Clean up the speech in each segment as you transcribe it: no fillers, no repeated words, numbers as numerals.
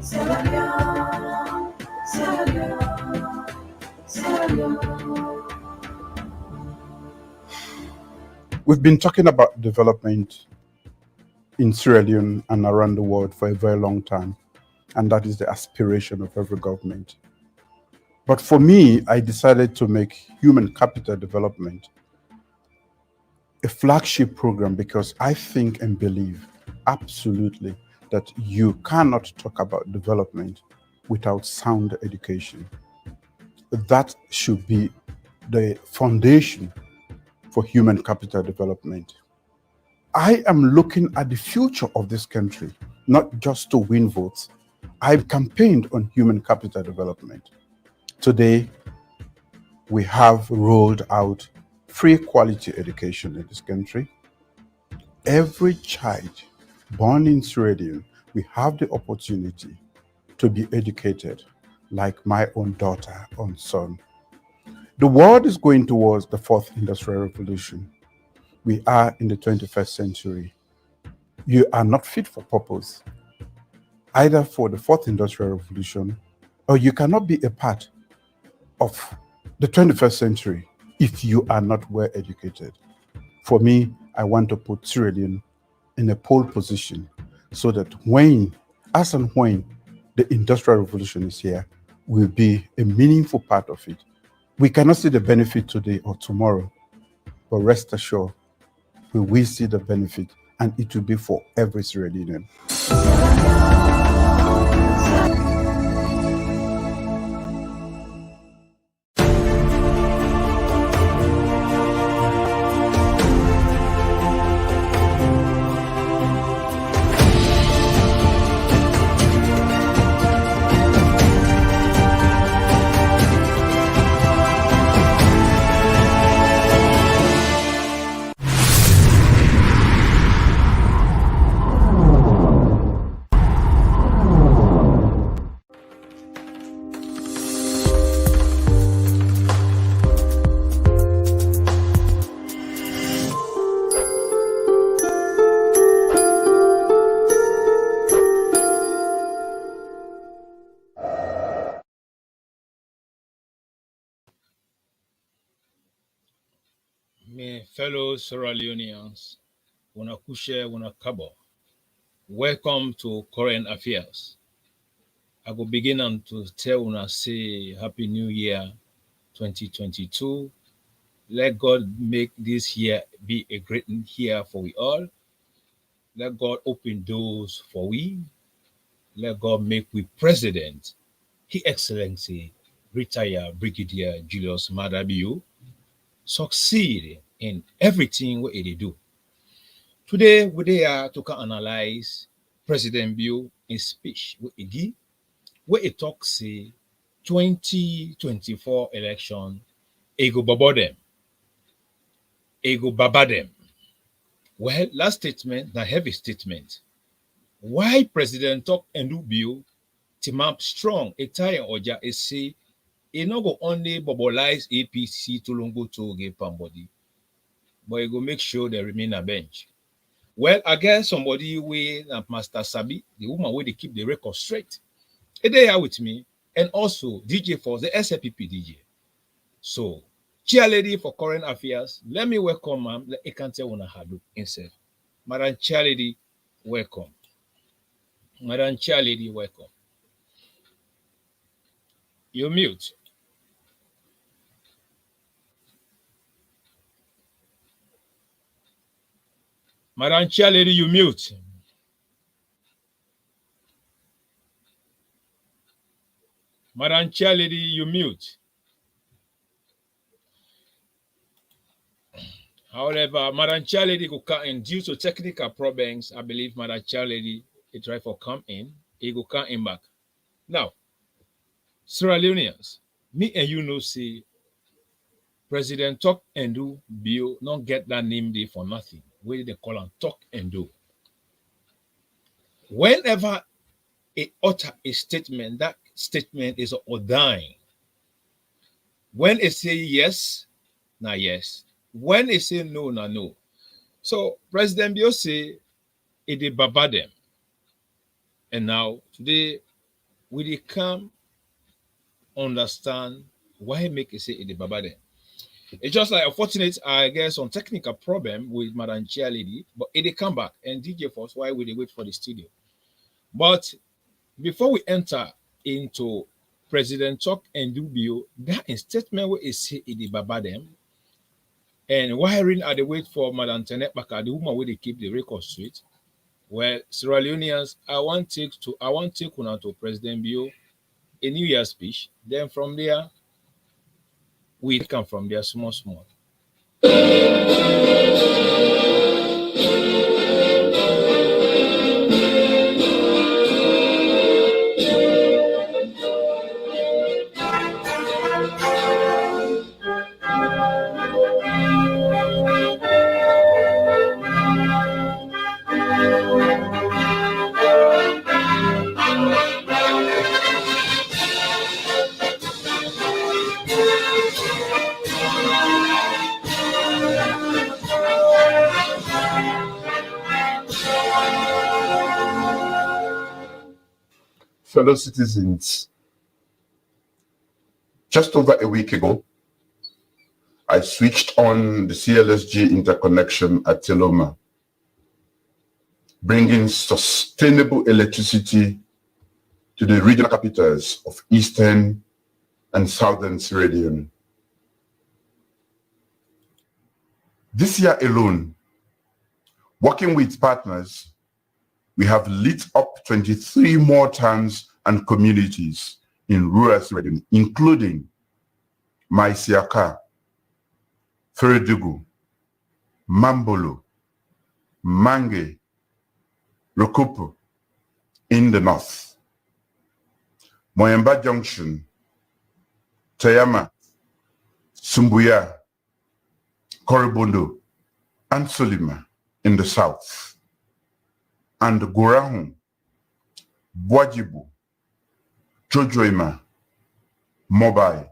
Sierra Leone, Sierra Leone, Sierra Leone. We've been talking about development in Sierra Leone and around the world for a very long time, and that is the aspiration of every government. But for me, I decided to make human capital development a flagship program because I think and believe absolutely that you cannot talk about development without sound education. That should be the foundation for human capital development. I am looking at the future of this country, not just to win votes. I've campaigned on human capital development. Today, we have rolled out free quality education in this country. Every child born in Sierra Leone will have the opportunity to be educated like my own daughter and son. The world is going towards the fourth industrial revolution. We are in the 21st century. You are not fit for purpose, either for the fourth industrial revolution, or you cannot be a part of the 21st century if you are not well educated. For me, I want to put Sierra Leone in a pole position so that as and when the industrial revolution is here, will be a meaningful part of it. We cannot see the benefit today or tomorrow, but rest assured, we will see the benefit, and it will be for every Sierra Leonean. My fellow Sierra Leoneans, Wunakushe Wunakabo, welcome to Current Affairs. I will begin and to tell Una say Happy New Year 2022. Let God make this year be a great year for we all. Let God open doors for we. Let God make we president, His Excellency, retired Brigadier Julius Maada succeed in everything what they do. Today, we are to analyze President Bio in speech what he give, where he talks say 2024 election, ego baba them. Well, last statement, the heavy statement. Why President talk and do Bio, Timap strong, a tie oja is say, he no go only mobilize APC to longo to give somebody, but he go make sure they remain a bench. Well, I guess somebody with Master Sabi, the woman where they keep the record straight. They are with me, and also DJ for the SLPP DJ. So, chair lady for current affairs, let me welcome ma'am. I can't tell when I had instead. Madam Chair lady, welcome. Madam Chair lady, welcome. You mute. Madam Chair lady, you mute. Madam Chair lady, you mute. However, Madam Chair lady could come in due to technical problems. I believe Madam Chair lady he try for come in. He go come in back. Now, Sierra Leoneans, me and you know say President Talk and Do Bio not get that name there for nothing. Where they call him Talk and Do. Whenever he utter a statement, that statement is ordained. When it say yes, now yes. When it say no, now no. So President Bio say it did baba them. And now today we dey come understand why make it say it the Baba dem. It's just like unfortunate, I guess, some technical problem with Madam Chair Lady, but it dey come back and DJ Force why we dey wait for the studio. But before we enter into President Talk and Dubio, that in statement where it say it the Baba dem, and while I dey wait for Madam Tenet Baka, the woman where they keep the record straight. Well, Sierra Leoneans, I want take una to President Bio a New Year speech. Then from there, we come from there small. Fellow citizens, just over a week ago, I switched on the CLSG interconnection at Teloma, bringing sustainable electricity to the regional capitals of Eastern and Southern Sierra Leone. This year alone, working with partners, we have lit up 23 more towns and communities in rural Sierra Leone, including Maisiaka, Feredugu, Mambolo, Mange, Rokupu in the north, Moyamba Junction, Tayama, Sumbuya, Koribondo, and Solima in the south, and Gurahun, Bwajibu, Jojoima, Mobai,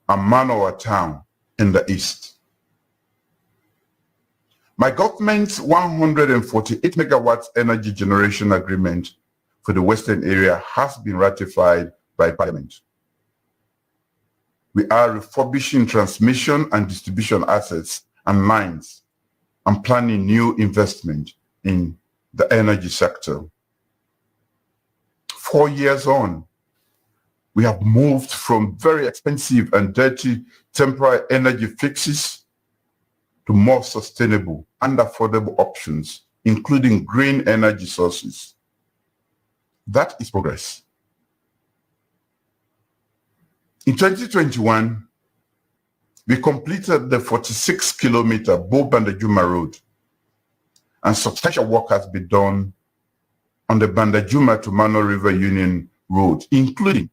and Manoa town in the east. My government's 148 megawatts energy generation agreement for the western area has been ratified by Parliament. We are refurbishing transmission and distribution assets and lines and planning new investment in the energy sector. 4 years on, we have moved from very expensive and dirty temporary energy fixes to more sustainable and affordable options, including green energy sources. That is progress. In 2021, we completed the 46-kilometer Bo-Bandajuma road, and substantial work has been done on the Bandajuma to Mano River Union Road, including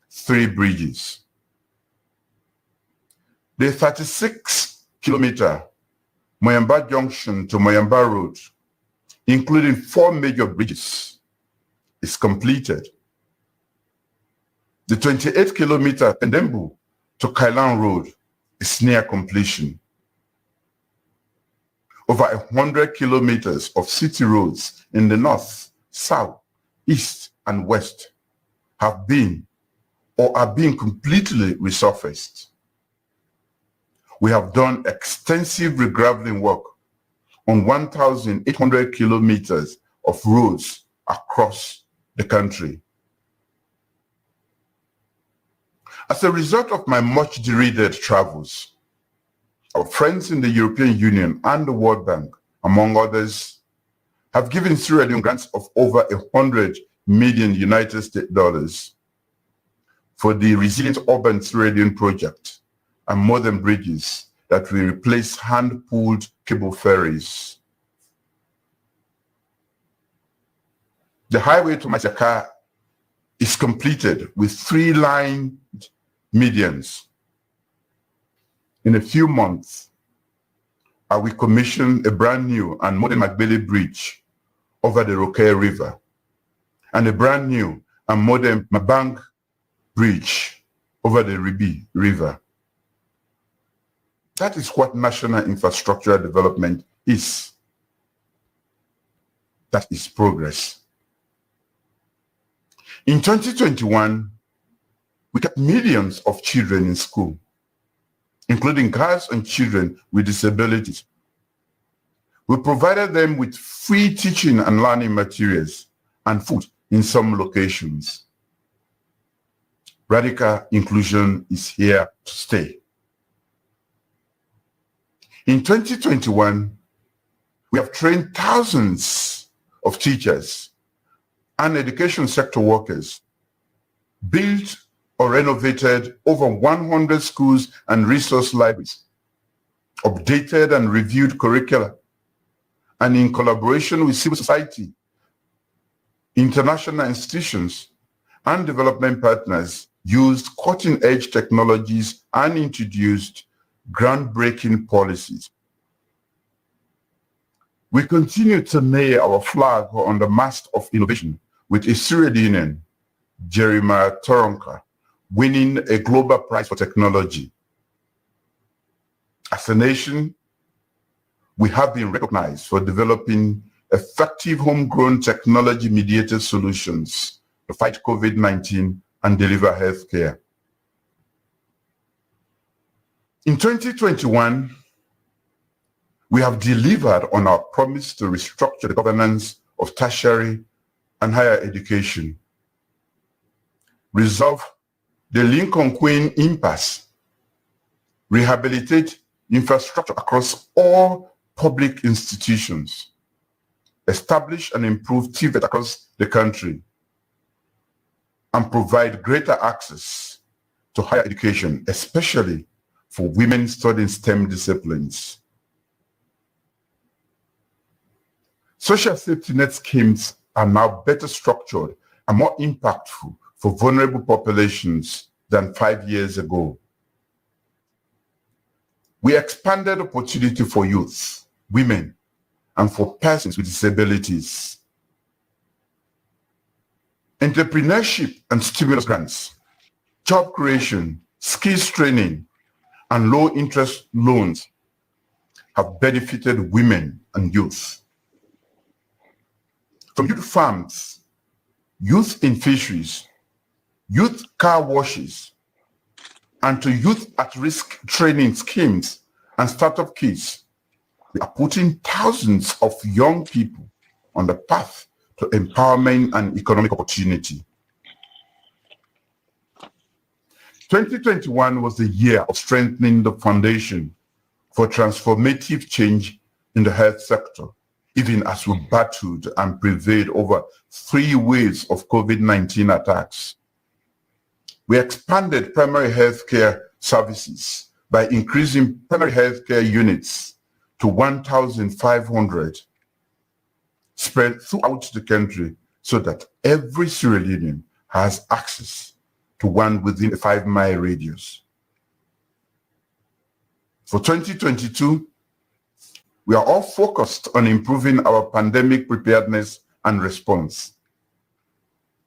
3 bridges. The 36-kilometer Moyamba Junction to Moyamba Road, including 4 major bridges, is completed. The 28-kilometer Pendembu to Kailan Road is near completion. Over 100 kilometers of city roads in the north, south, east, and west have been or are being completely resurfaced. We have done extensive regraveling work on 1,800 kilometers of roads across the country. As a result of my much derided travels, our friends in the European Union and the World Bank, among others, have given Sierra Leone grants of over $100 million United States dollars for the Resilient Urban Sierra Leone project and modern bridges that will replace hand-pulled cable ferries. The highway to Maisiaka is completed with 3-line medians. In a few months, I will commission a brand new and modern Magbele bridge over the Roque River and a brand new and modern Mabang bridge over the Ribi River. That is what national infrastructure development is. That is progress. In 2021, we kept millions of children in school, including girls and children with disabilities. We provided them with free teaching and learning materials and food in some locations. Radical inclusion is here to stay. In 2021, we have trained thousands of teachers and education sector workers, built or renovated over 100 schools and resource libraries, updated and reviewed curricula, and in collaboration with civil society, international institutions, and development partners, used cutting-edge technologies and introduced groundbreaking policies. We continue to nail our flag on the mast of innovation with a Sierra Leonean, Jeremiah Toronka, winning a global prize for technology. As a nation, we have been recognized for developing effective homegrown technology-mediated solutions to fight COVID-19 and deliver healthcare. In 2021, we have delivered on our promise to restructure the governance of tertiary and higher education, resolve the Lincoln Queen impasse, rehabilitate infrastructure across all public institutions, establish and improve TVET across the country, and provide greater access to higher education, especially for women studying STEM disciplines. Social safety net schemes are now better structured and more impactful for vulnerable populations than 5 years ago. We expanded opportunity for youth, women, and for persons with disabilities. Entrepreneurship and stimulus grants, job creation, skills training, and low-interest loans have benefited women and youth. From youth farms, youth in fisheries, youth car washes, and to youth at-risk training schemes and startup kits, we are putting thousands of young people on the path to empowerment and economic opportunity. 2021 was the year of strengthening the foundation for transformative change in the health sector, even as we battled and prevailed over 3 waves of COVID-19 attacks. We expanded primary healthcare services by increasing primary healthcare units to 1,500, spread throughout the country so that every Sierra Leonean has access to one within a 5-mile radius. For 2022, we are all focused on improving our pandemic preparedness and response,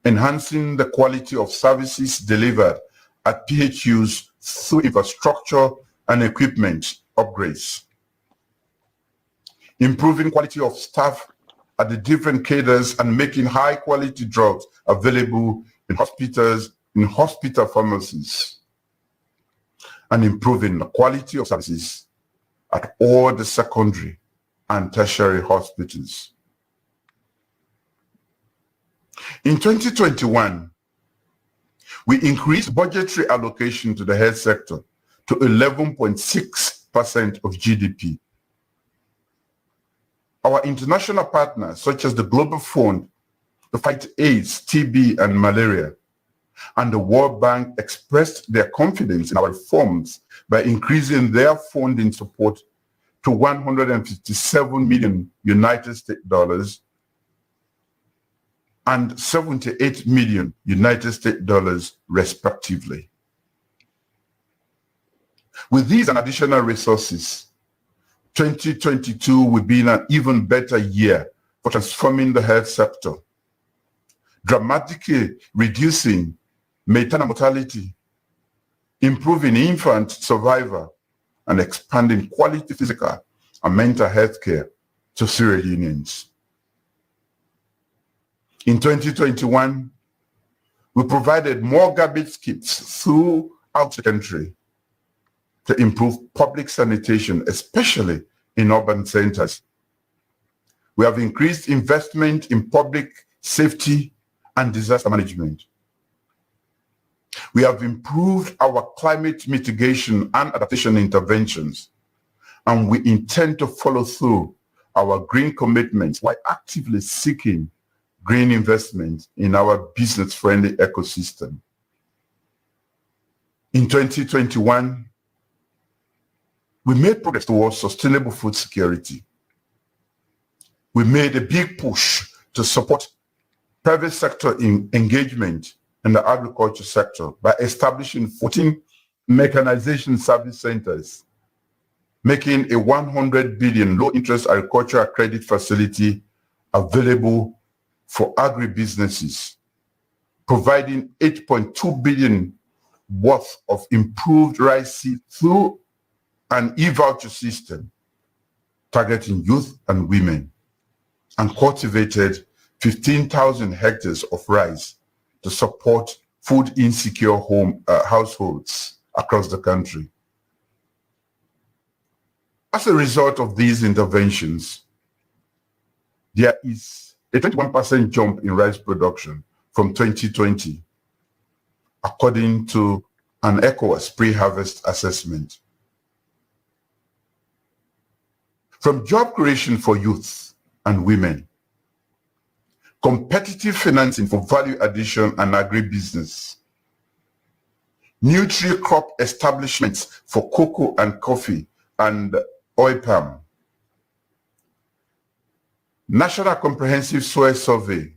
enhancing the quality of services delivered at PHUs through infrastructure and equipment upgrades, improving quality of staff at the different cadres and making high-quality drugs available in hospitals, in hospital pharmacies, and improving the quality of services at all the secondary and tertiary hospitals. In 2021, we increased budgetary allocation to the health sector to 11.6% of GDP. Our international partners, such as the Global Fund to fight AIDS, TB, and malaria, and the World Bank, expressed their confidence in our reforms by increasing their funding support to $157 million United States dollars and $78 million United States dollars, respectively. With these and additional resources, 2022 will be an even better year for transforming the health sector, dramatically reducing maternal mortality, improving infant survival, and expanding quality physical and mental health care to Sierra Leoneans. In 2021, We provided more garbage kits throughout the country to improve public sanitation, especially in urban centers. We have increased investment in public safety and disaster management. We have improved our climate mitigation and adaptation interventions, and we intend to follow through our green commitments while actively seeking green investment in our business-friendly ecosystem. In 2021, we made progress towards sustainable food security. We made a big push to support private sector engagement in the agriculture sector by establishing 14 mechanization service centers, making a 100 billion low-interest agricultural credit facility available for agribusinesses, providing 8.2 billion worth of improved rice seed through an e-voucher system targeting youth and women, and cultivated 15,000 hectares of rice to support food insecure households across the country. As a result of these interventions, there is a 21% jump in rice production from 2020, according to an ECOWAS pre-harvest assessment. From job creation for youth and women, competitive financing for value addition and agribusiness, new tree crop establishments for cocoa and coffee and oil palm, National Comprehensive Soil Survey,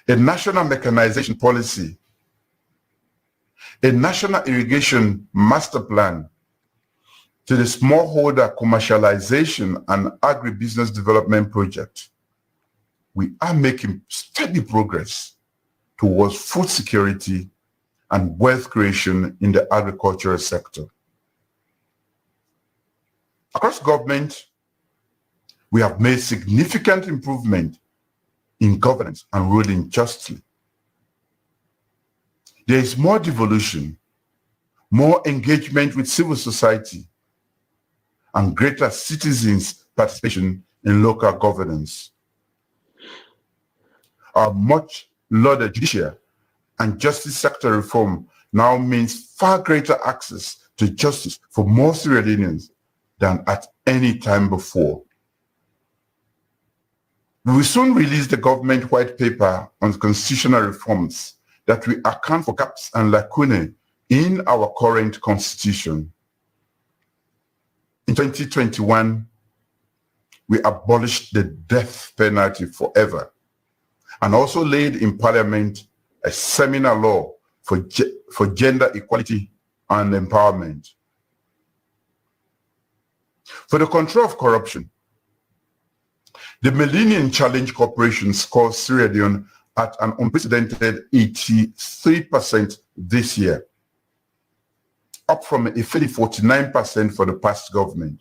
a national mechanization policy, a national irrigation master plan, to the smallholder commercialization and agribusiness development project. We are making steady progress towards food security and wealth creation in the agricultural sector. Across government, we have made significant improvement in governance and ruling justly. There is more devolution, more engagement with civil society, and greater citizens' participation in local governance. Our much-lauded judicial and justice sector reform now means far greater access to justice for more Sierra Leoneans than at any time before. We will soon release the government white paper on constitutional reforms that will account for gaps and lacunae in our current constitution. In 2021, we abolished the death penalty forever and also laid in Parliament a seminal law for gender equality and empowerment. For the control of corruption, the Millennium Challenge Corporation scores Sierra Leone at an unprecedented 83% this year, up from a 49% for the past government,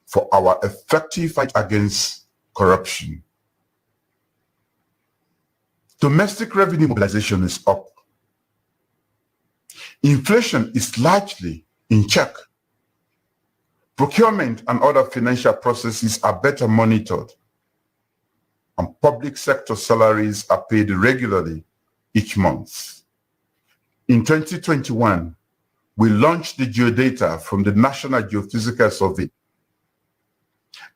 for our effective fight against corruption. Domestic revenue mobilization is up. Inflation is largely in check. Procurement and other financial processes are better monitored, and public sector salaries are paid regularly each month. In 2021, we launched the geodata from the National Geophysical Survey,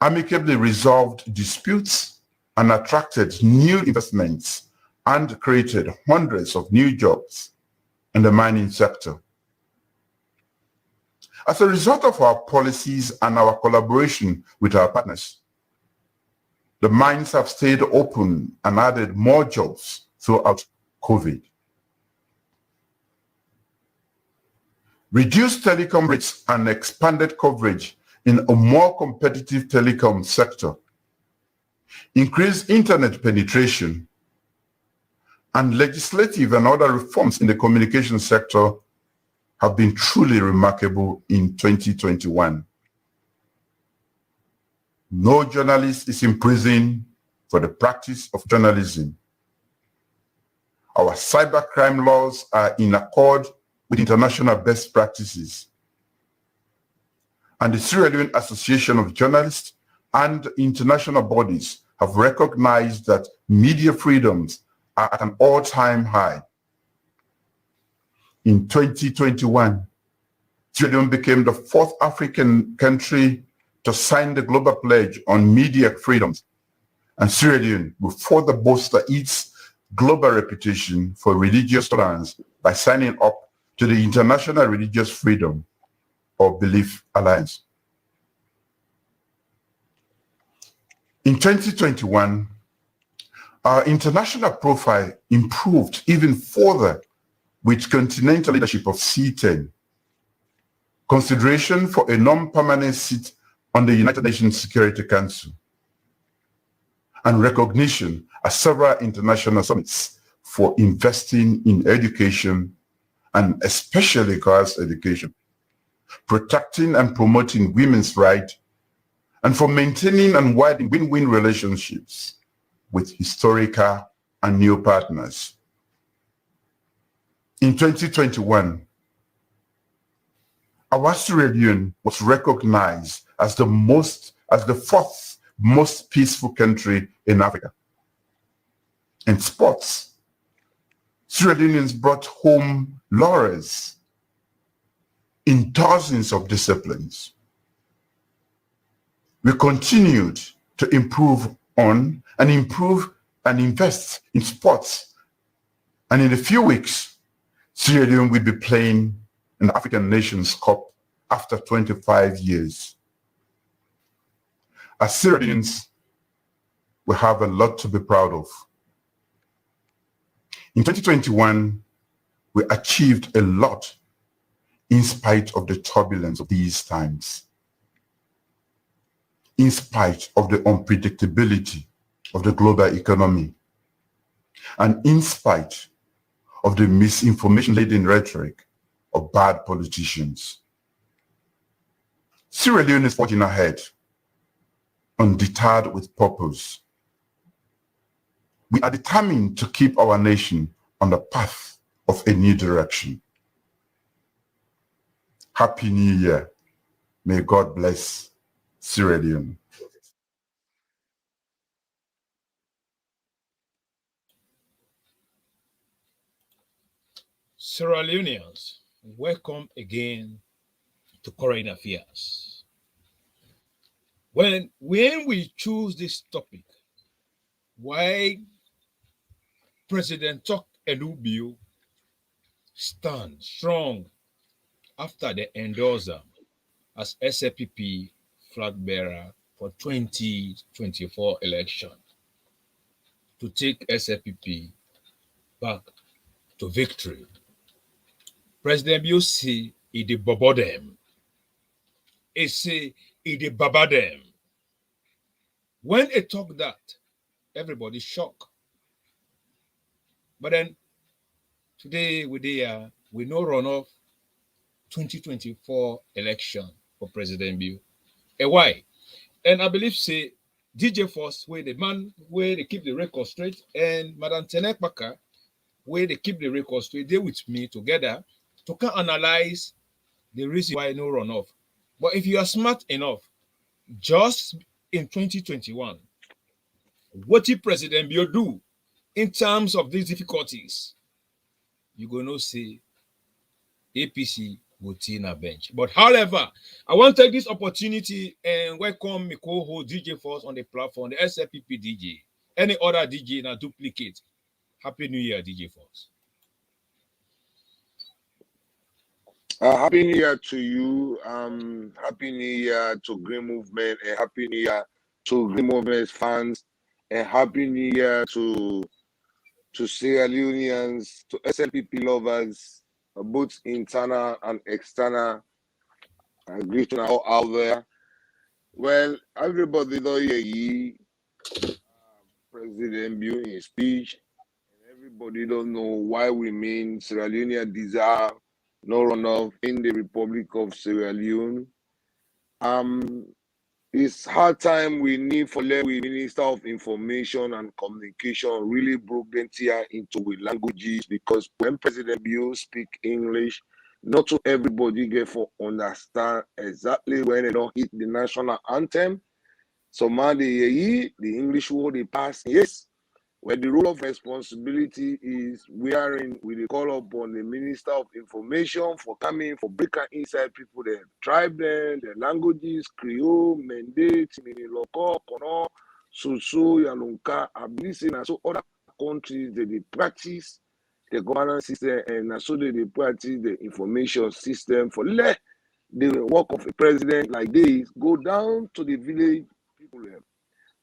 amicably resolved disputes and attracted new investments and created hundreds of new jobs in the mining sector. As a result of our policies and our collaboration with our partners, the mines have stayed open and added more jobs throughout COVID. Reduced telecom rates and expanded coverage in a more competitive telecom sector, increased internet penetration, and legislative and other reforms in the communication sector have been truly remarkable in 2021. No journalist is in prison for the practice of journalism. Our cybercrime laws are in accord with international best practices. And the Sierra Leone Association of Journalists and international bodies have recognized that media freedoms are at an all-time high. In 2021, Sierra Leone became the fourth African country to sign the Global Pledge on Media Freedoms, and Sierra Leone will further bolster its global reputation for religious tolerance by signing up to the International Religious Freedom or Belief Alliance. In 2021, our international profile improved even further with continental leadership of C10, consideration for a non-permanent seat on the United Nations Security Council, and recognition at several international summits for investing in education and especially girls' education, protecting and promoting women's rights, and for maintaining and widening win-win relationships with historical and new partners. In 2021, our Sierra Leone was recognized as the fourth most peaceful country in Africa. In sports, Sierra Leoneans brought home laurels in dozens of disciplines. We continued to improve on and invest in sports. And in a few weeks, Sierra Leone will be playing in the African Nations Cup after 25 years. As Sierra Leoneans, we have a lot to be proud of. In 2021, we achieved a lot in spite of the turbulence of these times, in spite of the unpredictability of the global economy, and in spite of the misinformation-laden rhetoric of bad politicians. Sierra Leone is forging ahead, undeterred with purpose. We are determined to keep our nation on the path of a new direction. Happy New Year. May God bless Sierra Leone. Sierra Leoneans, welcome again to Current Affairs. When we choose this topic, why President Tok Edubio stand strong after the endorser as SLPP flag bearer for 2024 election to take SLPP back to victory. President Bio say he dey bobo them. He say he dey baba them. When he talk that, everybody shocked. But then today we no run off 2024 election for President Bio. And why? And I believe say DJ Force, where the man where they keep the record straight, and Madam Tenek Baka, where they keep the record straight, they with me together to can analyze the reason why no runoff. But if you are smart enough, just in 2021, what did President Bio do in terms of these difficulties? You're going to say APC will in a bench. But however, I want to take this opportunity and welcome my co-host DJ Force on the platform, the SLPP DJ. Any other DJ now duplicate. Happy New Year, DJ Force. Happy New Year to you. Happy New Year to Green Movement, and Happy New Year to Green Movement fans, and Happy New Year to Sierra Leoneans, to SLPP lovers, both internal and external. Greeting all out there. Well, everybody know President Bio in his speech, and everybody don't know why we mean Sierra Leone deserve no runoff in the Republic of Sierra Leone. it's hard time we need for let we Minister of Information and Communication really broke them here into with languages, because when President Bill speak English, not to everybody get for understand exactly when they don't hit the national anthem. So man, the English word they pass, yes. Where the role of responsibility is wherein we call upon the Minister of Information for coming for breaking inside people, the tribe, then the languages, Creole, Mende, Timini Loko, Kono, Susu, Yalunka, Abilisi, and so other countries they practice the governance system, and so they practice the information system for let the work of a president like this go down to the village people.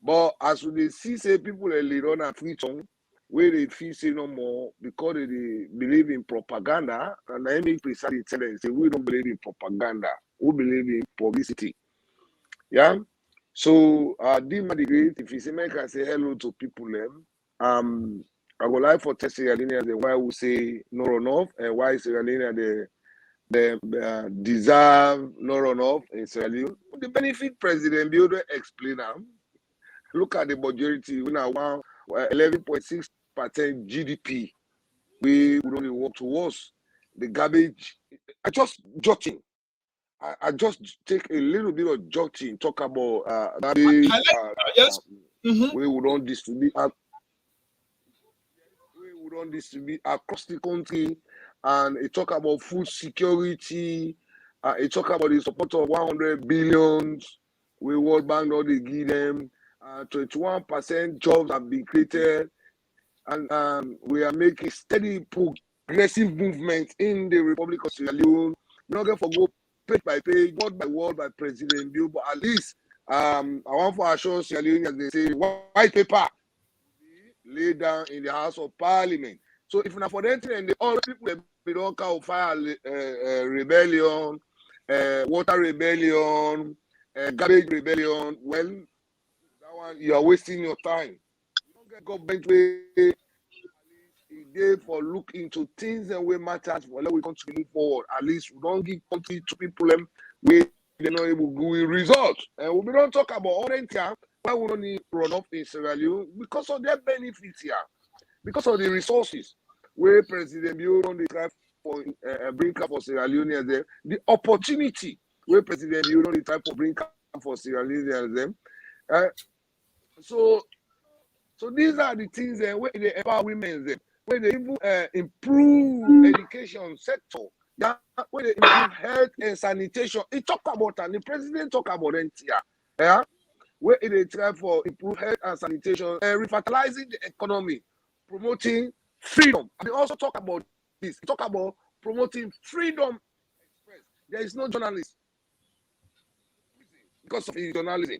But as we see, say people run a free tongue, where they feel say no more because they believe in propaganda, and I make precisely tell them say we don't believe in propaganda, we believe in publicity. Yeah. So Dima the Great, if you say make I say hello to people them, I would like for Sierra Leone the why we say no runoff and why Sierra Leone the deserve no runoff in Sierra Leone. The benefit President Bill explain them. Look at the majority. We now want 11.6% GDP. We would only work towards the garbage. I just jotting. I just take a little bit of jotting. Talk about garbage. Yes. We would not distribute. We would not distribute across the country, and it talk about food security. It talk about the support of 100 billions. We World Bank not they give them. 21% jobs have been created, and we are making steady progressive movement in the Republic of Sierra Leone. We're not going to go page by page, word by word by President Bill, but at least I want for assure Sierra Leone, as they say, white paper laid down in the House of Parliament. So if not for that, and all people they don't call fire rebellion, water rebellion, garbage rebellion, well, that one you are wasting your time. You don't get government way a day for look into things and way matters for let we continue forward. At least we don't give country to people them where they're not able to give results. And we don't talk about all the time why we don't need run off in Sierra Leone because of their benefits here, because of the resources where President Bill don't try for bring up for Sierra Leone as them, the opportunity where President Bill don't try for bring up for Sierra Leone as them. So these are the things where they empower women, where they even improve education sector, yeah, where they improve health and sanitation. It talk about and the president talk about it here, yeah, where they try for improve health and sanitation and revitalizing the economy, promoting freedom. And they also talk about this. They talk about promoting freedom express. There is no journalist because of his journalism.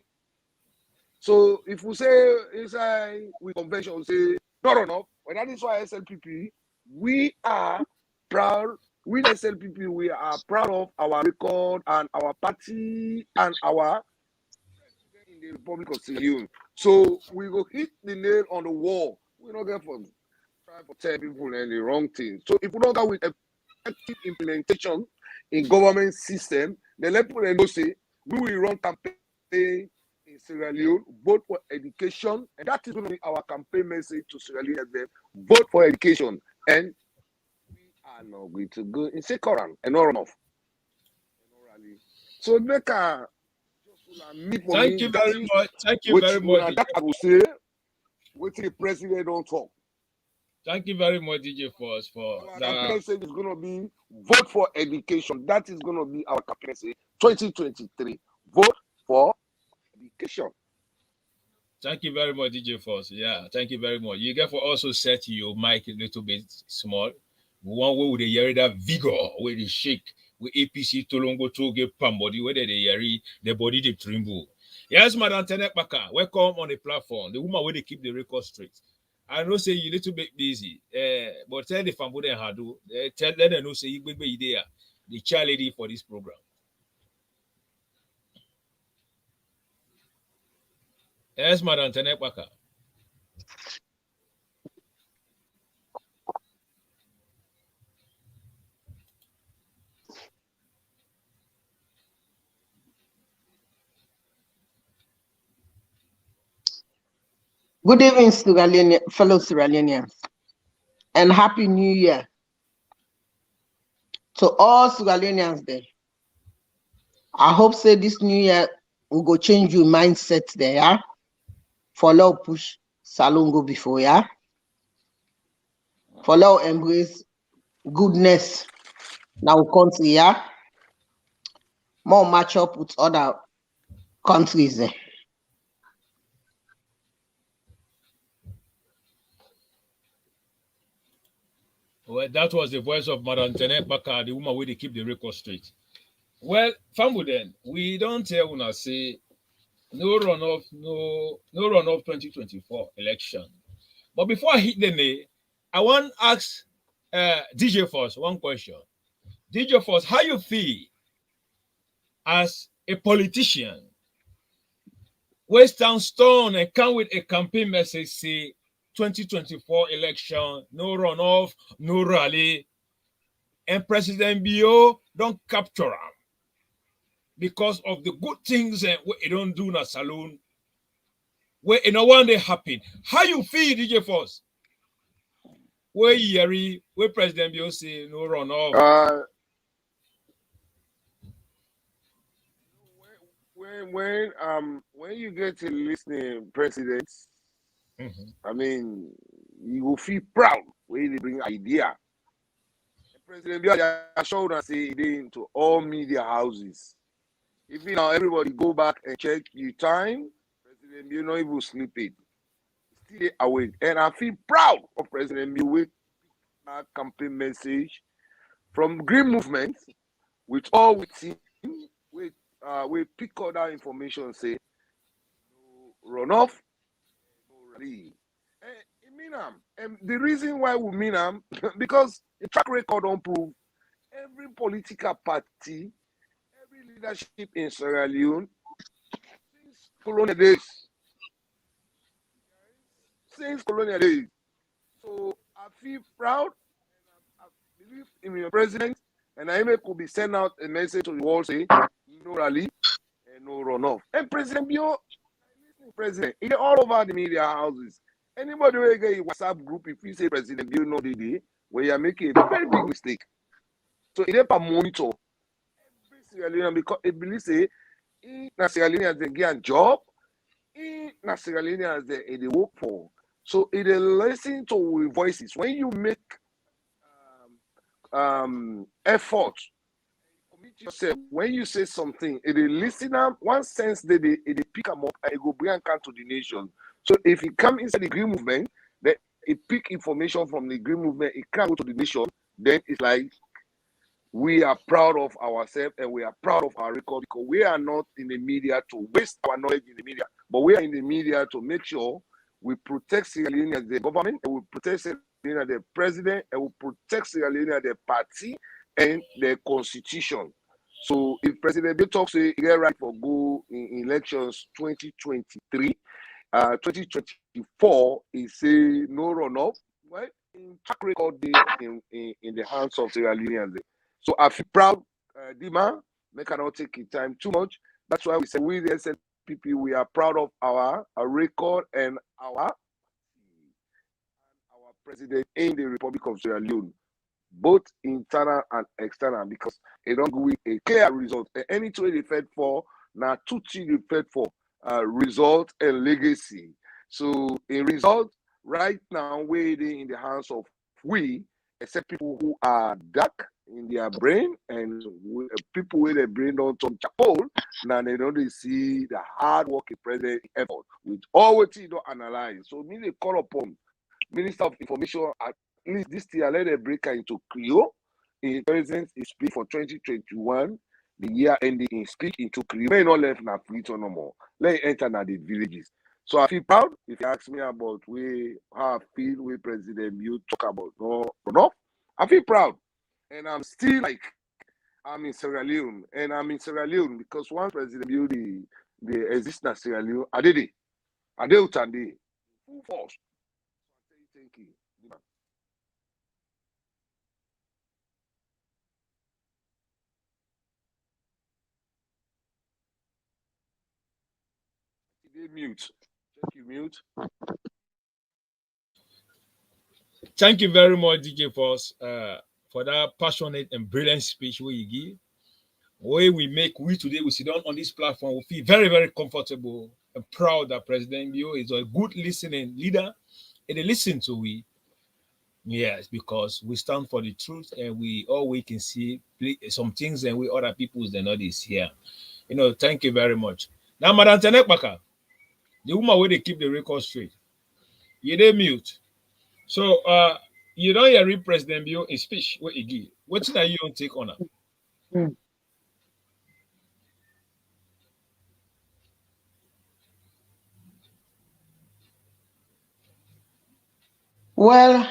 So if we say inside we convention, we say not enough, well, that is why SLPP, we are proud. With SLPP, we are proud of our record and our party and our in the Republic of Sierra Leone. So we go hit the nail on the wall. We don't get for trying to tell people and the wrong thing. So if we don't go with effective implementation in government system, then let people know say we will run campaign in Sierra Leone, vote for education, and that is going to be our campaign message to Sierra Leone. Vote for education, and we are not going to go in Sekoran and not run off. So make a Thank you very much. Thank you very much. That I will say, what the president don't talk. Thank you very much, DJ Force, for our that. campaign message is going to be vote for education. That is going to be our campaign message 2023. Vote for education. Thank you very much, DJ Force. Yeah, thank you very much. You get for also set your mic a little bit small. One way with the hear that vigor, where they shake, with APC Tolongo to get body, where they hear the body they tremble. Yes, Madam Tenet Baka, welcome on the platform. The woman where they keep the record straight. I know say you a little bit busy, but tell the family and Hadu, let them know say you be there, the chair lady for this program. Yes, Madam Tenet Baka. Good evening, fellow Sierra Leoneans, and Happy New Year to all Sierra Leoneans there. I hope say this new year will go change your mindset there, yeah? For love push salon go before, yeah? For love embrace goodness now country, yeah? More match up with other countries there. Well, that was the voice of Madam Tenet Baka, the woman where they keep the record straight. Well, family then, we don't tell una say no runoff, no runoff 2024 election. But before I hit the nail, I want to ask DJ Force one question. DJ Force, how you feel as a politician? Western Stone and come with a campaign message say 2024 election, no runoff, no rally, and President Bio don't capture him because of the good things and what he don't do in a saloon. Where in a one day happen. How you feel, DJ Force? Where Yeri, where President Bio say no runoff? When you get to listening presidents, I mean, you will feel proud when they bring idea. President Biya showed us say he into all media houses. If now everybody go back and check your time, President Biya not even sleeping. Still awake. And I feel proud of President Biya with our campaign message from Green Movement, with all with him, we pick all that information, say no runoff, no rally. And the reason why we mean them, because the track record don't prove every political party, every leadership in Sierra Leone since colonial days. So I feel proud and I believe in your president, and I could be send out a message to the world saying no rally and no runoff. And President Bio, president, he all over the media houses. Anybody will get a WhatsApp group if you say President Bio no day, where you are making a very big mistake. So it help monitor every Sierra Leonean because it believes say Sierra Leoneans they get a job, Sierra Leoneans they work for. So it listen to voices. When you make effort, commit yourself. When you say something, it is listener. One sense they pick them up and it go bring account to the nation. So if it come inside the Green Movement, then it pick information from the Green Movement, it can go to the nation. Then it's like we are proud of ourselves and we are proud of our record because we are not in the media to waste our knowledge in the media, but we are in the media to make sure we protect Sierra Leone as the government, and we protect Sierra Leone as the president, and we protect Sierra Leone as the party and the constitution. So if President Biya talks say he get right for go in elections 2023, 2024, he say no runoff. Well, in track record in the hands of Sierra Leoneans. So I feel proud, Dima. Make I not take time too much. That's why we say we the SNPP, we are proud of our record and our president in the Republic of Sierra Leone, both internal and external, because it don't give a clear result. And any two they fed for now, two things they fed for result and legacy. So in result, right now, we're in the hands of we, except people who are dark in their brain and people with their brain don't turn charcoal. Now they don't see the hard working president effort with all what you don't analyze. So me they call upon Minister of Information at least this year let them break into Creole. In president is speak for 2021, the year ending in speak into Creole. May not left na free no more. Let it enter na the villages. So I feel proud. If you ask me about how I feel with President Biya talk about no runoff, I feel proud. And I'm still like I'm in Sierra Leone. And I'm in Sierra Leone because once President Biya the exist in Sierra Leone, I did Utande, full force. Thank you. They mute. Thank you, mute. Thank you very much, DJ Force, for that passionate and brilliant speech where you give. We today we sit down on this platform, we feel very, very comfortable and proud that President Bio is a good listening leader. And they listen to we. Yes, because we stand for the truth and we can see some things and we other people's they know this here. Thank you very much. Now, Madam Tenekbaka, the woman where they keep the record straight. You they mute. So you don't hear President Bio in speech what he give. What are you don't take on her? Well,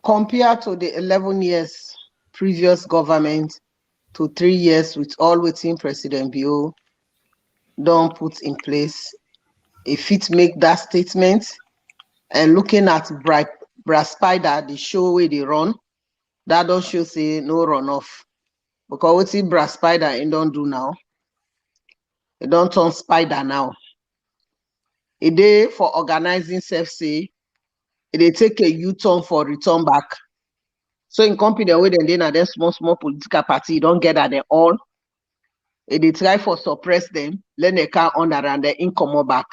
compared to the 11 years previous government to 3 years with all waiting President Bio don't put in place, if it make that statement, and looking at Brass Spider, the show where they run, that don't show say no runoff. Because what see Brass Spider and don't do now, it don't turn spider now. A day for organizing self say, they take a U-turn for return back. So in company the way then are there small political party, you don't get at them all. If they try for suppress them, let they can on and the income back.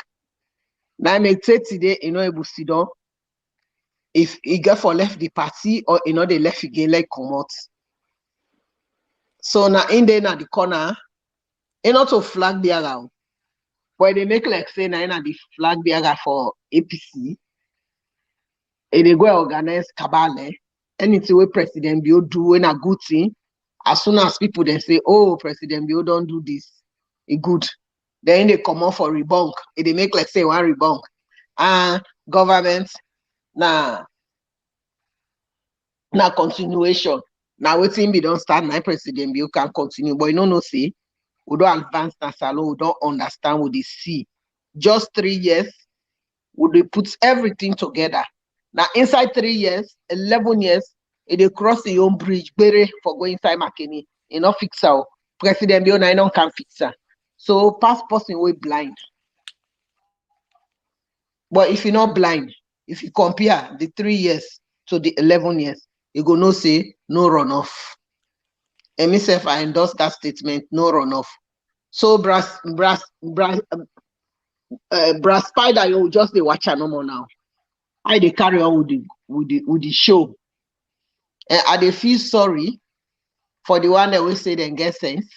Now make today, able to sit down. If he get for left the party or they left again like come out. So now in there the corner, not to flag the around. But they make like say now the flag bearer for APC. And they go organize cabale. Anything where President Bio do in a good thing. As soon as people then say, oh, President Bio don't do this, it good. Then they come out for rebunk. And they make like say one rebunk. Government now continuation. Now waiting be don't start my President Bio can continue. But no say we don't advance na salon, we don't understand what they see. Just 3 years, would they put everything together. Now inside 3 years, 11 years, they cross the own bridge, bere for going inside Makeni. Not fix out. President Bio na can fix her. So past person way blind. But if you're not blind, if you compare the 3 years to the 11 years, you go no say no runoff. And myself, I endorse that statement, no runoff. So Brass Spider, you just the watcher no more now. I they carry on with the show. And I they feel sorry for the one that will say they get sense.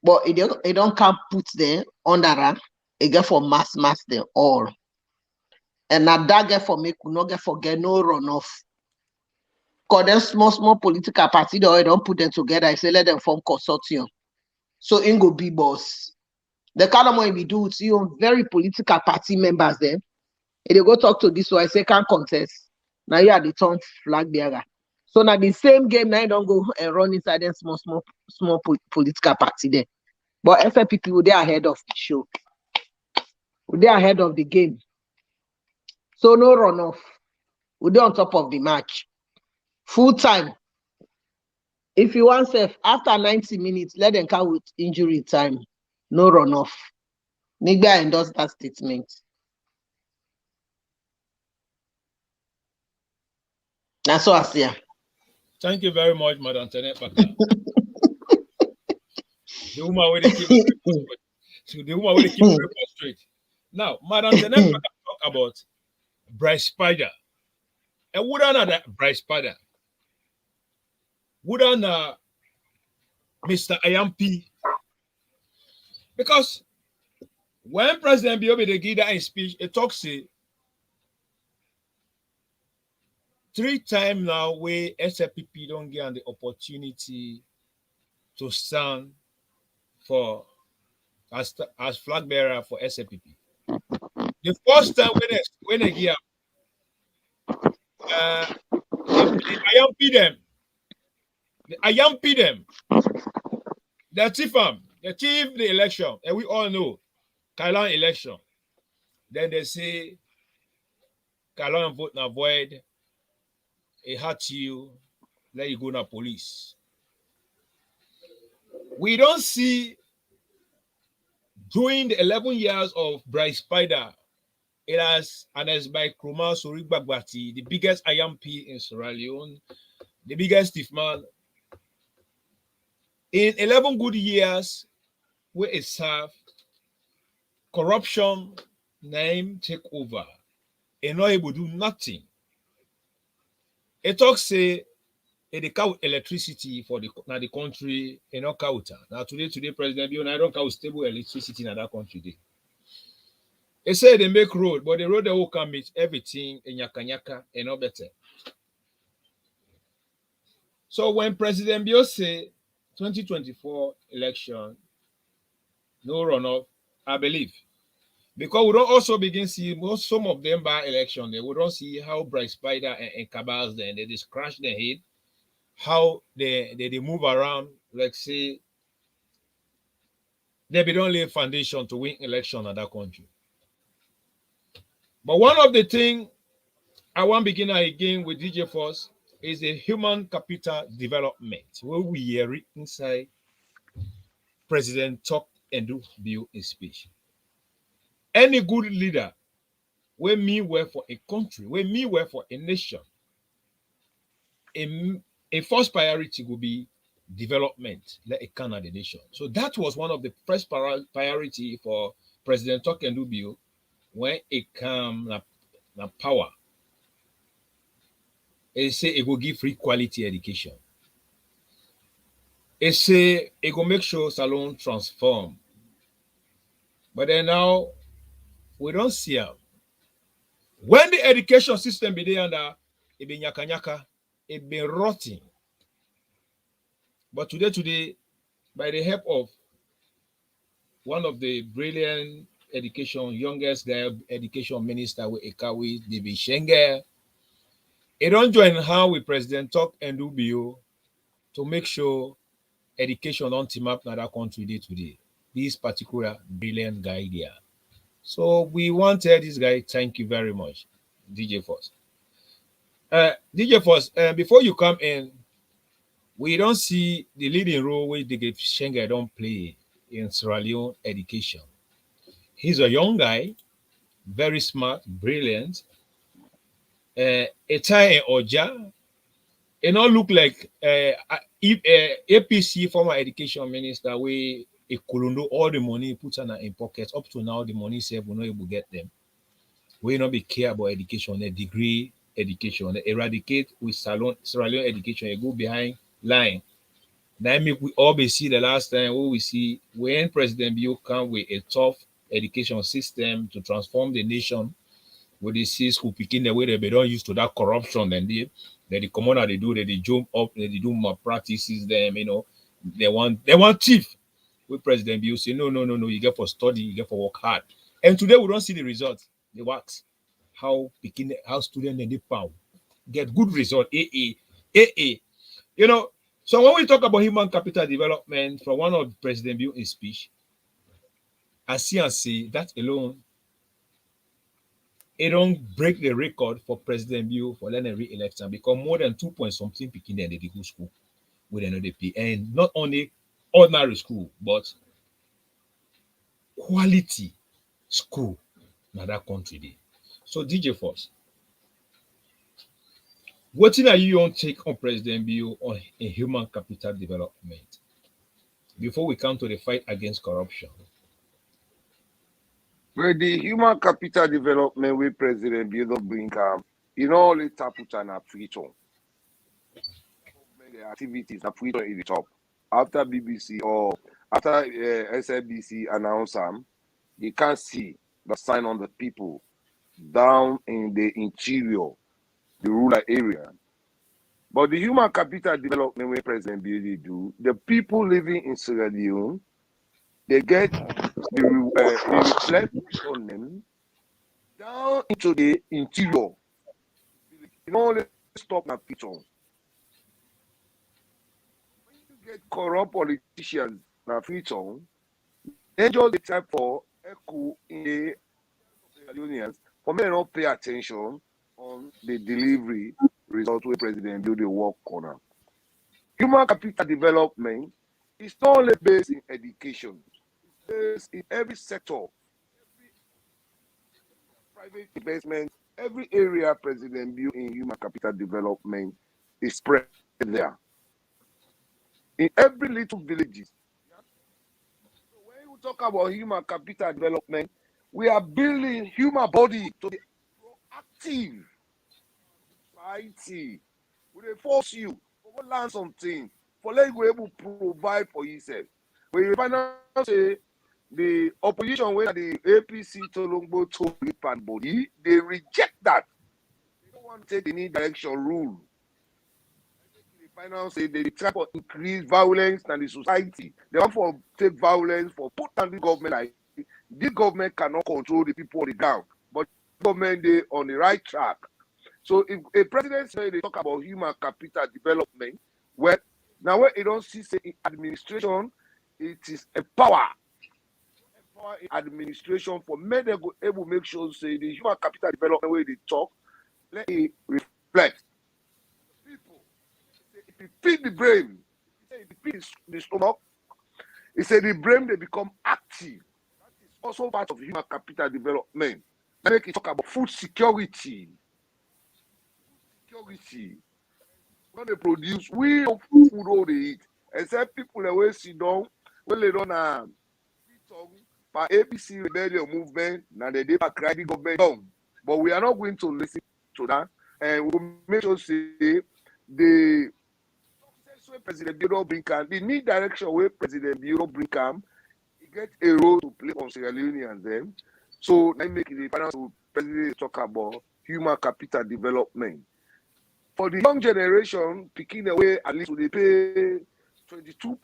But it don't come put them under it get for mass them all. And now that get for make we not get forget no runoff. Because them small political party they don't put them together. I say let them form consortium. So in go be boss. The kind of money we do with you very political party members then. If they go talk to this one, I say can't contest. Now you are the turn flag bearer. So now the same game now you don't go and run inside them small political party there. But FFPP they are ahead of the show. They are ahead of the game. So no runoff. They on top of the match. Full time. If you want safe after 90 minutes, let them come with injury time. No runoff. Nigga endorsed that statement. That's what I say. Thank you very much, Madam Tenekbaka. The woman will keep the record straight. Now, Madam Tenekbaka talk about Brass Spider. And wouldn't that Brass Spider? Wouldn't Mr. Ayampi? Because when President Biobe they give that in speech, it talks 3 times now where SFPP don't get the opportunity to stand for as flag bearer for SFPP. The first time when they give I am them. They chief the election, and we all know Kailan election. Then they say Kailan vote na void. It hurt you, let you go na police. We don't see During the 11 years of Bright Spider, it has announced by Kroma Sorigbagbati, the biggest IMP in Sierra Leone, the biggest thief man. In 11 good years, where it served, corruption, name take over, and not able to do nothing. It talks say they count electricity for the country in no count. Now today President Bill, I don't count stable electricity in that country. They say they make road, but the road they will come with everything in Nyaka and no better. So when President Bill say 2024 election, no runoff, I believe. Because we don't also begin see some of them by election, we don't see how Bright Spider and Cabals then they just crash their head, how they move around, like say they don't lay foundation to win election in that country. But one of the things I want to begin again with DJ Force is the human capital development, where we hear it inside President talk and do bill in speech. Any good leader will mean well for a country, will mean well for a nation. A first priority will be development, like a Canada nation. So that was one of the first priority for President Talk and do bill when it come na power. It say it will give free quality education. It say it will make sure Salon transform. But then now we don't see them. When the education system be there under, it be nyaka, it be rotting. But today, by the help of one of the brilliant youngest guy education minister with Ekawi, David Shenger, it don't join hand with President Talk and do bill to make sure education don't team up in that country today. This particular brilliant guy there. So we want to tell this guy, thank you very much, DJ Force. DJ Force, before you come in, we don't see the leading role which David Shenger don't play in Sierra Leone education. He's a young guy, very smart, brilliant. Etai Oja, it not look like APC former education minister we Ekolondo all the money put in pockets. Up to now, the money saved will not able to get them. We not be care about education, a degree education, eradicate with Sierra Leone education, you go behind line. That make we all be see the last time what we see when President Bill come with a tough education system to transform the nation. With the see school picking the way they don't used to that corruption and the commoner they jump up, they do more practices them, they want thief. With President Bill say no, you get for study, you get for work hard. And today we don't see the results, the works, how students and the power get good result, AA. So when we talk about human capital development from one of President Bill in speech, I see and say that alone, it don't break the record for President Bill for learning re-election because more than 2 point something picking them they go school with another pay. And not only ordinary school, but quality school in that country. So DJ Force, what are you on take on President Bill on a human capital development before we come to the fight against corruption? With the human capital development with President Bill bring only put an freedom. The activities are freedom in the top. After BBC or after SABC announce them, you can't see the sign on the people down in the interior, the rural area. But the human capital development where President Bill do, the people living in Sierra Leone, they get the reflect on them down into the interior. You don't only stop at people. When you get corrupt politicians na freedom, they just the type for echo in the unions for me not pay attention on the delivery result where President do the work corner. Human capital development is not only based in education, it's in every sector, private investment, every area President Bio in human capital development is spread there. In every little villages. So when you talk about human capital development, we are building human body to be proactive society. We dey force you to go learn something for let you go able provide for yourself. When you find out say the opposition wey the APC Tolongbo to rip and body, they reject that. They don't want to take any direction rule. They find out say they try to increase violence in the society. They want to take violence for put on the government like this government cannot control the people on the ground, but the government they on the right track. So if a president say they talk about human capital development, well, now when you don't see say in administration, it is a power in administration for men they go able make sure say the human capital development where they talk, let it reflect people. If you feed the brain, if you feed the stomach, it say the brain they become active. That is also part of human capital development. I make it talk about food security. When they produce, we don't food all they eat. Except people that will sit down, when they don't for APC rebellion movement, now they never cry the government down. But we are not going to listen to that. And we will make sure say the success where President Bureau bring the need direction where President Bureau bring he get a role to play on Sierra Leone and them. So let me make the final president talk about human capital development. For the young generation, picking away at least they pay 22%,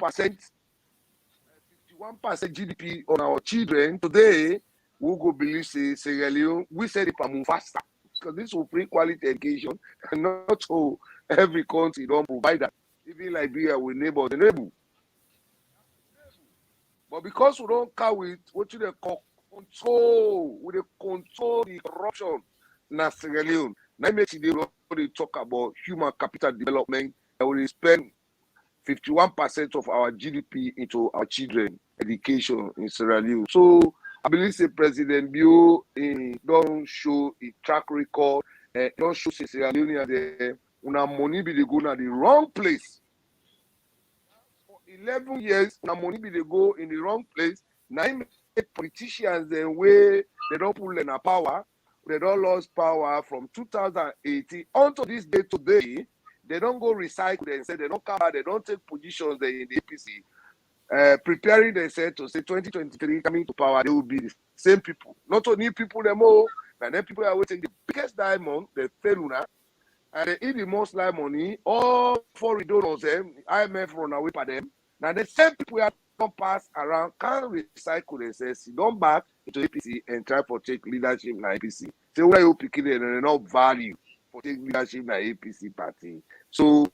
51% GDP on our children. Today, we go believe say Sierra Leone, we said it move faster because this will free quality education and not so every country don't provide that. Even Liberia with neighbor the neighbor. But because we don't carry it, what you call control, we control the corruption in Sierra Leone. Now make they talk about human capital development and we spend 51% of our GDP into our children education in Sierra Leone. So I believe say President Bio don't show a track record, don't show Sierra Leone as una money be they go na the wrong place. For 11 years, una money be they go in the wrong place. Now politicians way they don't pull in a power. They don't lose power from 2018 until this day today. They don't go recycle themselves. They don't come out. They don't take positions in the APC. Preparing themselves to say 2023 coming to power, they will be the same people. Not only people them all, and then people are waiting the biggest diamond, the Feluna, and they eat the most like money. All foreign donors them, IMF run away for them. Now the same people have don't pass around, can recycle themselves, don't back into APC and try to take leadership in APC. So where you picking it and not value for take leadership in APC party. So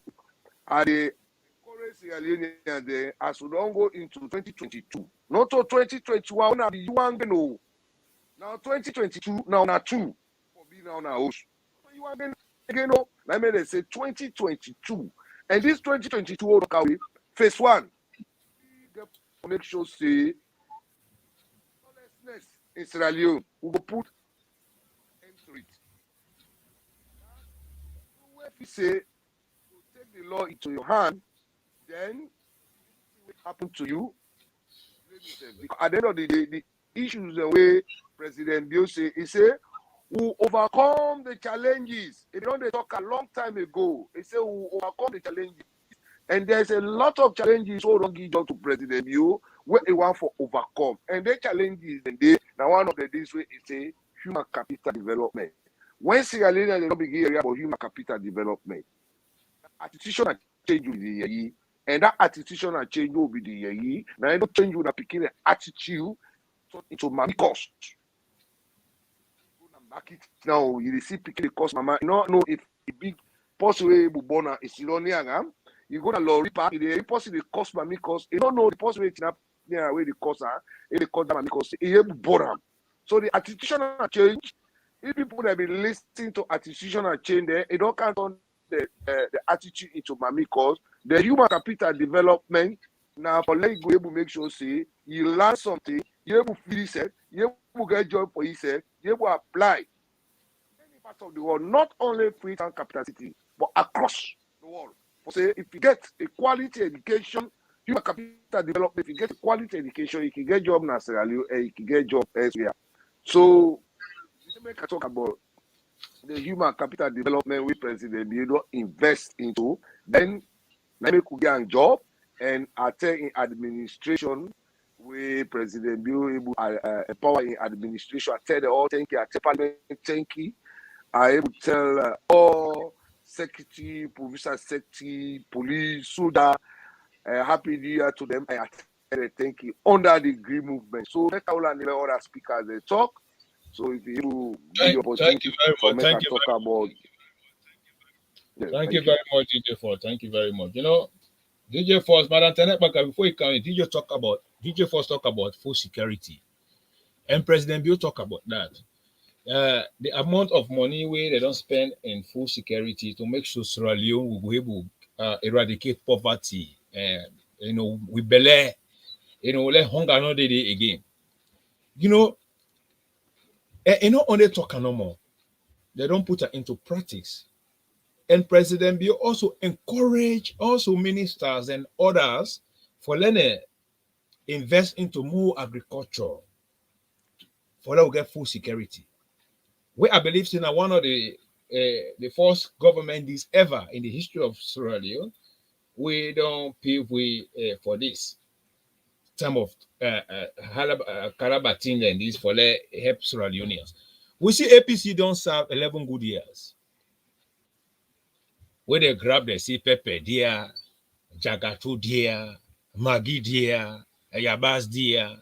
are the current Sierra Leoneans there as we don't go into 2022, not to 2021, now you want to know. Now 2022, now na two for being now na host. You want to know? Let me say 2022, and this 2022 will look away. Phase one. Make sure say lawlessness in Sierra Leone, we will put end to it. If you say you take the law into your hand, then it will happen to you. At the end of the day, the issues the way President Bio say, he say, we overcome the challenges. If you don't talk a long time ago, he say we overcome the challenges. And there's a lot of challenges so don't give to President Bio where he want for overcome. And the challenges and they now one of the things where it say human capital development. When Sierra Leone they don't begin area about human capital development, attitude change with the year, and that attitude change will be the year. Now I don't change with a picking attitude into my cost. Now you see picking the cost, mama. You know if the big possible bubona is Silonianga. You go to lorry park, the possible cost by me cost. You don't know the possible where the cost are, the cost by me cost. So the attitudinal change. If people have been listening to attitudinal change there, it don't count on the attitude into Mami cost. The human capital development Now, for let you go able to make sure say you learn something, you able to feel yourself, you able to get job for yourself, you able to apply. Many parts of the world, not only Freetown capital city, but across the world. For say, if you get a quality education, human capital development, if you get a quality education, you can get job in Sierra Leone and you can get job elsewhere. So, make I talk about the human capital development with President Bio invest into, then let me get a job and attend in administration where President Bio able empower in administration. I tell the all thank you, I tell Parliament thank you. I able to tell all secretary, provincial secretary, police, soldier, happy new year to them. I tell thank you under the green movement. So let all and other speakers they talk. So if you give the opportunity for me to talk about. Thank you very much, DJ Force. Thank you very much. You know, DJ Force, Madam Tenekbaka, before you come in, DJ Force talk about full security. And President Bio talk about that. The amount of money where they don't spend in full security to make sure Sierra Leone will be able to eradicate poverty. You know, we belay, you know, let hunger not day again. You know, not only talk no more, they don't put it into practice. And President Bio also encourage also ministers and others for learning invest into more agriculture for them to get full security. Where I believe in one of the first government is ever in the history of Sierra Leone, we don't pave way for this time of Karabatin and this for help Sierra Leoneans. We see APC don't serve 11 good years. Where they grab the sea pepper dear, Jagato dear, Maggie dear, Yabas dear,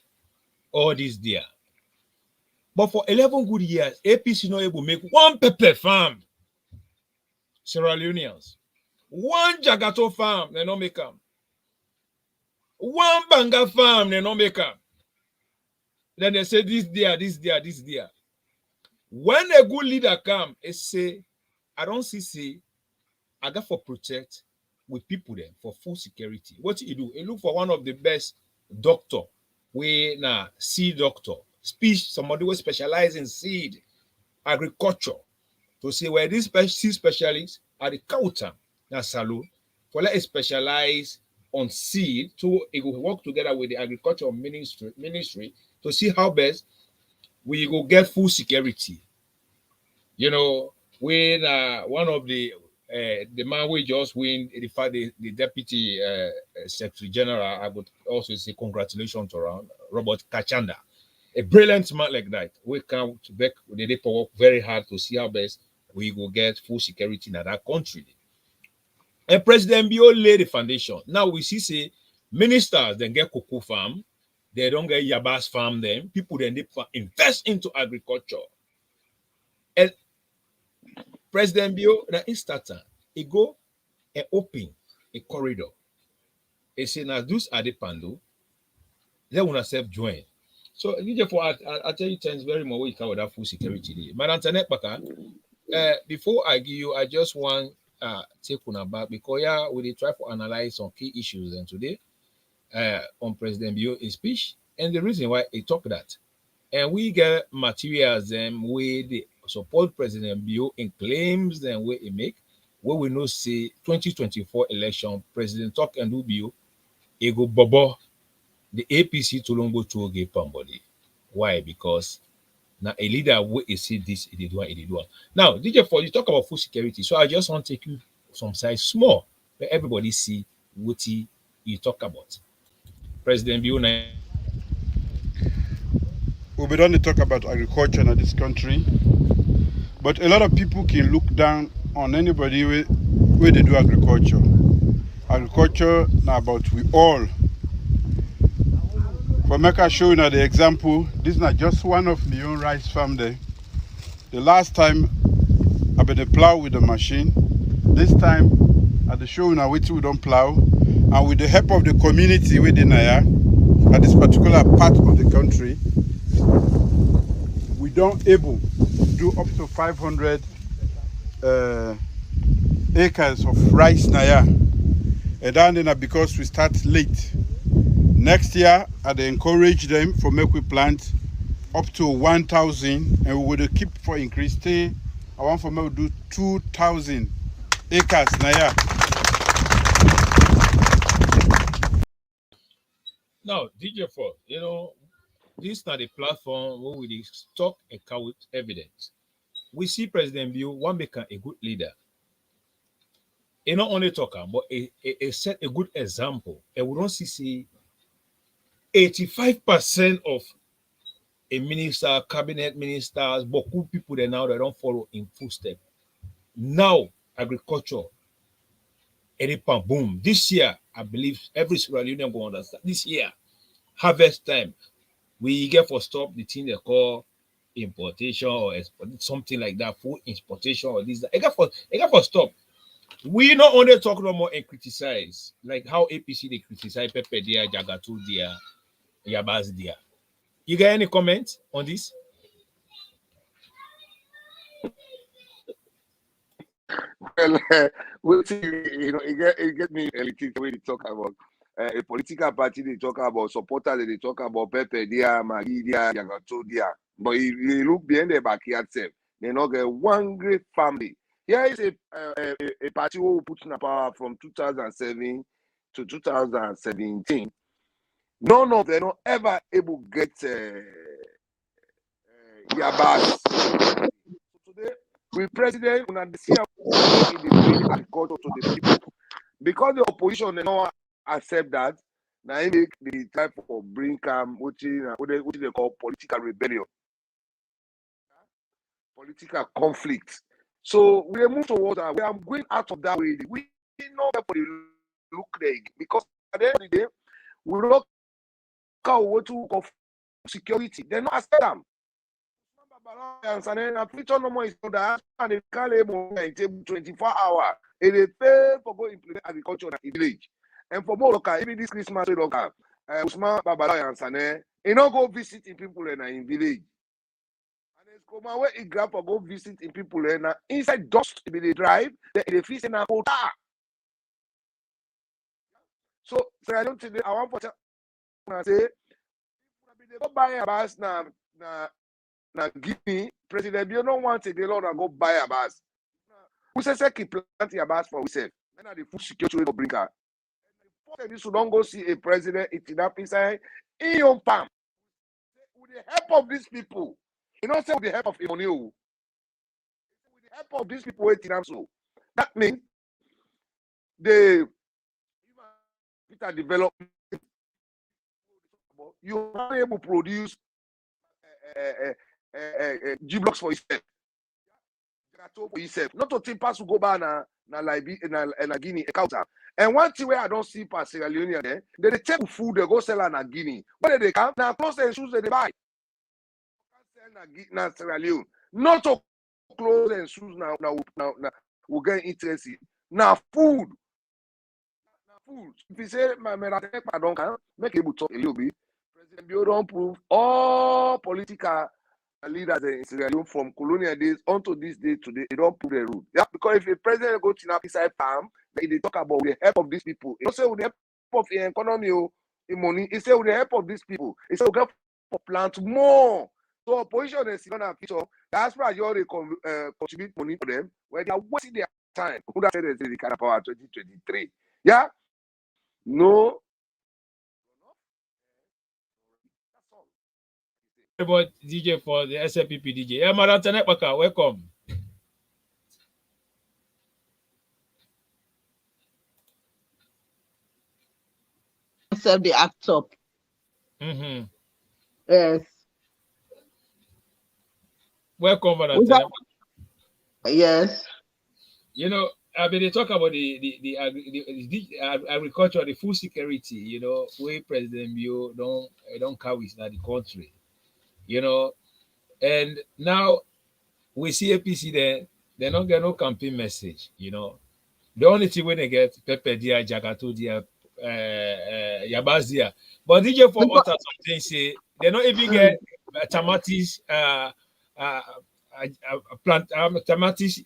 all these dear. But for 11 good years, APC not able to make one pepper farm. Sierra Leoneans. One Jagato farm, they don't make them. One Banga farm, they don't make them. Then they say this there, this there, this there. When a good leader come, they say, I don't see, I got for protect with people there for full security. What do? You look for one of the best doctor, we now seed doctor, speech, somebody who specialize in seed, agriculture, to say where these seed specialists are the counter, now salute, for let it specialize on seed, to it will work together with the agriculture ministry to see how best we will get full security. You know, when one of the man we just win the deputy secretary general, I would also say congratulations to Robert Kachanda, a brilliant man like that. We come back, they work very hard to see how best we will get full security in that country. And President Bio laid the foundation. Now we see ministers then get cocoa farm, they don't get Yabas farm them. People then they invest into agriculture. And President Bio, the instance, he go and open a corridor. He say, now those are the pandu. They want to self-join. So, I'll tell you things very much we cover that full security. Madam Tenekbaka, before I give you, I just want take on back because we try to analyze some key issues and today on President Bio's speech and the reason why he talked that. And we get materials where they support President Bio in claims and where he make, where we know say 2024 election, President talk and do Bio, he go bobo the APC to long go to give somebody. Why? Because now a leader where he see this, he did one. Now, DJ for you talk about food security, so I just want to take you some size small where everybody see what you talk about. President Bio. We'll be done to talk about agriculture in this country, but a lot of people can look down on anybody where they do agriculture. Agriculture now about we all. For Mecca showing the example, this is not just one of my own rice farm there. The last time I been plow with the machine. This time at the show now we don't plow, and with the help of the community within Naya at this particular part of the country, we don't able to do up to 500 acres of rice Naya. And then because we start late. Next year, I'd encourage them for make we plant up to 1,000, and we will keep for increase. I want for me to do 2,000 acres now. Yeah. Now, DJ for this is not a platform where we talk account with evidence. We see President Bio one become a good leader. He not only talker, but a set a good example. And we don't see 85% of a minister, cabinet ministers, beaucoup people there now they don't follow in full step. Now agriculture, anything boom. This year, I believe every Sierra Leonean will understand. This year, harvest time, we get for stop the thing they call importation or something like that, food importation or this. I got for stop. We not only talk no more and criticize, like how APC they criticize Pepe Dia, Jagato Dia, Yabaz Dia. You got any comment on this? Well, it get me a little the way they talk about a political party. They talk about supporters. They talk about Pepe Dia, Maggie Dia, Jagato Dia. But you look behind their backyard self, they not get one great family. Here is a party who put in power from 2007 to 2017. None of them are ever able to get Yabas. Today, with President Unadisia in the agriculture to the people. Because the opposition they don't accept that, now they make the type of bring what they call political rebellion. Political conflict. So we move towards that. We are going out of that way. We know that for the look like because at the end of the day, we look how to of security. They not accept them. And then a future no more is that and they can't able 24 hours. And they pay for go implement agriculture in the village. And for more local, even this Christmas local, Usman Babala and Sane, you know go visit in people in village. Come away in grab for go visit in people and inside dust be they drive they fish in a quota. So I don't think I want to say they go buy a bus na Guinea. President you don't want to the Lord and go buy a bus. Who says keep planting a bus for himself? Then the food security will bring her. You should don't go see a president eating up inside in your farm. With the help of these people. You know, say with the help of Imonu, with the help of these people waiting so. That means the development you are able to produce G blocks for yourself. For yourself. Not to think pass to go back na Guinea counter. And one thing where I don't see past Sierra Leone there, they take food, they go sell na Guinea. Where they come now clothes and shoes they buy. Na Sierra Leone. Not to clothes and shoes now we get interested. Now food. Food. If you say my don't make able to talk a little bit. President Bio don't prove all political leaders in Sierra Leone from colonial days onto this day today, they don't prove the rule. Yeah, because if a president go to inside farm, they talk about with the help of these people. He don't say with the help of the economy or the money. He say with the help of these people. He say we get for plant more. So opposition is gonna picture. That's why you already contribute money for them where they are wasting their time. Who that said they kind of power 2023? Yeah, no. About DJ for the SLPP DJ. Yeah, Madam Tanepaka, welcome. Self the act up. Mm-hmm. Yes. Welcome, Madam Tanepaka. Yes. You know, I mean, they talk about the agriculture, the food security. You know, where President Bio don't carry in the country. You know, and now we see APC there, they don't get no campaign message, you know. The only thing when they get Pepe Dia, Jagato Dia, Yabaz Dia. But DJ for utter something say they don't even get tomatoes, tomatoes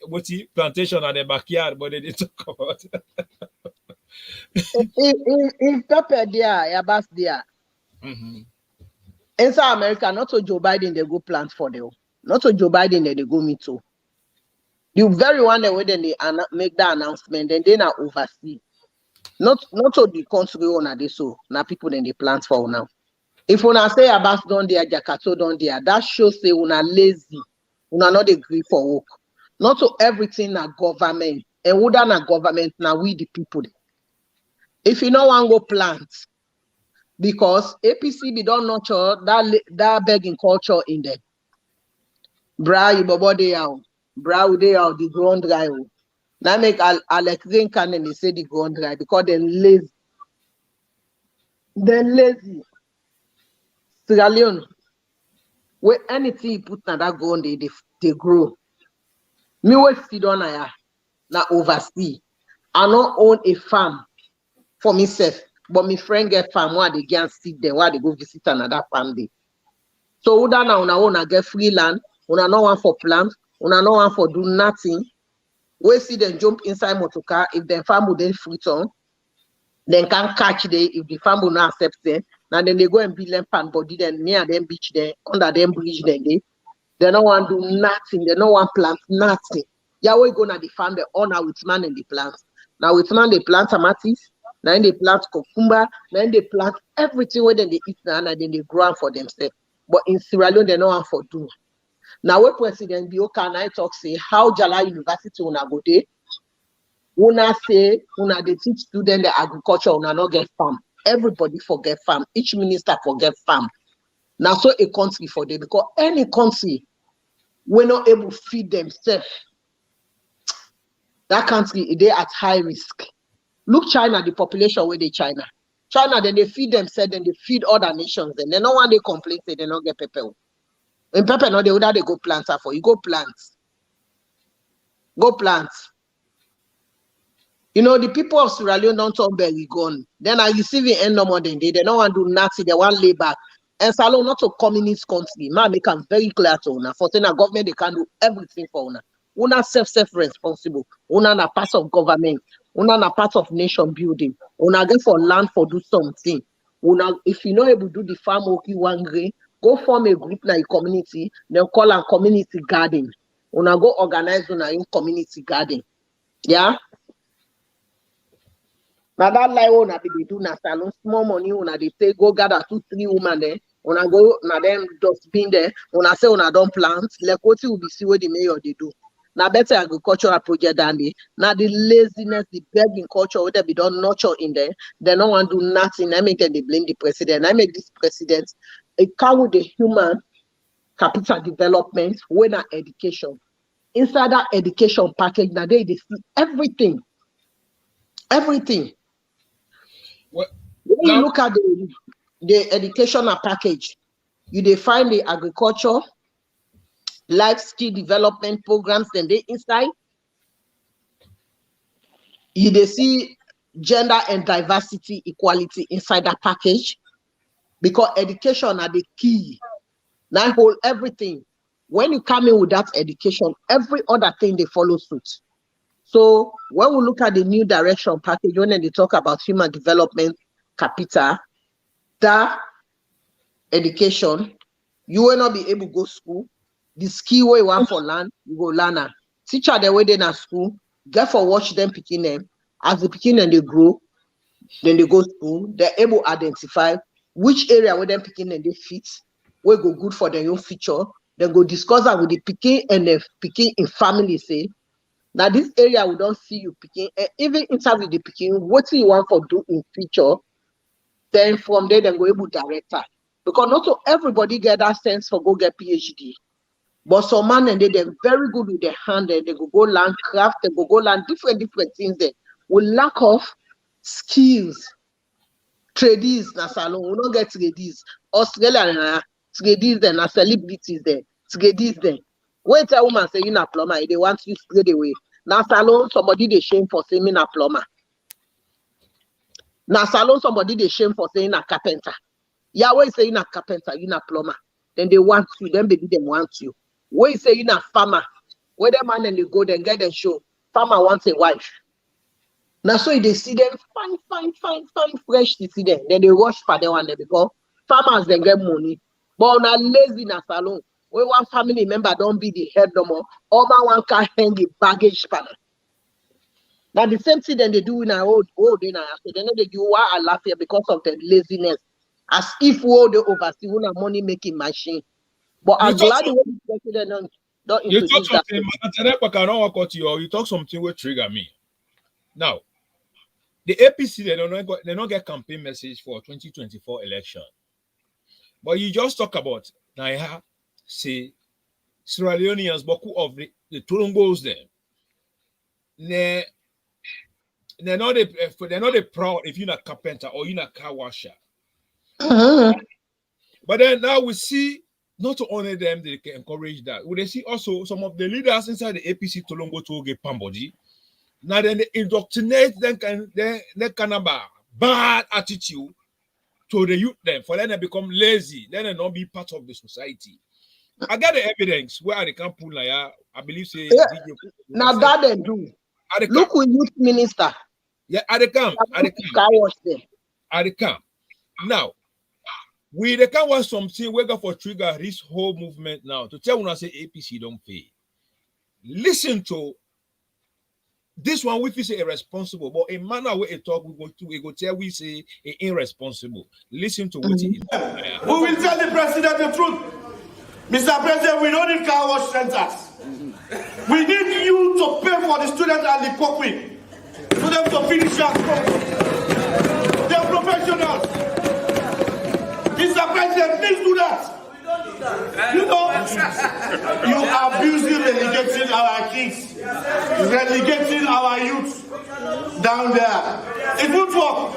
plantation at the backyard, but they talk about If Pepper there, Abbas there, inside America, not to Joe Biden, they go plant for them. Not to Joe Biden, they go meet too. The very one that when they make that announcement, then they now oversee. Not to the country owner they so now people then they plant for now. If una say Abbas don there, Jakato don there, that shows say una lazy, una not agree for work. Not to everything na government, and who na government now we the people. If you no want go plant, because APC be don't nurture that begging culture in them. Bra you bobo dey out, bra we dey out the ground dry. Now make Alex Zinkan and they say the ground dry because they're lazy. They're lazy. Sierra Leone, where anything you put na that ground they grow. Me we sit on na oversee. I don't own a farm for myself, but my friend get farm where they can sit there, where they go visit another farm day. So una na una get free land, una no one for plant, una no one for do nothing. We see them jump inside motorcar. If the farm will then free on, then can catch them. If the farm will not accept them, now then they go and build them pan body, then near them beach there, under them bridge then they don't want to do nothing, they don't want plant nothing. Yeah, we go na the farm, they honor with man and the plant. Now with man they plant tomatoes, then they plant cucumber, then they plant everything where then they eat now, and then they grow for themselves. But in Sierra Leone, they don't want for do. Now, when President Bioka and I talk say how Jala University una go dey, una say una dey teach students the agriculture, una not get farm. Everybody forget farm. Each minister forget farm. Now, so a country for them because any country we're not able to feed themselves. That country they at high risk. Look China, the population where they China. China then they feed themselves, then they feed other nations. Then no one they complain say they don't get pepper. In pepper, no, they go plant for you. Go plant. Go plant. You know, the people of Sierra Leone don't talk very gone. Then I receive it end no more than they don't want to do nothing, they want lay back. And Salon not a communist country. Man, make them very clear to una. For saying a government, they can do everything for una. Una self-responsible. Una na part of government. Una na part of nation building. Una get for land for do something. Una, if you know able to do the farm okay one grain, go form a group na your community, then call a community garden. Una go organize una in community garden. Yeah? Now that lie una they do na salon small money una they say go gather 2-3 women there. Una go na them dustbin there. Una say una don't plant. Like what will be see what the mayor they do. Now better agricultural project than they. Now the laziness, the begging culture, where they be done nurture in there. They don't want to do nothing. I make them they blame the president. I make this president it come with the human capital development when our education. Inside that education package, now they see everything. Everything. Well, when you look at the educational package, you define the agriculture, life skill development programs, then they inside. You see gender and diversity equality inside that package. Because education are the key. Now hold everything. When you come in with that education, every other thing they follow suit. So when we look at the new direction package, when they talk about human development capital, that education, you will not be able to go to school. The skill where you want for learn, you go learn. Teacher the way they in school, get for watch them picking them. As they picking and they grow, then they go to school, they're able to identify which area where them picking and they fit, where go good for their own future. Then go discuss that with the picking and the picking in family say, now this area we don't see you picking, and even interview the picking, what do you want for do in future? Then from there, then go able director. Because not so everybody get that sense for go get PhD. But some man and they're very good with their hand, and they go learn craft, they go learn different things there. We lack of skills. Tradies na salon, we don't get tradies. Australia tradies there, na celebrities there. Tradies there. When a woman say you na plumber, they want you straight away. Na salon, somebody they shame for saying me na plumber. Na salon, somebody they shame for saying na carpenter. Yeah, when you say you na carpenter, you na plumber. Then they want you, then baby them want you. When you say you na farmer, where the man and they go, then get them show. Farmer wants a wife. Now so they see them fine, fresh to see them. Then they rush for them one day because farmers then get money. But on a laziness alone, when one family member don't be the head no more, all my one can hang the baggage panel. Now the same thing then they do in our old day now. Then they do why I laugh here because of the laziness. As if we the oversee one a money making machine. But I'm glad the way the president don't You talk introduce that. something, you talk something will trigger me. Now, the APC they don't get campaign message for 2024 election. But you just talk about Naya, say Sierra Leoneans, Boku of the Tulumbos there. They're not proud if you're not carpenter or you're not car washer. But then now we see not to honor them, they can encourage that. We see also some of the leaders inside the APC Tolongo to get Pambodi. Now then they indoctrinate them kind of bad attitude to the youth them for them to become lazy, then they not be part of the society. I got the evidence where they can pull I believe say now that they do. Look with youth minister. Yeah, at the camp. Now, we they can want something wake up for trigger this whole movement now to tell when I say APC don't pay. Listen to this one, we feel say irresponsible, but in manner where it talk, we go tell we say irresponsible. Listen to what it is. Who will tell the president the truth? Mr. President, we don't need car wash centers. We need you to pay for the students and the cooking. For them to finish their school. They're professionals. Mr. President, please do that. You know, you are abusing, relegating our kids, relegating our youth down there. It won't work.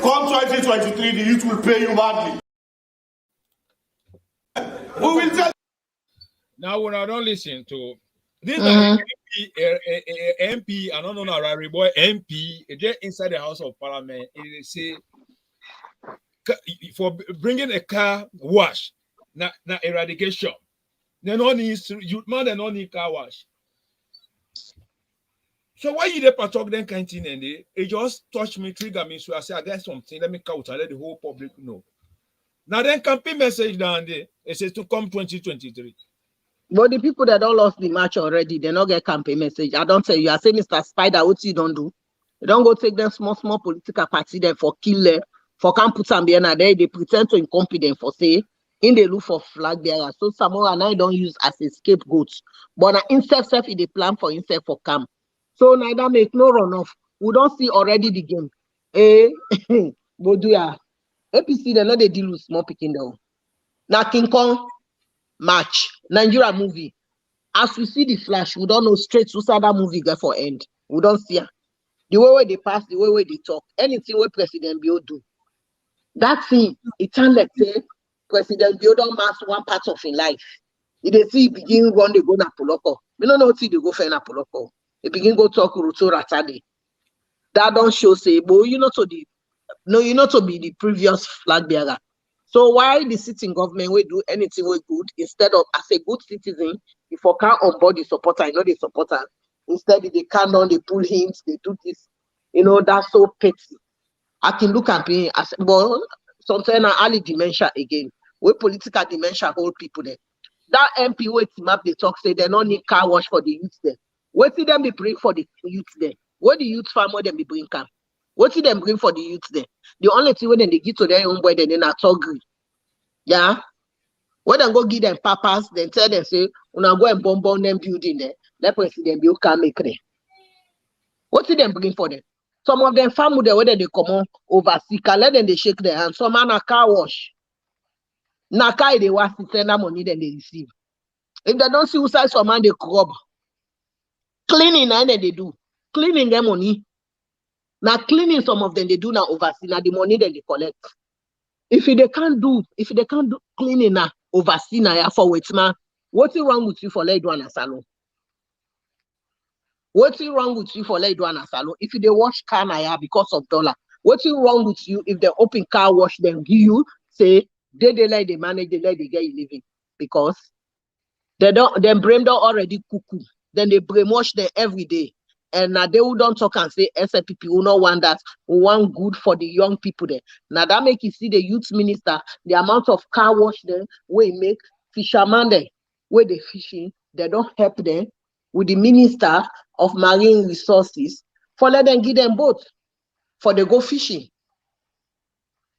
Come 2023, the youth will pay you badly. Who will tell? Now, when I don't listen to this, MP, I don't know, Rari boy, MP, they're inside the House of Parliament, they say for bringing a car wash, not eradication. They don't need youth man, they don't need car wash. So why you there talk them kind of thing and it just touch me, trigger me, so I say I got something, let me count and let the whole public know. Now then campaign message down there, it says to come 2023. But the people that don't lost the match already, they don't get campaign message. I don't tell you. I say, Mr. Spider, what you don't do? You don't go take them small political party there for kill them, for can't put some behind there. They pretend to incompetent for say, in the look for flag bearer. So Samoa and I don't use as a scapegoat. But now instead self in the plan for himself for camp. So neither make no runoff. We don't see already the game. But do ya? APC, they know they deal with small picking though. Now King Kong match, Nigeria movie. As we see the flash, we don't know straight to that movie get for end. We don't see her. The way they pass, the way they talk, anything where President Bio do. That thing, it sounds like say President Bio don't master one part of his life. If they see begin run, they go na Poloko. We don't know what they go for na Poloko. They begin go talk Ruto Ratade. That don't show say, but you know to the you know to be the previous flag bearer. So why the sitting government will do anything we good instead of as a good citizen, if you can't onboard the supporter, you know the supporter. Instead they can't on, they pull hints, they do this. You know, that's so petty. I can look at me as well, sometimes early dementia again. Where political dementia hold people there. That MP wait map they talk say they don't need car wash for the youth there. What see them be bring for the youth there? What the youth farm what them be bring camp? What see them bring for the youth there? The only thing when they give to their own boy, then they not agree. Yeah. When they go give them papas, then tell them say, "Una go and bomb them building there. Let President Bill come make it." What see them bring for them? Some of them family there whether they come on overseas, let them they shake their hands. Some man a car wash. Na car they wash to send them money then they receive. If they don't see who side some man they crop. Cleaning and then they do. Cleaning their money. Now cleaning some of them they do now overseas. Now the money then they collect. If they can't do cleaning now overseas now for wait man, what's wrong with you for let do an salon? What's wrong with you for let do an salon? If they wash car now because of dollar, what's wrong with you if they open car wash them give you say they let they manage they let they get you living because they don't them brain don't already cuckoo. Then they brainwash them every day. And now they will don't talk and say SFPP will not want that. We want good for the young people there. Now that make you see the youth minister, the amount of car wash there, we make fishermen there, where they fishing, they don't help them with the minister of marine resources for let them give them boat for they go fishing.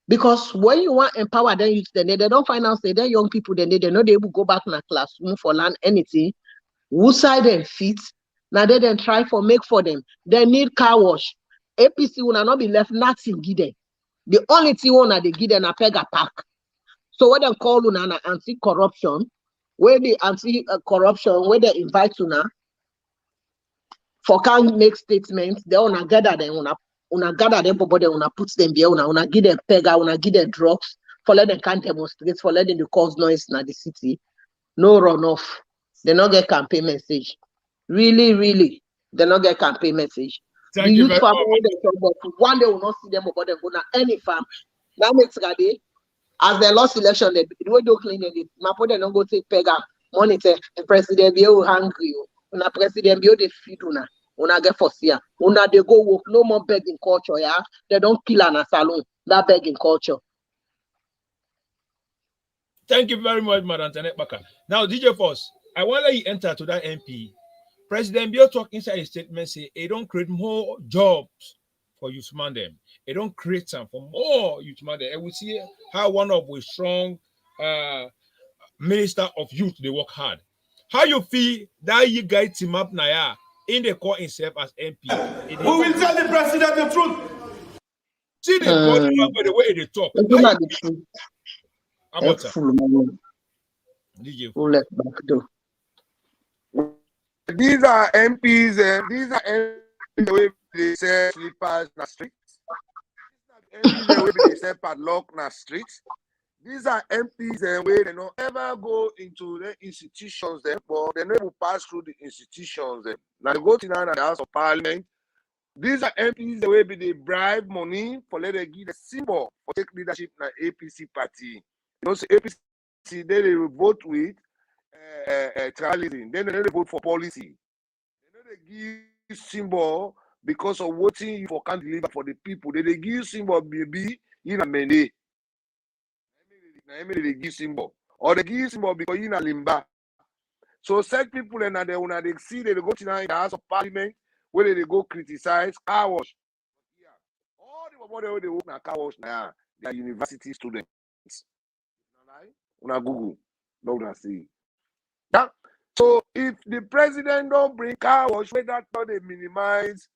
Because when you want empower them youth, then they don't find out say they're young people, then they're not able to go back in a classroom for learn anything. Who side them fit? Now they then try for make for them. They need car wash. APC will not be left nothing give them. The only thing one they give them a pega pack. So what they call una anti-corruption, where the anti-corruption, where they invite una for can make statements, they wanna gather them, una gather them, but they wanna put them there, una give them pega, una give them drugs, for let them can't demonstrate, for letting the cause noise in the city. No runoff. They not get campaign message. Really, they not get campaign message. Thank the you youth very farm, much. one day will not see them about them go to any farm. That makes a day. As they lost election, they do clean it. My they don't go take pega monitor. The president be hungry. Una president be they feed una get for see. Una they go work. No more begging culture. Yeah, they don't kill an salon. That begging culture. Thank you very much, Madam Tenet Baka. Now, DJ Force, I want to let you enter to that MP. President Bio talk inside his statement say it don't create more jobs for youth man them. It don't create some for more youth man them. And we see how one of a strong minister of youth they work hard. How you feel that you guys team up now in the court himself as MP? Who will tell the president the truth? See the body by the way they talk. Not the truth. How about that? Full man. DJ. Who let back door. These are MPs, these are MPs the way they sell slippers in the streets. These are MPs the way they sell padlock in the streets. These are MPs the way they don't ever go into the institutions there, but they never pass through the institutions there. Now they go to the House of Parliament. These are MPs the way they bribe money for let them give the symbol for take leadership in the APC party. You know, so APC they vote with tribalism. Then they vote for policy. They give symbol because of voting you for can't deliver for the people. They give symbol maybe in a mende. They give symbol. Or they give symbol because in a limba. So such people and they see they go to the House of Parliament where they go criticize car wash. All the people they work in car wash now, they are university students. Una Google, don't see. Yeah. So if the president don't bring car wash, that's how they minimize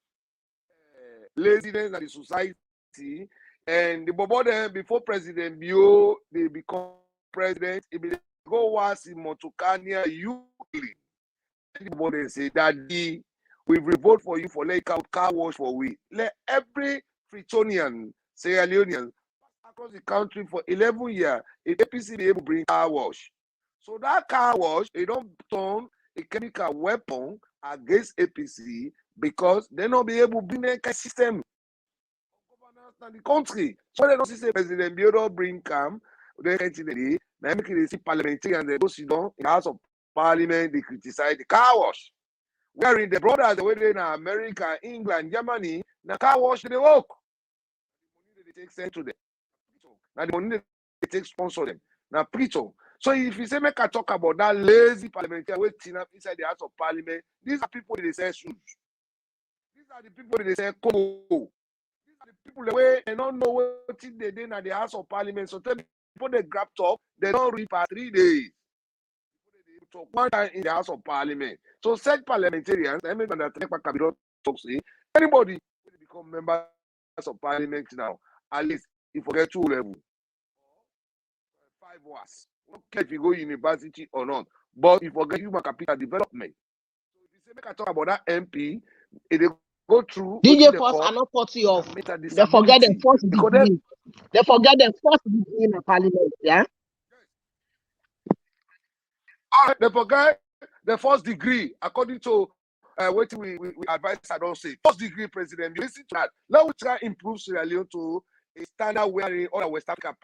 laziness in the society. And the bobo then before President Bio, they become president. If they go was in Motukania, you the bobo then say that we vote for you for let out car wash for we. Let every Fritonian, Sierra Leonean across the country for 11 years, if APC be able to bring car wash. So that car wash, they don't turn a chemical weapon against APC because they not be able to bring a system of governance in the country. So they don't see President Bio bring calm, they can't see they see parliamentarians, they go sit down in the House of Parliament, they criticize the car wash. Wherein the brothers, the way they in America, England, Germany, the car wash they work. The money they take sent to them. Now the money they take sponsor them. Now preach on. So if you say make I talk about that lazy parliamentarian waiting up inside the House of Parliament, these are people they say shoes. These are the people they say Kobo. These are the people the way they don't know what they did at the House of Parliament. So tell people they grab top, they don't read for 3 days. They talk one time in the House of Parliament. So said parliamentarians, I mean that talk say anybody will become members of Parliament now. At least if you get 2 levels. 5 hours. Don't care if you go university or not, but if you forget human capital development. So if you say make I talk about that MP, if they go through DJ Force are not 40 off. They forget the first degree. They forget the first degree in the Parliament, yeah? They forget the first degree according to what we advise. I don't say first degree president. Listen to that. Now we try to improve Sierra Leone to a standard where all the West Africa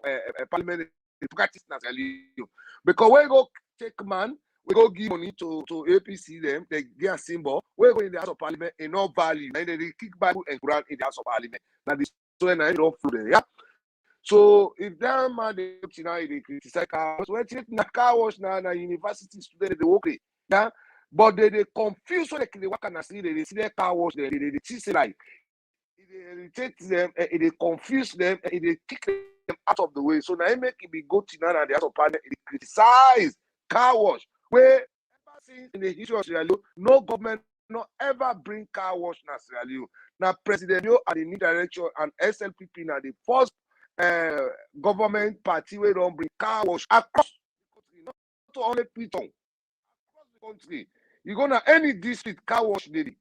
Parliament practice Sierra Leone. Because when you go take man, we go give money to APC them, they get a symbol, we go in the House of Parliament in no value, and they kick Bible and Quran in the House of Parliament. Now this so and I don't flow there, yeah. So if that man they criticize car wash, when they car wash now university student they okay, yeah. But they confuse when they work and see they see their car wash they teach like they irritate them, they confuse them, and they kick them out of the way. So now they make it be go to now and the House of Parliament they criticize car wash. Where ever since in the history of Sierra Leone, no government not ever bring car wash na Sierra Leone. Now President Yo at the new direction and SLPP now the first government party where don't bring car wash across the country, not to only Piton, across the country. You go to any district car wash daily.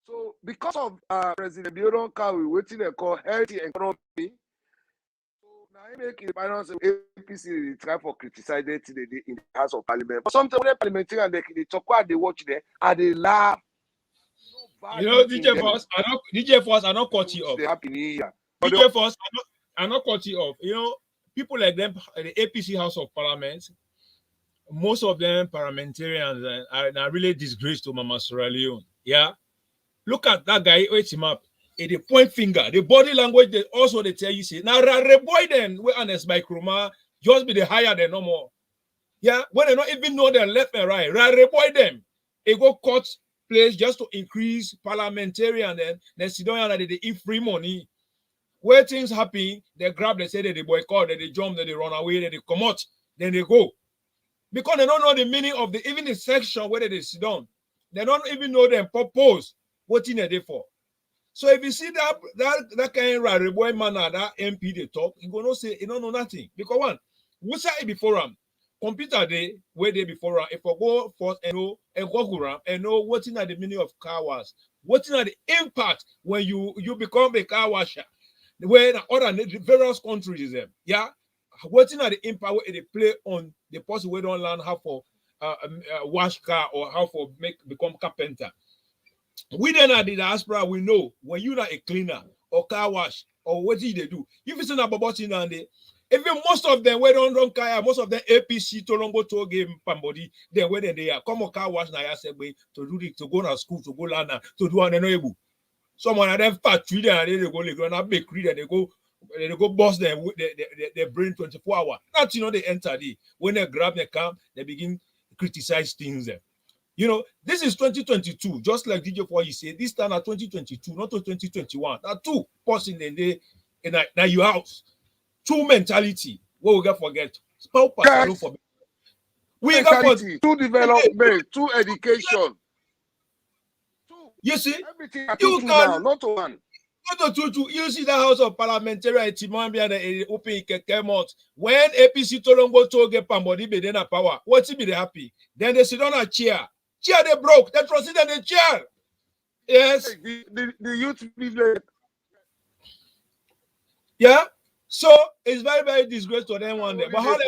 So because of President Biodon Kawi, waiting they call healthy economy. So now he make the finance APC they try for criticize it in the House of Parliament. But sometimes when parliamentarians they talk what they watch there and they laugh. You know, DJ Force, I not cut you off. Happy New Year. DJ Force, I not cut you off. You know, people like them, the APC House of Parliament, most of them parliamentarians are really disgrace to Mama Sierra Leone. Yeah. Look at that guy, wait him up. The point finger, the body language, they also they tell you, say, now boy then, we honest microma, just be the higher than no more. Yeah, when they not even know their left and right, boy them, they go cut place just to increase parliamentarian, then sit down and they eat free money. Where things happen, they grab, they say that they boycott, they jump, they run away, they come out, then they go. Because they don't know the meaning of even the section where they sit down. They don't even know the purpose. What in a day for? So if you see that kind of rare boy man that MP they talk, you gonna say you don't know nothing. Because one, we say before computer day where they before if I go first and know what in the meaning of car wash, what in the impact when you become a car washer, where other various countries them, yeah, what in the impact where they play on the person who don't learn how for wash car or how for become carpenter. We then at the diaspora, we know when you're not a cleaner or car wash or what do they do. If it's not about in and even most of them we don't care, most of them APC to to game pambody, then when they are come on car wash na to do it, to go to school, to go learn, to do an able. Someone of them factory there and they go na bakery and they go boss their brain 24 hours. That's they enter when they grab the car, they begin criticize things there. You know, this is 2022, just like DJ Foy said, this time at 2022, not to 2021. There are two person in your house. Two mentality. What we got forget? Yes. We got for two development, two education. Two. You see? Everything you can now, not one. Not to two. You see the House of Parliamentarian Timambia the open came out. When APC Tolongo to get Pambodi be then a power, what's it be happy? Then they sit on a chair. Chair they broke. They proceeded the chair. Yes. The youth people. Yeah. So it's very, very disgraceful to them one day. But however,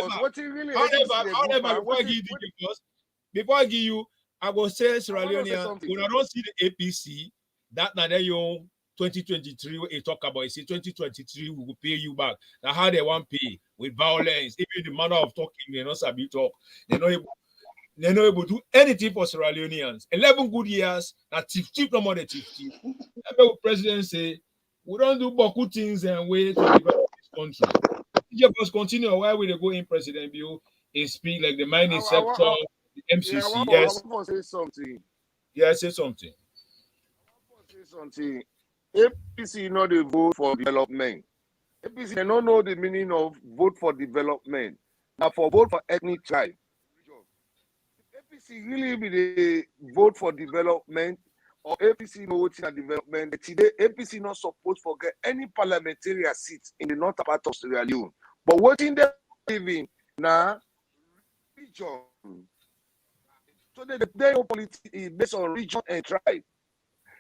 before I give you, I will say Sierra Leone, when I don't see the APC, that now they 2023 we talk about. You see, 2023 we will pay you back. Now how they want pay with violence, even the manner of talking, they not sabi talk. They're not able to do anything for Sierra Leoneans. 11 good years, that chief no more than chief. The president say, we don't do beaucoup things and way to develop this country. If just continue, why will they go in President Bill and speak like the mining sector, the MCC? Yes. I want to say something. Yeah, say something. I want to say something. APC know the vote for development. APC they don't know the meaning of vote for development. Now for vote for ethnic tribe. APC really be the vote for development or APC no voting at development. Today, APC not supposed to get any parliamentary seat in the north part of Sierra Leone. But what in they living now region. So they politics is based on region and tribe.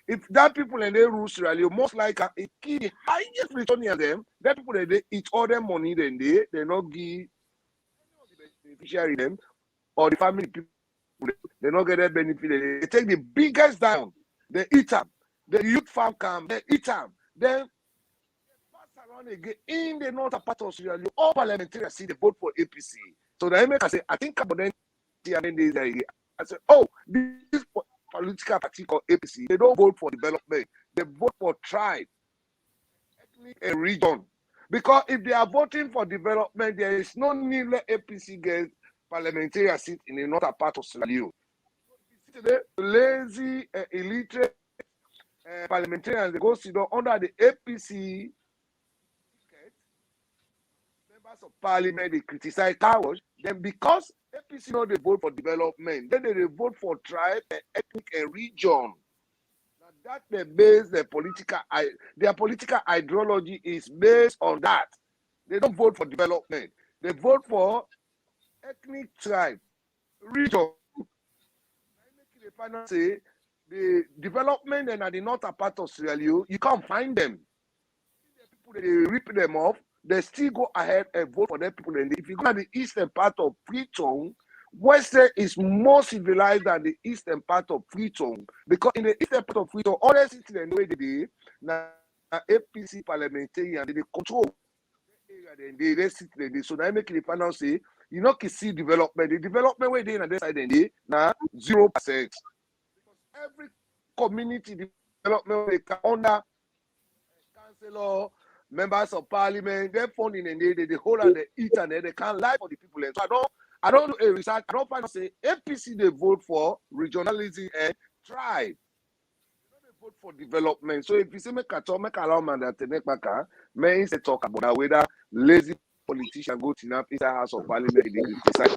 If that people and they rule Sierra Leone, most likely it key the highest return of them, that people they eat all their money, then they not give the beneficiary them or the family people. They not get that benefit. They take the biggest down. They eat them. The youth farm come. They eat them. Then pass around again in the northern part of Sierra Leone. All parliamentarians see the vote for APC. So the MK say, I think about them and then they say, I said, oh, this political party called APC, they don't vote for development. They vote for tribe, ethnic, and region. Because if they are voting for development, there is no need let APC get parliamentary seat in the northern part of Sierra Leone. The lazy, illiterate parliamentarians, they go sit down under the APC. Members of parliament, they criticize Kawosh. Then because APC know they vote for development, then they vote for tribe, ethnic, and region. Now that they base their political ideology is based on that. They don't vote for development. They vote for ethnic, tribe, region. The final say the development and at the northern part of Sierra Leone, you can't find them. The people they rip them off, they still go ahead and vote for them people. And if you go to the eastern part of Freetown, Western is more civilized than the eastern part of Freetown. Because in the eastern part of Freetown, all they sit in the way they did, now APC parliamentarian, they control the area, they sit there. So now make the final say, you know, can see development. The development way they on this side they now 0%. Because every community development they come under councillor, members of parliament, they're funding and they hold on the eat and they can't lie for the people. And so I don't do a research. I don't find out say APC they vote for regionalism and tribe. They vote for development. So if you say make allow man that take back, may say talk about whether lazy politician go to inside House of Parliament, they criticize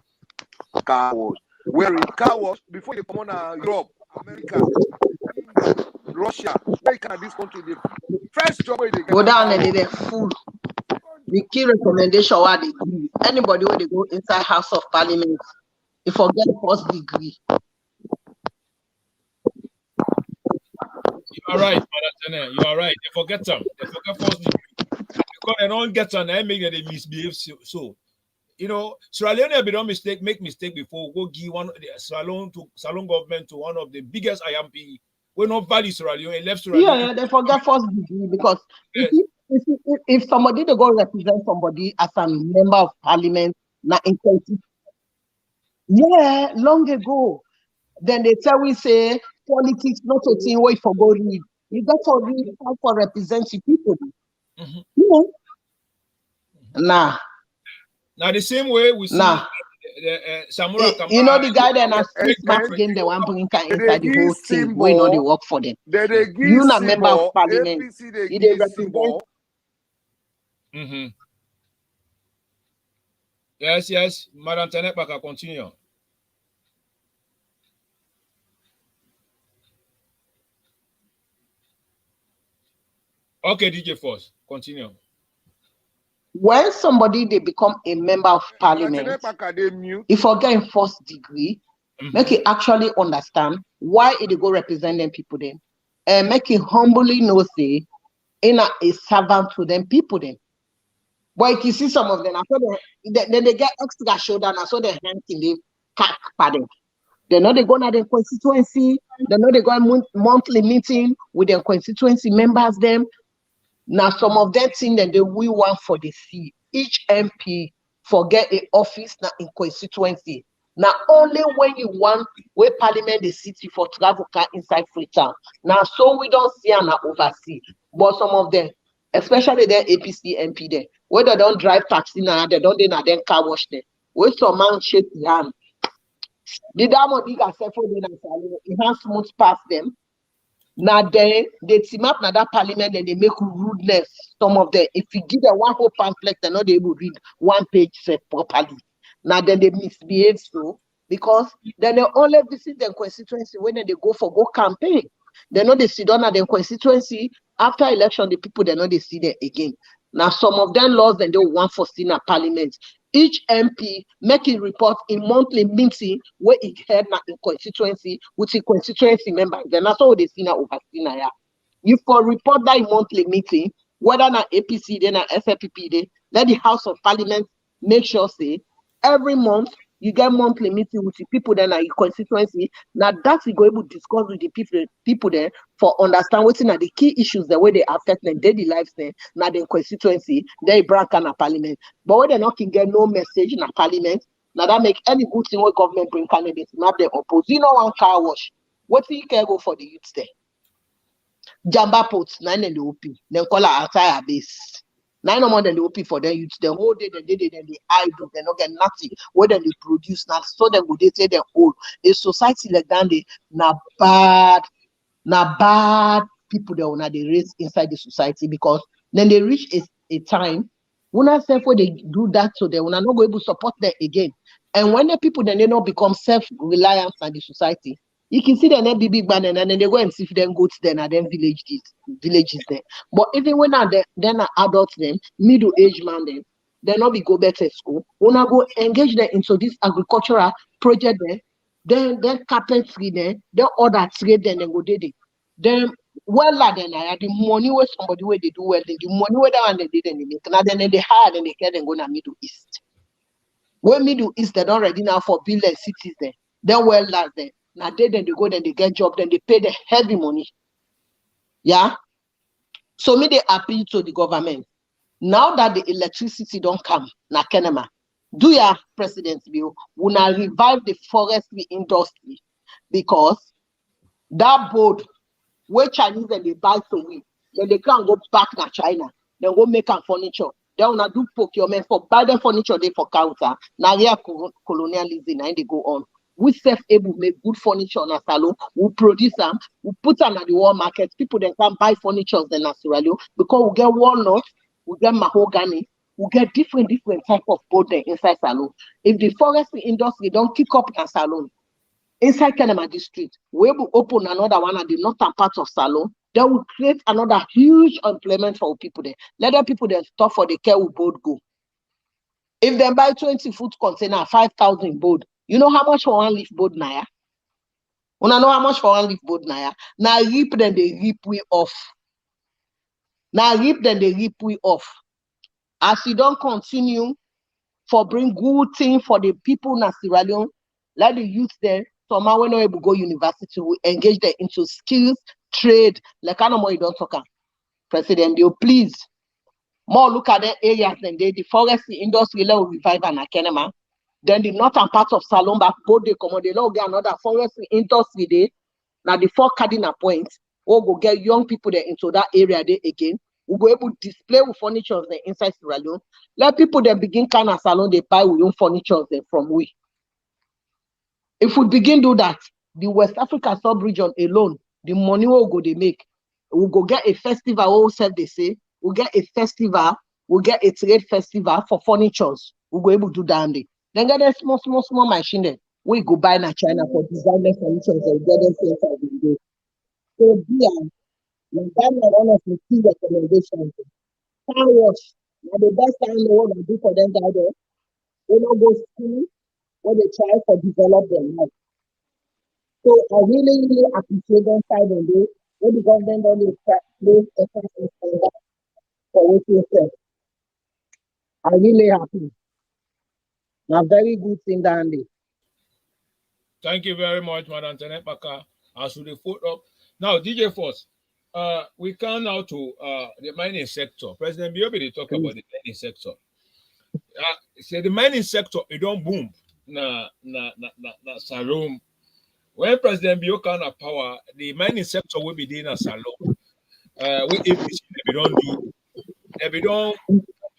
car wash. Where in car wash, before you come on Europe, America, England, Russia, America, this country, the first job where they go down and they're full. The key recommendation what they do. Anybody when they go inside House of Parliament, they forget first degree. You are right, Madam. You are right. They forget them. They forget first degree. Because they don't get on them, make them they misbehave. So, you know, Sierra Leone, don't make mistake before go give one Salon government to one of the biggest IMP. We not value Sierra Leone, left Sierra Leone. Yeah, they forget first degree because Yes. if somebody they go represent somebody as a member of parliament, not in yeah, long ago. Then they tell we say politics not a thing wait for go read. You got to read how for representing people. Mm-hmm. You know? Nah. Now the same way we see Samura Kamara. You know the guy that has 6 months again, the one bringing inside the whole thing. We know they work for them. You not member of parliament. APC, You they represent. Mm-hmm. Yes, Madam Tenepaka, continue. Okay, DJ Force, continue. When somebody they become a member of parliament, if forget first degree, make it actually understand why it go represent them people then, and make it humbly know say, in a servant to them people then. But if you see some of them, after then they get extra shoulder, and so they hand in the cack padding. They know they go to their constituency. They know they go monthly meeting with their constituency members. Them now some of them think that they will want for the seat. Each MP forget the office now in constituency. Now only when you want where parliament the city for travel car inside Freetown. Now so we don't see and oversee. But some of them, especially their APC MP there, where they don't drive taxi now, they don't then car wash there. Where some man shake the hand. The Damo Diga Sefo he has smooth past them. Now then they team up now that parliament and they make rudeness. Some of them, if you give them one whole pamphlet, they're not able to read one page properly. Now then they misbehave so because then they only visit their constituency when they go campaign. They know they sit down at their constituency after election. The people they know they see them again. Now some of them laws then they want for senior parliament. Each MP make a report in monthly meeting where it head now in constituency with the constituency members. Then that's all they see now oversee now. You for report that in monthly meeting, whether na APC then na FFPP day, let the House of Parliament make sure say every month you get monthly meeting with the people then in constituency. Now that's we go able to discuss with the people there for understand what's the key issues the way they affect them daily lives then now the constituency they branch in a parliament. But when they not can get no message in a parliament, Now that make any good thing where government bring candidates, map them oppose. You know one car wash. What you can go for the youths there? Jamba pots, 9 and the OP. Then call our entire base. 9 no more than the OP for them youths. The whole day, then they idle, they not get nothing. What then they produce now, so then go they say they're old. A society like that, they na bad people that wanna they raise inside the society because then they reach a time when I say for they do that so they will not go able to support them again. And when the people then they not become self-reliant on the society, you can see them be big man and then they go and see if them goats then and then villages there. But even when then are adults then, middle-aged man then, not be go back to school. When I go engage them into this agricultural project there, then carpentry there, then other trade then go there. Then well then I the money where somebody where they do well, then the money where that one they did and they make. Now then they hire and they get and go to Middle East. When Middle East they don't ready now for building cities there. Then well there. Now then they go then they get job, then they pay the heavy money. Yeah. So me they appeal to the government. Now that the electricity don't come, na Kenema, do ya President Bill, we now revive the forestry industry because that board where Chinese and they buy to we, then they can't go back to China, then go make a furniture. They wanna do procurement for buy them furniture they for counter. Now we have colonialism and they go on. We self-able make good furniture in a salon, we produce them, we put them at the world market, people then can buy furniture in Sierra Leone because we get walnut, we get mahogany, we get different type of board there inside salon. If the forestry industry don't kick up in a salon, inside Kenema district, we will open another one at the northern part of Salon. That will create another huge employment for people there. Let the people there stop for the care will boat go. If they buy 20-foot container, 5,000 boat, you know how much for one leaf boat now? You know how much for one leaf boat now? Now reap then they reap we off. Now reap then they reap we off. As you don't continue for bring good thing for the people in Sierra Leone, let the youth there. Somehow when we go university, we engage them into skills, trade, like I know more you don't talk. President, you please more look at the areas than the forestry industry will revive and Kenema. Then the northern part of Salon back both they come on the get another forestry industry there. Now the 4 cardinal points, we'll go get young people there into that area there again. We'll go able to display with furniture there inside Sierra Leone. Let people then begin kind of salon they buy with own furniture there from we. If we begin do that, the West Africa sub-region alone, the money will go they make. We'll go get a festival, what self they say, we'll get a festival, we'll get a trade festival for furnitures. We'll go able to do that. Then get a small machine there. We go buy in China for designer furnitures and get them inside the day. So that's one of the key recommendations. Car wash. Now the best time they want to do for them guys there. They don't go school. When they try to develop their life. So I really appreciate them side of it. When the government only place effort in that for what you said. I'm really happy. A very good thing, Dandy. Thank you very much, Madam Tenet Baka. As we put up now, DJ Force, we come now to the mining sector. President Biobi talk about the mining sector. Say the mining sector, it don't boom. Na Salon. When President Bio come to power, the mining sector will be doing a Salon. We APC they don't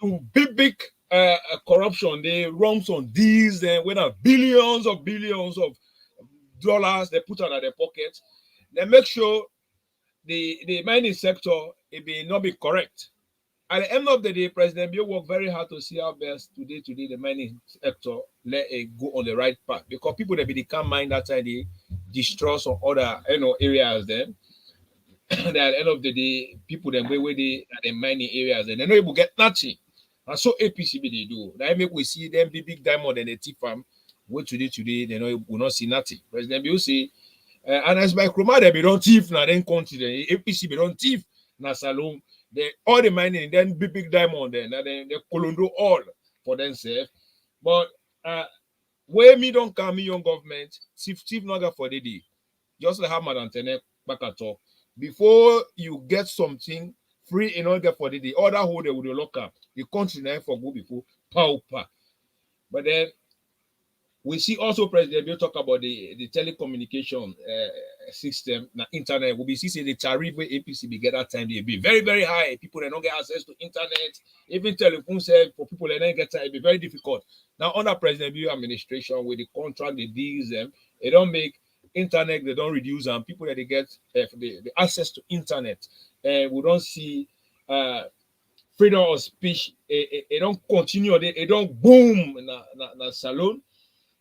do big corruption. They run on these and when billions of dollars they put out of their pockets. They make sure the mining sector it be not be correct. At the end of the day, President Bio worked very hard to see how best today the mining sector let it go on the right path because people that become mine that time they destroy some other areas then. At the end of the day, people then where they at the mining areas and they know able get nothing. And so APCB they do. That make we see them big diamond and the tea farm. What today they know will not see nothing. President Bio say, and as by Kroma they be don't thief now then country the APC be don't thief na Salon. They all the mining, then big diamond, then they colondo all for themselves. But where me don't come, me young government, thief not for the day. Just like how Madam Tenet Baka talk. Before you get something free in order for the day, other hold they would lock up. The country now for go before power. But then We see also President Bill talk about the telecommunication system, the internet. We see the tariff where APC be get that time they be very, very high. People they don't get access to internet, even telephone set for people they don't get time, it be very difficult. Now under President Bill administration, with the contract they deals them, they don't make internet, they don't reduce them. People that they get the access to internet, and we don't see freedom of speech. It don't continue. They don't boom in the salon.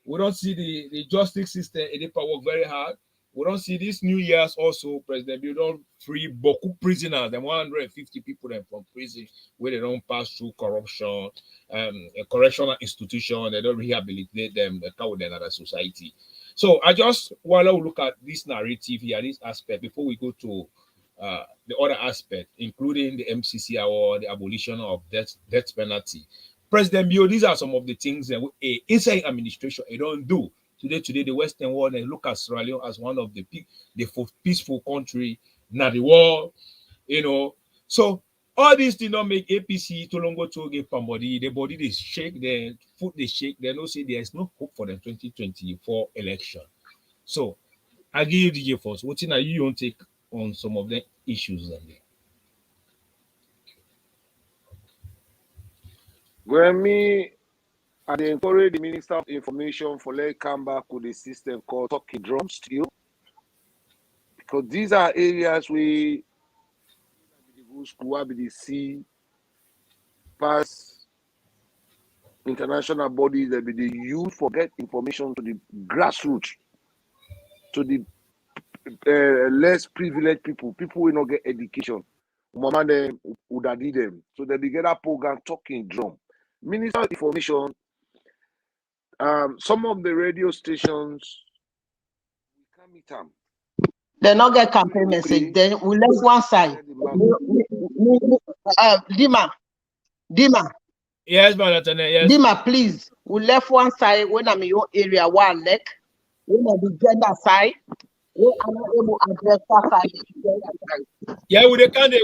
We don't see the justice system. It work very hard. We don't see this New Year's also. President Bill don't free beaucoup prisoners, them 150 people them from prison where they don't pass through corruption, a correctional institution. They don't rehabilitate them. They come with another society. So I just want to look at this narrative here, this aspect before we go to the other aspect, including the MCC or the abolition of death penalty. President Bill, these are some of the things that inside administration they don't do. Today, the Western world and look at Sierra Leone as one of the peaceful country in the world, So all these did not make APC to long go to get somebody. The body they shake, the foot they shake. They don't say there is no hope for the 2024 election. So I give you DJ first. What are you want to take on some of the issues then? When me, I encourage the Minister of Information for let come back with a system called talking drum still. Because these are areas where the school be the sea, pass international bodies that be the youth for get information to the grassroots, to the less privileged people who not get education. Mama them would have did them. So they begin a program talking drum. Minister of Information, some of the radio stations, we can't meet them. They not get campaign message. Then we left one side. Dima. Yes, Madam. Yes. Dima, please. We left one side when I'm in your area, one leg. When I be gender side. We are not able to address that side. Yeah, with the candy.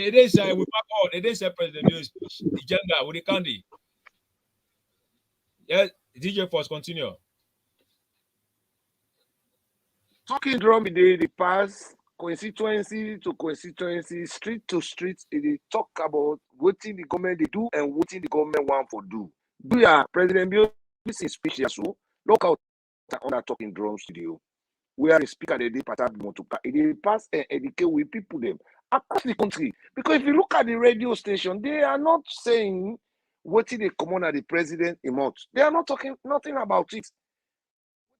It is we back out. It is a President Bill's speech. The gender with the candy. Yeah, DJ first continue. Talking drum the pass constituency to constituency, street to street, they talk about what the government they do and what the government want for do. Do ya President Bill this is speech so look out on that talking drum studio. We are the speaker they did part of Motuka. They pass and educate with people them across the country. Because if you look at the radio station, they are not saying what did they come on at the president amount. They are not talking nothing about it.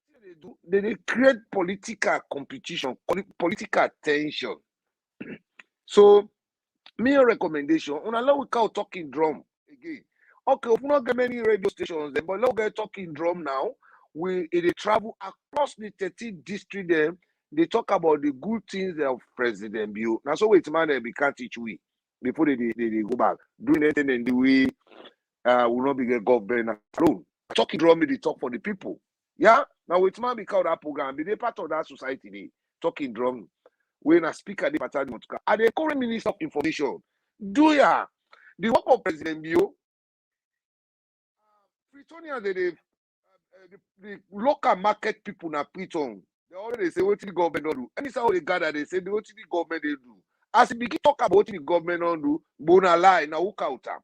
What they do? They create political competition, political tension. So, me a recommendation, on allow we call talking drum again. Okay, if we not get many radio stations, then but let's get talking drum now. They travel across the 13 district them. They talk about the good things of President Bill. Now, so wait, man, they can't teach we before they go back. Doing anything in the way will not be get government alone. Talking drum, they talk for the people. Yeah. Now, wait, man, because that program, they part of that society. They talking drum. When a speaker, they part of the are the current Minister of Information. Do ya the work of President Bill? Pretoria, the local market people na Preton. They already say what the government don't do. And it's how they gather, they say what the government they do. As we begin talk about what the government don't do, bona lie na who count them.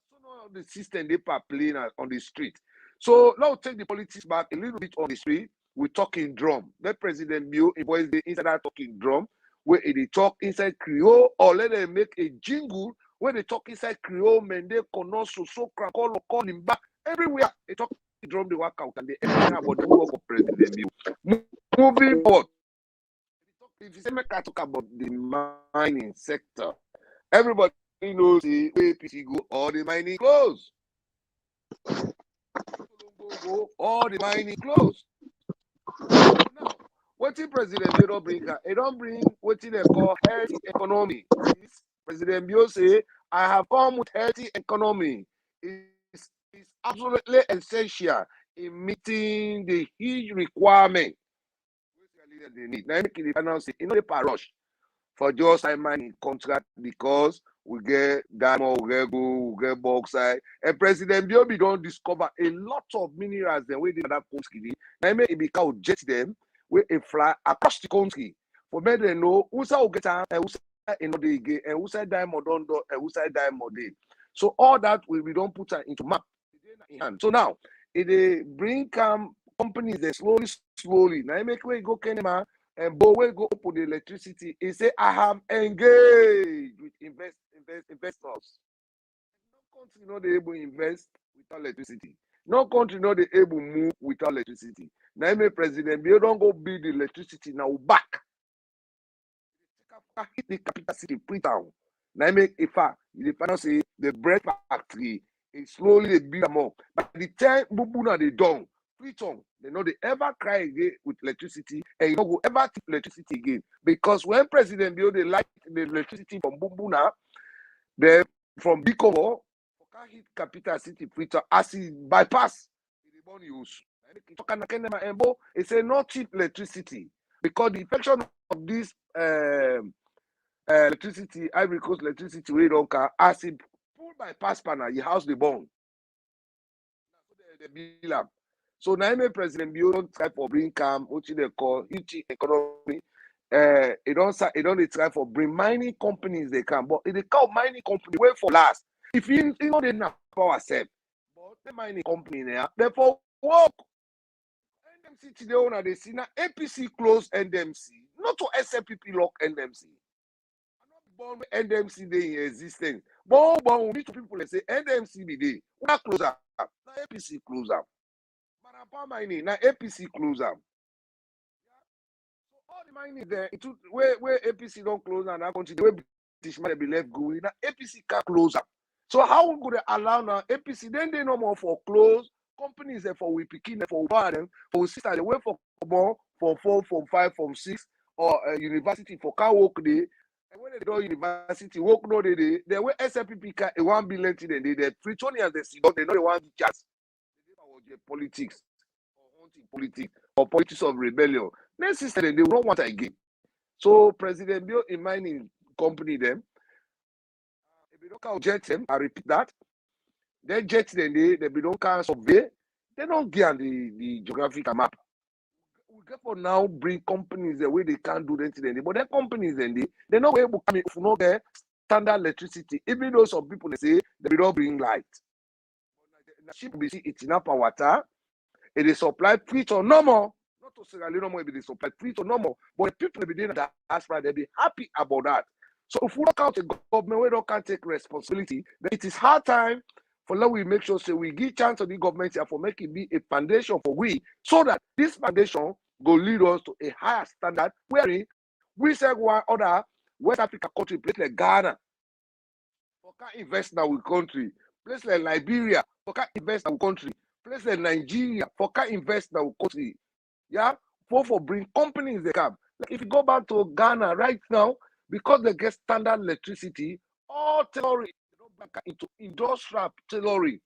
So now the system they are playing on the street. So now take the politics back a little bit on the street. We talking drum. Let President Bill voice the inside that talking drum where they talk inside Creole, or let them make a jingle where they talk inside Creole, Mende, Konoso, so call him back everywhere. They talk drum the work out and they everything about the work of President Bill. Moving forward, if you say make I talk about the mining sector, everybody knows the way APC go, all the mining close. All the mining close. Now, what the President Bill don't bring? They don't bring what they call healthy economy. President Bill say, I have come with healthy economy. It's absolutely essential in meeting the huge requirement they need. Now, make the finance, you know, they rush for just a mining contract because we get diamond, we get gold, we get bauxite. And President Biobi don't discover a lot of minerals then where they that country. Now make it become jet them where a fly across the country. For me they know who's will get and who's in the again and who's diamond don't do and who's diamond day. So all that we don't put into map in hand. So now it they bring companies they slowly. Now make way go Kenema and Bowe go for the electricity. He say I have engaged with investors. No country not able to invest without electricity. No country not able to move without electricity. Now make President Bio don't go build the electricity now back. Hit the capital city Freetown. Now make if the final say the bread factory is slowly build them up. By the time Bubuna they done, Freetown, they know they ever cry again with electricity and you don't go ever keep electricity again. Because when President Bio they like the electricity from Bubuna, they from Bikovo, hit capital city Freetown as he bypass the born use. It's a not cheap electricity because the infection of this electricity, Ivory Coast electricity, we don't care. As it pull bypass panel, your house the bone. So now President Bio don't try for bring calm, what they call economy. It don't try for bring mining companies they can, but if they call mining company wait for last. If you know they not power self, but the mining company there, therefore work. NMC today owner they see now APC close NMC, not to SFPP lock NMC. Born NMC day in existence. But we need to people they say NMC be day. We are close up. Now APC close up. Manapa mining now APC close up. So all the mining there, where APC don't close and that country the way British might be left going. Now APC can close up. So how would they allow now APC? Then they no more for close companies there for we picking for them for sister they wait for more from 4, from 5, from 6 or university for car work day. And when they do university work no they were SFPP car 1 billion today. They Freetonians they see they know they want to chance. They politics or politics or politics of rebellion. Next system they don't want again. So President Bio in mining company them. If they don't jet them, I repeat that. They jet them they don't can survey. They don't get the geographical map. We get for now bring companies the way they can't do anything, but their companies they're not able to come if not get standard electricity. Even though some people they say they don't bring light. The ship we see it's enough water. It is supply free or no more. Not to Sierra Leone no more, it is supply free or no more. But the people be doing that aspect, they be happy about that. So if we don't count the government, we don't can take responsibility, then it is hard time for let we make sure so we give chance to the government here for making it be a foundation for we, so that this foundation go lead us to a higher standard wherein we say one other West Africa country, place like Ghana, for can invest in our country, place like Liberia, for can invest in our country, place like Nigeria, for can invest in our country. Yeah, for bring companies they come. Like if you go back to Ghana right now, because they get standard electricity, all tailoring into industrial tailoring.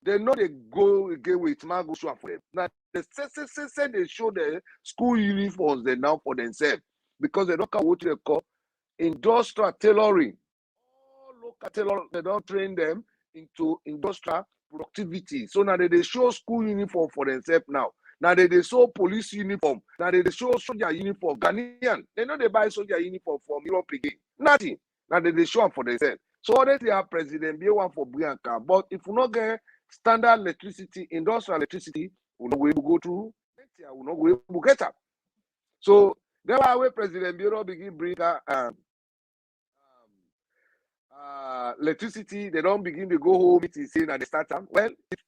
They know they go again with mango show for them. Now they say they show the school uniforms they now for themselves because they don't know what they call industrial tailoring. All local tailoring, they don't train them into industrial productivity. So now they show school uniform for themselves now. Now they show police uniform. Now they show soldier uniform. Ghanaian, they know they buy soldier uniform from Europe again. Nothing. Now they show them for themselves. So already our president be one for Bianca. But if we not get standard electricity, industrial electricity, we not going to go through next year. We not going to get up. So that's why President Bureau begin bring electricity. They don't begin to go home. It is saying that they start them. Well, it's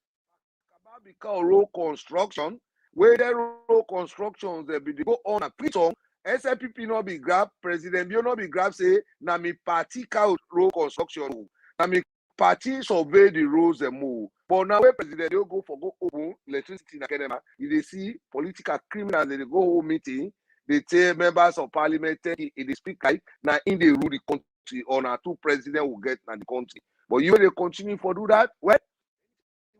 about become road construction. Where the road constructions they be go on a Freetown. SLPP not be grab, President Bio not be grab say, na me party count road construction, na me party survey the roads and move. But now where President Bio go for go open electricity in Academy, they see political criminals, they go home meeting, they tell members of parliament, they speak like, now in the rule the country, or now 2 presidents will get in the country. But you they continue for do that, well, it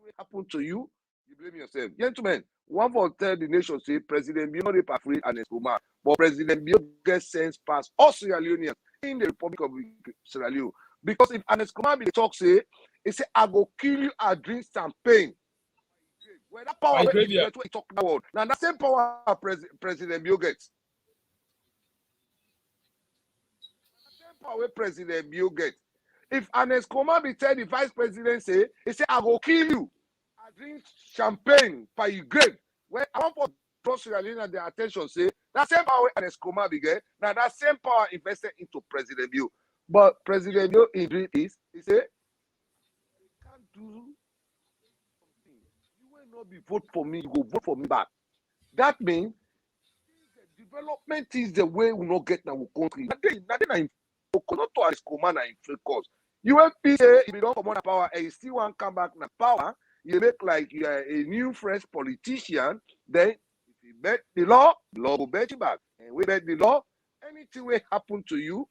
will happen to you, you blame yourself. Gentlemen, one for tell the nation say President Bio not afraid and Escobar, but President Bio get sense past all Sierra Leoneans. in the Republic of Sierra Leone. Because if Ernest Kumar talk say, he say, I go kill you, I drink champagne. Where that power, By where graveyard. he talk that word. Now that same power President Bio gets. Same power where President Bio gets. If Ernest Kumar tell the vice president say, he say, I go kill you. I drink champagne by your grave. When I want for draw Sierra Leone their attention, say that same power Ernest Kumar get. Now that same power invested into President Bio. But President Bio in doing this, he say, you can't do something. You will not be vote for me, you go vote for me back. That means the development is the way we not get in our country. Nothing in focus, not to Ernest Kumar in focus. UNP say if you don't come on power and you still want to come back na power, you make like you are a new fresh politician, then if you bet the law will bet you back. And we bet the law, anything will happen to you.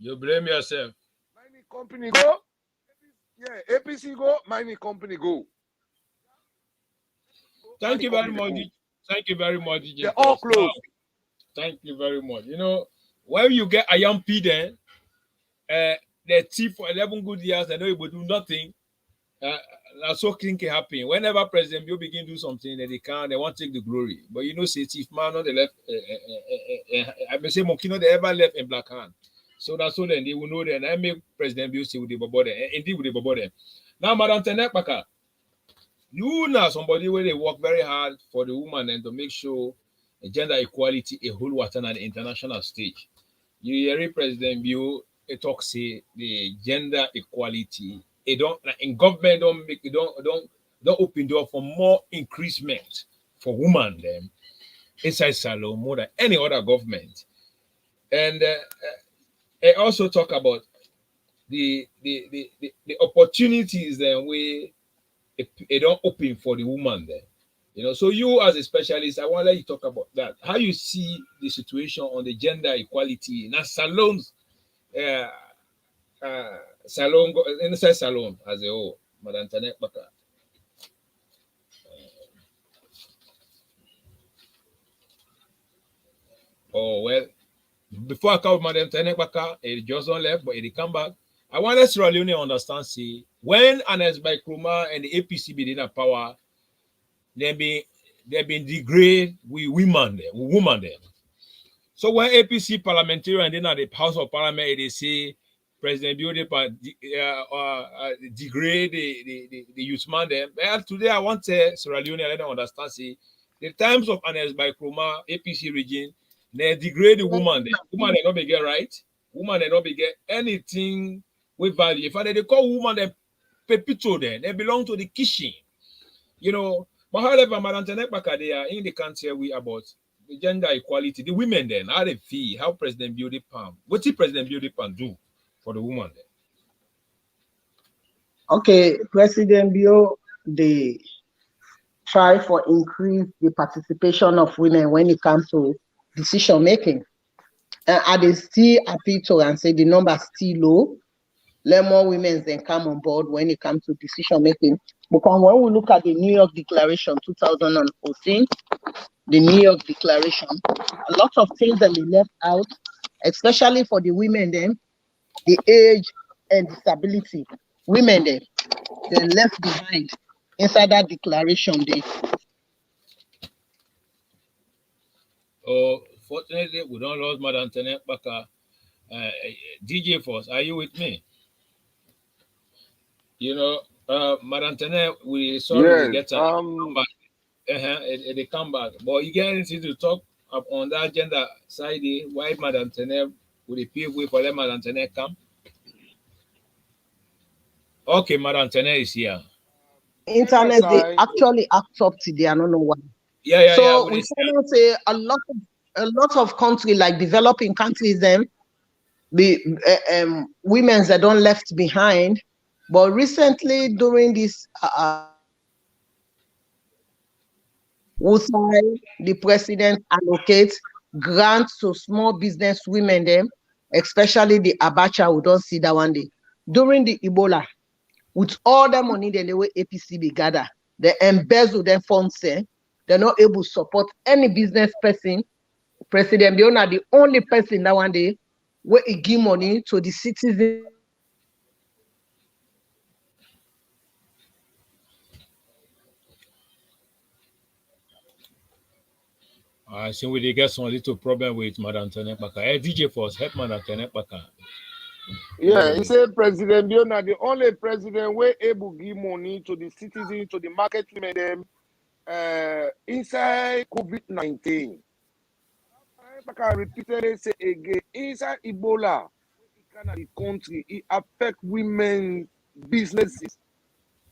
You blame yourself. Mining company go, yeah, APC go, mining company go. Thank you very much. Thank you very much, DJ. They're all Now, closed. thank you very much. You know, when you get a young P then, they thief for 11 good years, they know you will do nothing. That's so clinky happen. Whenever President Bio begin to do something that they want to take the glory. But you know, say thief man, not the left. I may say monkey, not they ever left in black hand. So that's all. Then they will know. Then I make President Bio say with the bubble there. Indeed, with the bubble there. Now, Madam Tenekpaka, you know somebody where they work very hard for the woman and to make sure gender equality a whole water at the international stage. You hear President Bio talk say the gender equality. It don't in government don't make it don't open door for more increasement for women them inside Salon more than any other government. And I also talk about the opportunities that we it don't open for the woman there. You know, so you as a specialist, I want to let you talk about that. How you see the situation on the gender equality in salons, salon inside salon as a whole, Madam Tenekpaka. Oh well, before I come, Madam Tenekpaka, it just don't left, but it come back. I want us to really understand. See, when Ernest Bai Koroma and the APC be in power, they've been degrade with women there. So when APC parliamentarian then at the House of Parliament, they say President Bio degrade the youth man there. Well, today I want to Sierra Leone let them understand. See, the times of Ernest Bai Koroma APC regime, they degrade the woman there. Woman they not be get right. Woman they not be get anything with value. If they call woman them pepito then they belong to the kitchen. You know, but however, Madam Tenekpaka, they are in the country we about the gender equality. The women then, how they feel, how President Bio Palm, what did President Bio Palm do for the woman then? Okay, President Bio, they try for increase the participation of women when it comes to decision making. And they still appeal to and say the number is still low. Let more women then come on board when it comes to decision making. Because when we look at the New York Declaration 2014, the New York Declaration, a lot of things that they left out, especially for the women then, the age and disability. Women then, they left behind inside that declaration there. Oh, fortunately, we don't lose Madam Tenekpaka. DJ Force, are you with me? You know, Madam Tene, we sorry Yes, we get come back. They come back. But you get anything to talk up on that agenda side? Why Madam Tene would it pave way for let Madam Tene come? Okay, Madam Tene is here. Internet, they actually act up today. I don't know why. Yeah. So we cannot say a lot of countries like developing countries, them the women that don't left behind. But recently during this the president allocates grants to small business women them, especially the Abacha, we don't see that one day. During the Ebola, with all the money the way APCB gather, they embezzle them funds, they're not able to support any business person. President Biona, the only person that one day where he give money to the citizens. I think we did get some little problem with Madam Tenepaka. Hey, DJ Force, help Madam Tenepaka. Yeah, he said President Biona, the only president where able give money to the citizens, to the market women them inside COVID-19. I repeatedly say again, inside Ebola, the country, it affect women, businesses,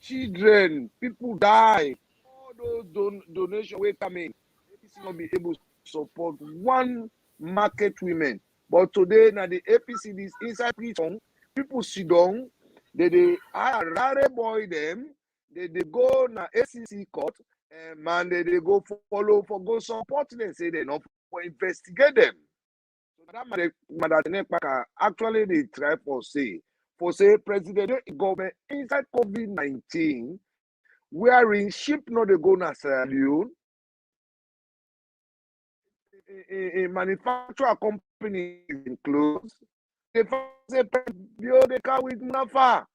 children, people die. All those donations will come in. APC not be able to support one market women. But today, now the APC is inside prison. People sit down, they rare boy them, they go na ACC court, and they go follow for go support them, say they not for investigate them. So that Madam Tenepaka actually they try for say president government inside COVID-19, wearing ship not they go na Sierra Leone. A manufacturer company is closed. They say they can with Nafa.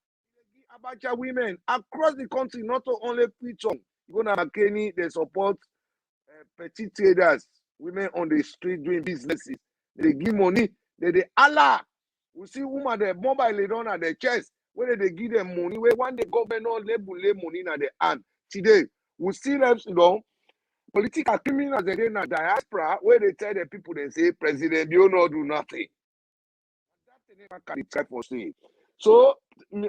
Abacha women across the country, not only Piton, go na Makeni, they support petty traders, women on the street doing businesses. They give money, they Allah. We see women the mobile they don't at their chest, where they give them money, where one the government label money in their hand. Today, we see them, political criminals they in a diaspora where they tell the people they say President you not do nothing. They try for say. So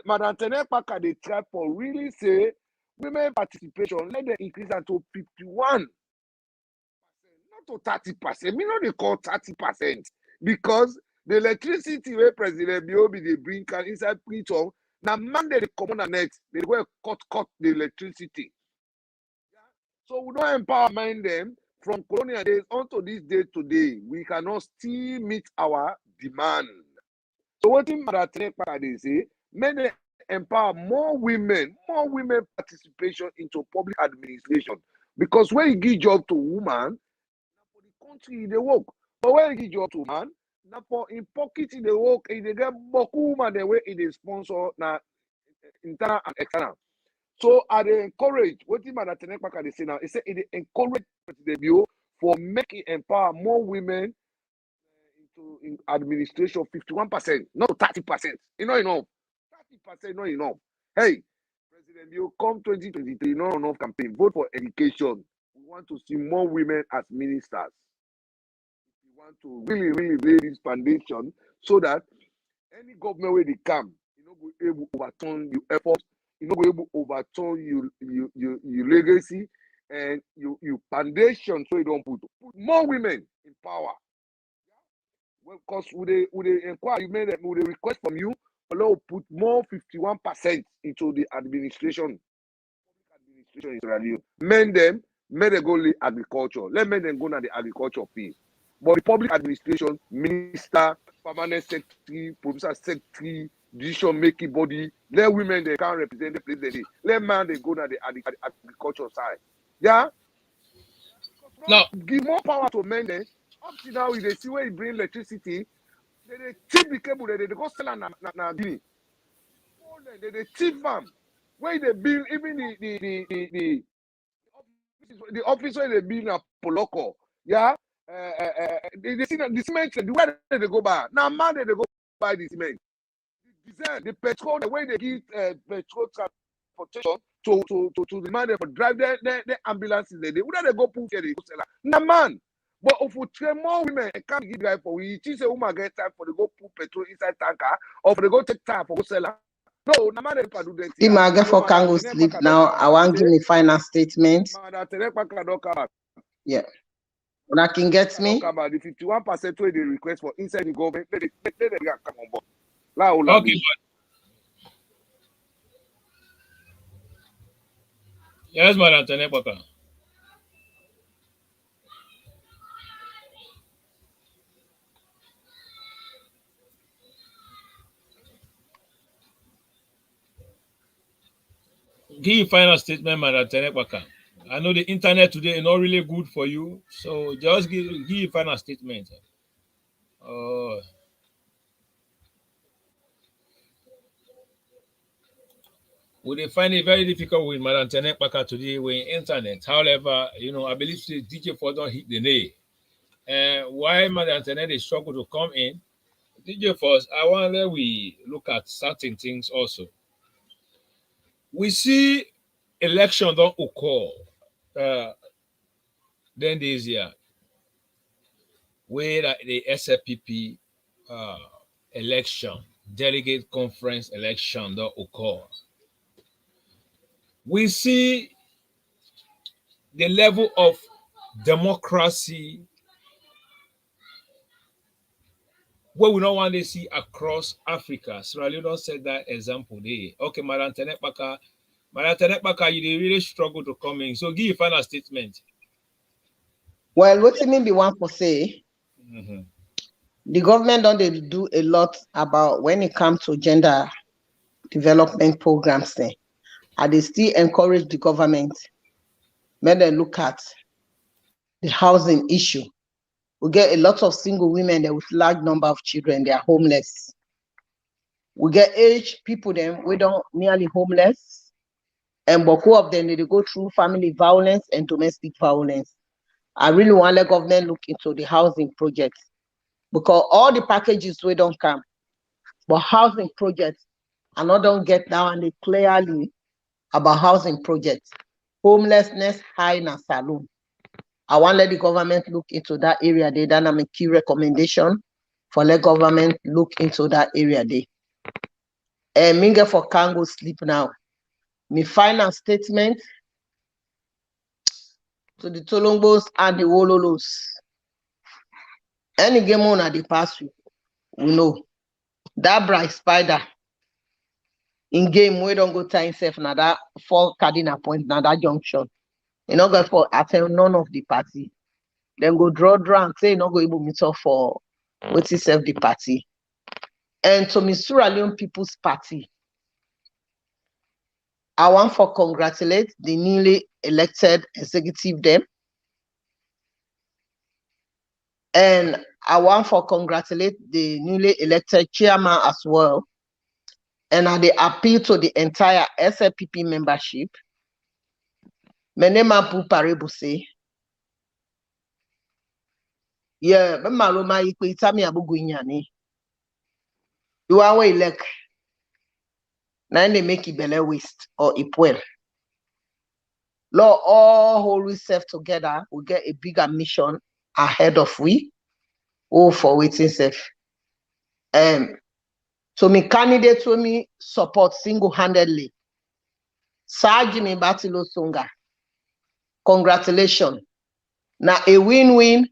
Madam Tenepaka they try for really say women participation let them increase that to 51%, not to 30%. Me not they call 30% because the electricity where President Biobi they bring can inside Priton. Now Monday they come on the next they go cut the electricity. So we don't empower them from colonial days onto this day today. We cannot still meet our demand. So what in Madam Tenepaka they say, men empower more women participation into public administration. Because when you give job to woman, for the country they work. But when you give job to man, now for in pocket they work, they get boku woman the way they sponsor na internal and external. So I they encourage what in Madam Tenepaka they say now, they say it encourage the Bureau for making empower more women in administration 51%, not 30%. You know enough. 30% not enough. Hey, President, you come 2023, not enough campaign. Vote for education. We want to see more women as ministers. We want to really lay this foundation so that any government where they come, you know, be able to overturn your efforts, you know, be able to overturn your legacy and your foundation so you don't put more women in power. Because would they inquire, you made would they request from you, allow put more 51% into the administration in Sierra Leone. Men them go lead agriculture. Let men them go na the agriculture field. But the public administration, minister, permanent secretary, producer secretary, decision making body, let women they can represent the place they need. Let man they go na the agriculture side. Yeah? Now Give more power to men then. Up to now, if they see where you bring electricity, they tip the cable, they go sell and na Guinea. They tip them. Where they build even the office where they build na Poloko. Yeah, they see the cement. The where they go buy now, man they go buy the cement. The petrol, the way they give petrol transportation to the man for drive their ambulances. They where they go put here they go sell. Now man. But if we train more women, I can't give drive for we teach a woman get time for the go put petrol inside tanker or for the go take time for go sell. No, no man can do that. The maga for can go sleep now. I want give me final statement. Yeah. When I can get me. About the 51% where they request for inside the government, let them come on board. okay, yes, Madam Tenepaka. Give final statement, Madam Tenepaka. I know the internet today is not really good for you, so just give final statement. We find it very difficult with Madam Tenet Baka today with internet. However, I believe DJ Force don't hit the nail. Why Madam Tenet is struggle to come in? DJ Force, I wonder we look at certain things also. We see election don't occur then this year where the SLPP election, delegate conference election don't occur. We see the level of democracy what we don't want to see across Africa. Sierra Leone said that example there. Okay, Madam Tenet Baka, you really struggle to come in. So give a final statement. Well, what you mean be one for say? The government don't do a lot about when it comes to gender development programs there. And they still encourage the government when they look at the housing issue. We get a lot of single women there with large number of children, they are homeless. We get aged people then we don't nearly homeless. And both of them they go through family violence and domestic violence. I really want the government look into the housing projects because all the packages we don't come, but housing projects and I don't get down and they clearly about housing projects. Homelessness high in a saloon. I want to let the government look into that area. They done a key recommendation for the government look into that area. They and Minga for can go sleep now. Me final statement to the Tolongos and the Wololos. Any game on at the past week, we know that bright spider in game we don't go time safe now that 4 cardinal point now that junction. You know, go for attend none of the party. Then go draw and say not go able meet up for what is the party. And to Miss Sierra Leone People's Party, I want to congratulate the newly elected executive them. And I want to congratulate the newly elected chairman as well. And I appeal to the entire SLPP membership. Menema pu parebu say, yeah, maloma ikwe itami abugu inyani. You are way elect. Now they make it belly waste or ipwell. Lord, all whole self together will get a bigger mission ahead of we. Oh, for waiting self. So me candidate to me support single-handedly. Sajimi Batilo Songa. Congratulations. Now a win-win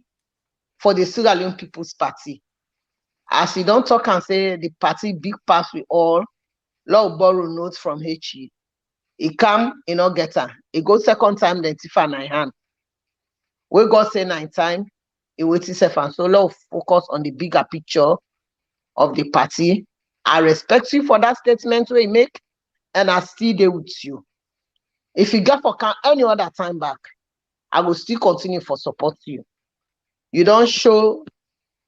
for the Sierra Leone People's Party. As you don't talk and say the party big pass we all, Lord borrow notes from HE. It come, get her. It go second time, then Tifa 9 hand. We go say 9 time, it wait itself and so Lord focus on the bigger picture of the party. I respect you for that statement we make, and I still there with you. If you get for any other time back, I will still continue for support you. You don't show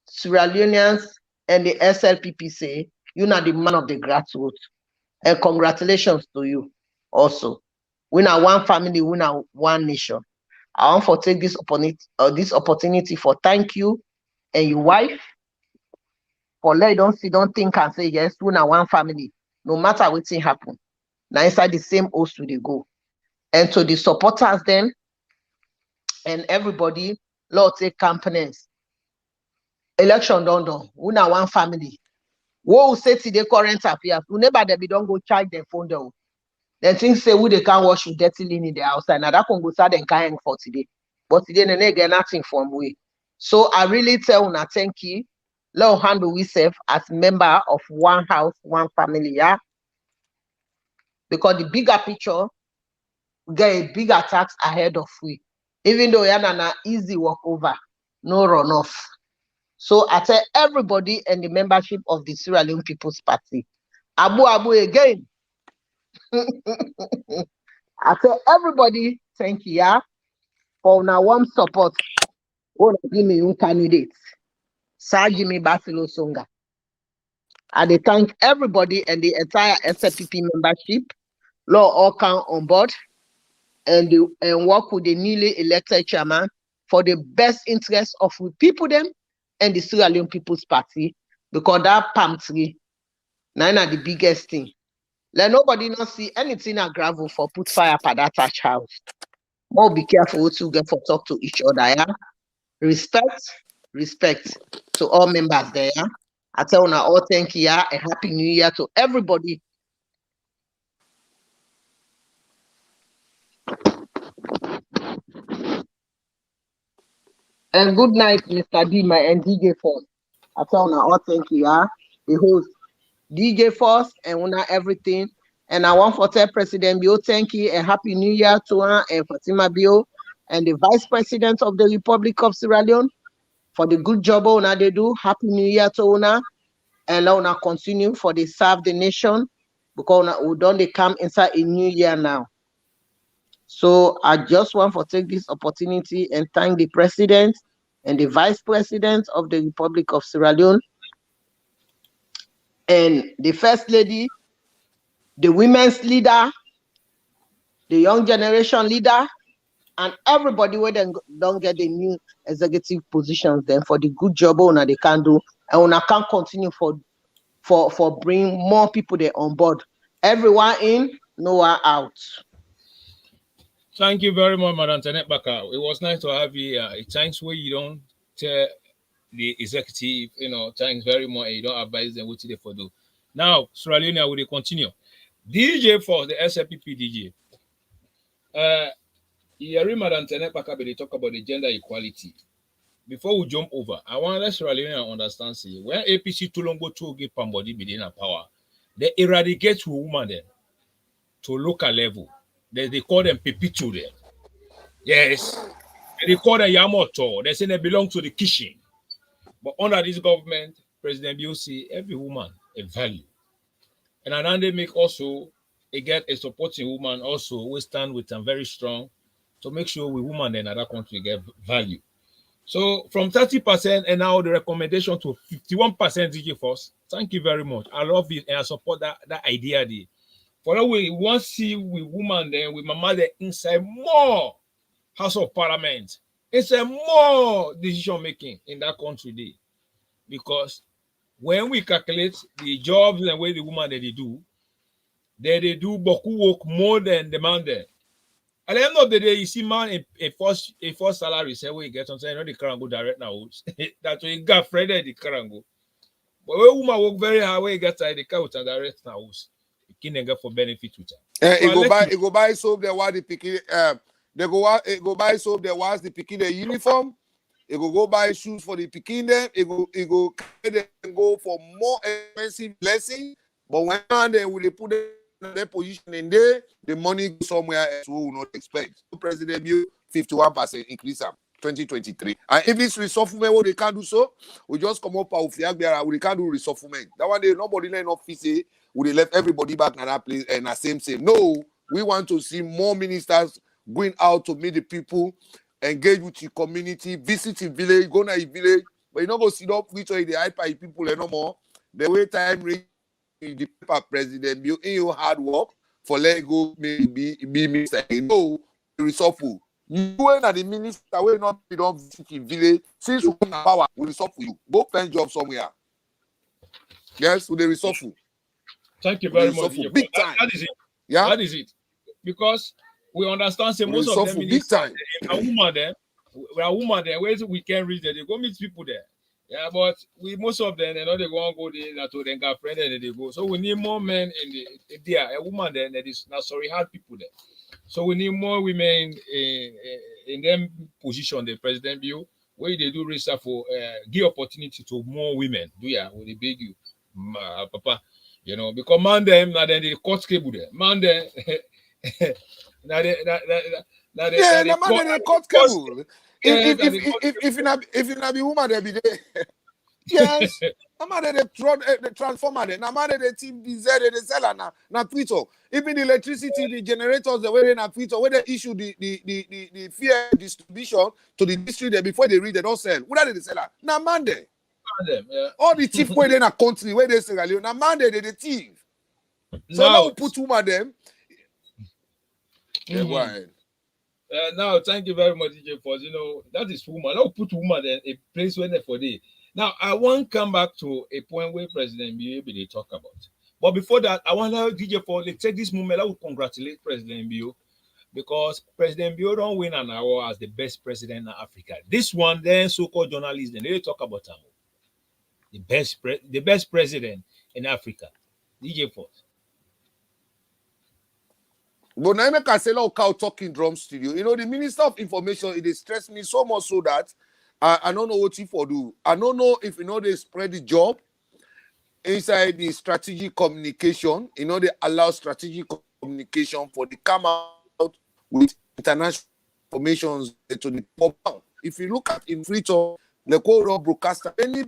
Sierra Leoneans and the SLPP say you're not the man of the grassroots. And congratulations to you also. We are one family, we are one nation. I want to take this opportunity for thank you and your wife for let don't think and say yes, we are one family. No matter what thing happen. Now inside the same house we they go. And to the supporters then and everybody, Lord take companies. Election don't. We are one family. What will say to the current affairs? We never they don't go charge their phone though. Then things say we they can't wash with dirty linen in the outside. Now that can go start and can't for today. But today they get nothing from we. So I really tell una thank you. Lord handle we serve as member of one house, one family, yeah. Because the bigger picture, we get a bigger tax ahead of we. Even though you're not easy walk over, no runoff. So I tell everybody and the membership of the Sierra Leone People's Party, Abu again. I tell everybody, thank you, yeah, for now warm support. Oh, give me your candidates. Sajimi Basilo Songa. I thank everybody and the entire SLPP membership law all come on board and work with the newly elected chairman for the best interest of the people them and the Sierra Leone People's Party, because that palm tree, now the biggest thing. Let nobody not see anything at gravel for put fire for that touch house. More be careful what you get for talk to each other. Yeah? Respect to all members there. Yeah? I tell you all thank you, yeah, and happy new year to everybody. And good night, Mr. D, my and DJ Force. I tell you all thank you, yeah. The host, DJ Force, and una everything. And I want to tell President Bio thank you and happy new year to her and Fatima Bio and the Vice President of the Republic of Sierra Leone for the good job una they do. Happy new year to una. And now una continue for the serve the nation because we don't they come inside a new year now. So I just want to take this opportunity and thank the President and the Vice President of the Republic of Sierra Leone and the First Lady, the women's leader, the young generation leader, and everybody where they don't get the new executive positions then for the good job owner they can do, and una can continue for bring more people there on board. Everyone in, no one out. Thank you very much, Madam Tenet Baka. It was nice to have you here. It's times where you don't tell the executive, thanks very much, and you don't advise them what they for do. Now, Sierra Leone will continue. DJ for the SLPP DJ. Yeri Madam Tenet Baka, they talk about the gender equality. Before we jump over, I want to let Sierra Leone understand, see, when APC too long go to give somebody within a power, they eradicate women then to local level. They call them Pepitu there. Yes. They call them Yamoto. They say they belong to the kitchen. But under this government, President Bio see every woman a value. And then they make also, they get a supporting woman also, we stand with them very strong to make sure we women in other country get value. So from 30% and now the recommendation to 51% DJ Force. Thank you very much. I love it and I support that idea there. For that we want to see with women then with my mother inside more House of Parliament, inside more decision making in that country day. Because when we calculate the jobs and way the women that they do boku work more than the man there. At the end of the day, you see man a first salary say we get on saying the current go direct now. That's why you got Fred the current go. But when woman work very hard, we get the car with direct now. Can get for benefit with her. It go buy soap there while the picking they go buy soap there while the picking the uniform. It go buy shoes for the picking them. It go for more expensive blessing. But when they will put them in their position in there, the money goes somewhere else we will not expect. So President Bio 51% increase 2023. And if it's reshufflement, what they can't do so, we just come up with Fiagbiara, we can't do reshufflement. That one day nobody in office say we left everybody back in that place and the same. No, we want to see more ministers going out to meet the people, engage with the community, visit the village, go to the village, but you not go sit up with the hype people no more. The way time reach the paper President Bio in your hard work for let go be minister. No, reshuffle. You and the minister will not be done visit the village. Since we have power, we reshuffle you. Go find job somewhere. Yes, with the reshuffle. Thank you very much. Big time. That is it. Yeah, that is it. Because we understand say most of them big time. A woman there, where we can reach there, they go meet people there. Yeah, but most of them, they know they go and go there to then get friend and they go. So we need more men in there. A woman there that is not sorry hard people there. So we need more women in them position. The President Bio, where they do research for give opportunity to more women. Do ya? Will they beg you, Papa? Because man them now then the court cable there. Man them now the court cable. If you not be woman there be there. Yes. I'm at the transformer there. I'm at the team diesel the seller na Twitter. Even the electricity, the generators, the way they na Twitter, where they issue the fair distribution to the district there before they read, they don't sell. What are the seller? Na man there. Yeah. All the thief where they na country where they Sierra Leone. Na man there they thief. So now we put woman them. Yeah, go Mhm. ahead. Now, thank you very much, DJ Force. That is woman. I'll put woman in a place where for day. Now, I want to come back to a point where President Bio they talk about. But before that, I want to DJ Force take this moment. I will congratulate President Bio because President Bio don't win an award as the best president in Africa. This one, then so-called journalists, then they talk about him. The best president in Africa. DJ Force. But now make I say like cow talking drum studio. The Minister of Information, it is stressed me so much so that I don't know what he for do. I don't know if they spread the job inside the strategic communication. They allow strategic communication for the come out with international information to the public. If you look at in Freetown, the core broadcaster, many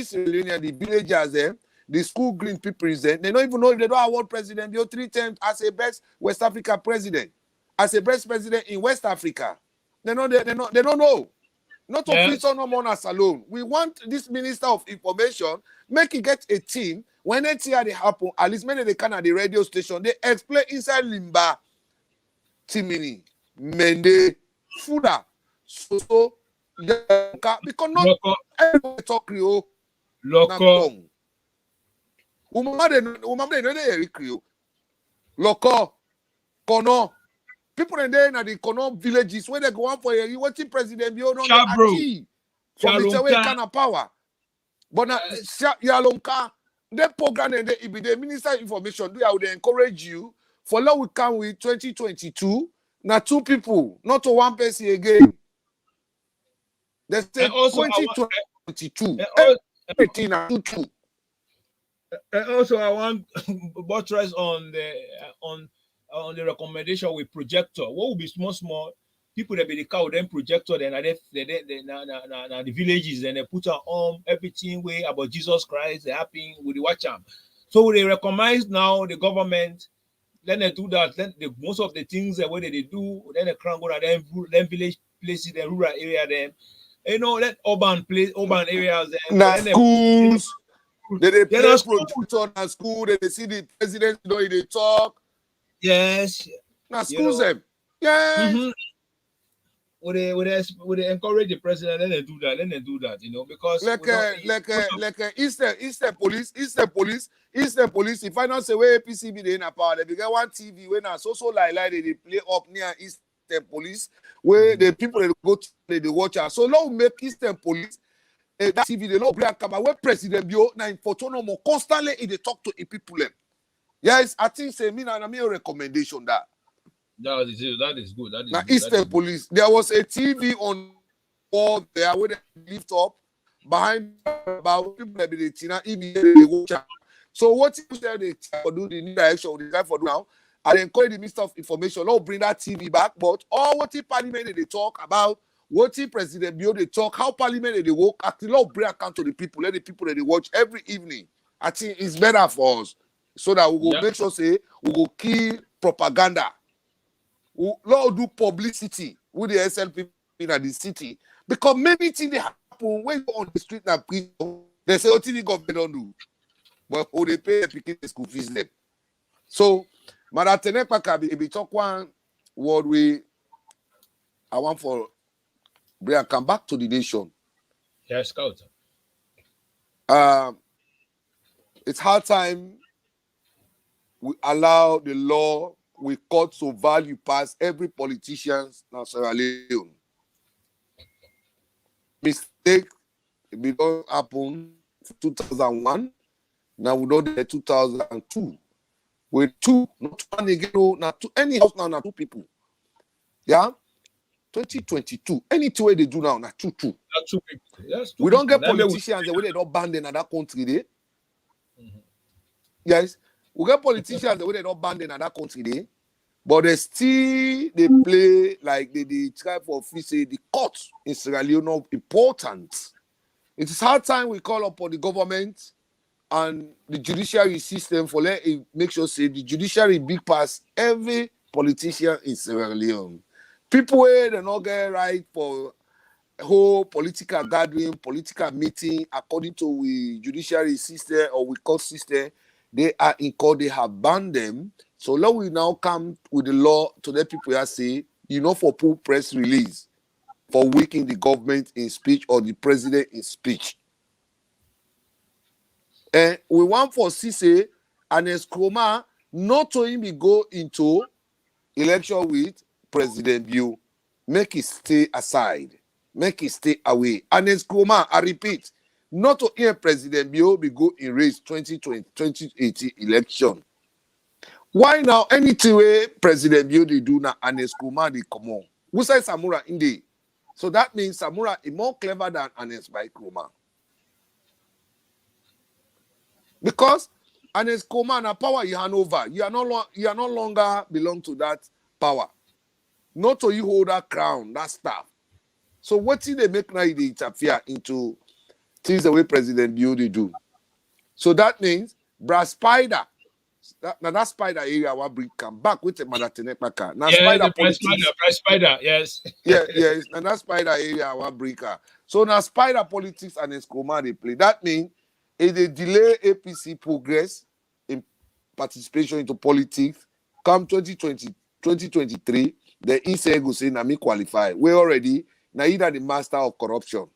Sierra Leoneans, the villagers there, the school green people is there. They don't even know if they don't award president. They 3 times as a best West Africa president, as a best president in West Africa. They don't know. Not to Freetown no more as alone. We want this Minister of Information make it get a team. When they see they happen, at least many they can at the radio station. They explain inside Limba, Timini, Mende, Fuda, so because not everybody talk Creole. Loco. Woman they know they Creole. Loco, Kono. People in there in the Kono villages where they go on for you watching President Bio don't achieve from the way kind of power. But now Yalonka, they program and the Minister of Information do I would encourage you for now we come with 2022. Now 2 people, not to 1 person again. They say 2022. Everything are 2. And also, I want buttress on the recommendation with projector. What would be small people that be the cow then projector then the villages and they put on everything way about Jesus Christ they happen with the watch arm. So they recognize now the government. Then they do that. Then most of the things that they do. Then they crank go then village places, the rural area them. Let urban areas. Now schools. They play projector at school. They see the president. They talk. Yes. Now schools them. Yes. Mm-hmm. Would they encourage the president? Then they do that. Because like Eastern police. If I don't say where APCB they in a power, they begin one TV when so like they play up near Eastern police where the people they go to they watch out. So now make Eastern police that TV they no bring cover where President Bio now in photo no more constantly they talk to the people them. Yes, I think say me and me a recommendation that. That is good. That is now good. Eastern police. There was a TV on wall there where they lift up behind about people that be the Tina they watch out. So what you say they do the new direction with the guy for now? I encourage the Minister of Information. Let's bring that TV back. But all what the Parliament they talk about, what the President Bio they talk, how Parliament they work. Actually, let's bring account to the people. Let the people that they watch every evening. I think it's better for us so that we will make sure say we will kill propaganda. Let's do publicity with the SLP in the city because many things they happen when you on the street now. They say what the government don't do. But who they pay the school fees them. So, Maratene Pakabi, if talk one word we I want for Brian come back to the nation. Yes, Scout. It's hard time we allow the law we court to value past every politician now Sierra Leone. Mistake it don't happen 2001. Now we don't get 2002. With 2, not one again, not 2, any house now, not 2 people. Yeah? 2022. Anything way they do now, not 2. Not 2 people. Yes, 2 we don't get people. politicians the way they don't ban them in that country there. Yes. We get politicians the way they don't ban them in that country there. But they play like they try for say the court in Sierra Leone important. It is hard time we call upon the government and the judiciary system for let it make sure say the judiciary big pass every politician in Sierra Leone. People where they not get right for whole political gathering, political meeting according to we judiciary system or we court system. They are in court, they have banned them. So now we now come with the law to let people here say, for full press release for weakening the government in speech or the president in speech. And we want for CC and Nkrumah not to him go into election with President Bio. Make it stay aside. Make it stay away. And Nkrumah, I repeat, not to hear President Bio be go in race 2018 election. Why now? Anything way President Bio they do now and Nkrumah they come on. Who say Samura in the? So that means Samura is more clever than Anes by Nkrumah. Because Anes Nkrumah na power you hand over. You are no longer belong to that power. Not to you hold that crown, that staff. So what did they make now they interfere into things the way President Bio they do? So that means Brass Spider. That spider area will bring come back with the Madatenepaka. Now spider politics. Spider, yes. yes. And that spider area will bring her. So now spider politics and Nkrumah they play. That means if they delay APC progress in participation into politics, come 2023, the ECA go say, "Nami qualify." We already now either the master of corruption.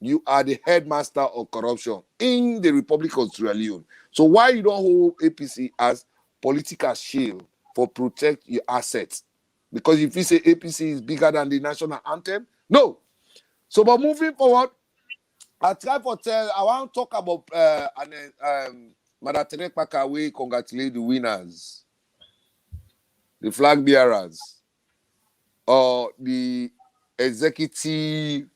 You are the headmaster of corruption in the Republic of Sierra Leone. So why you don't hold APC as political shield for protect your assets? Because if you say APC is bigger than the national anthem, no. So but moving forward, I want to talk about Madatere Kpaka, we congratulate the winners, the flag bearers, or the executive.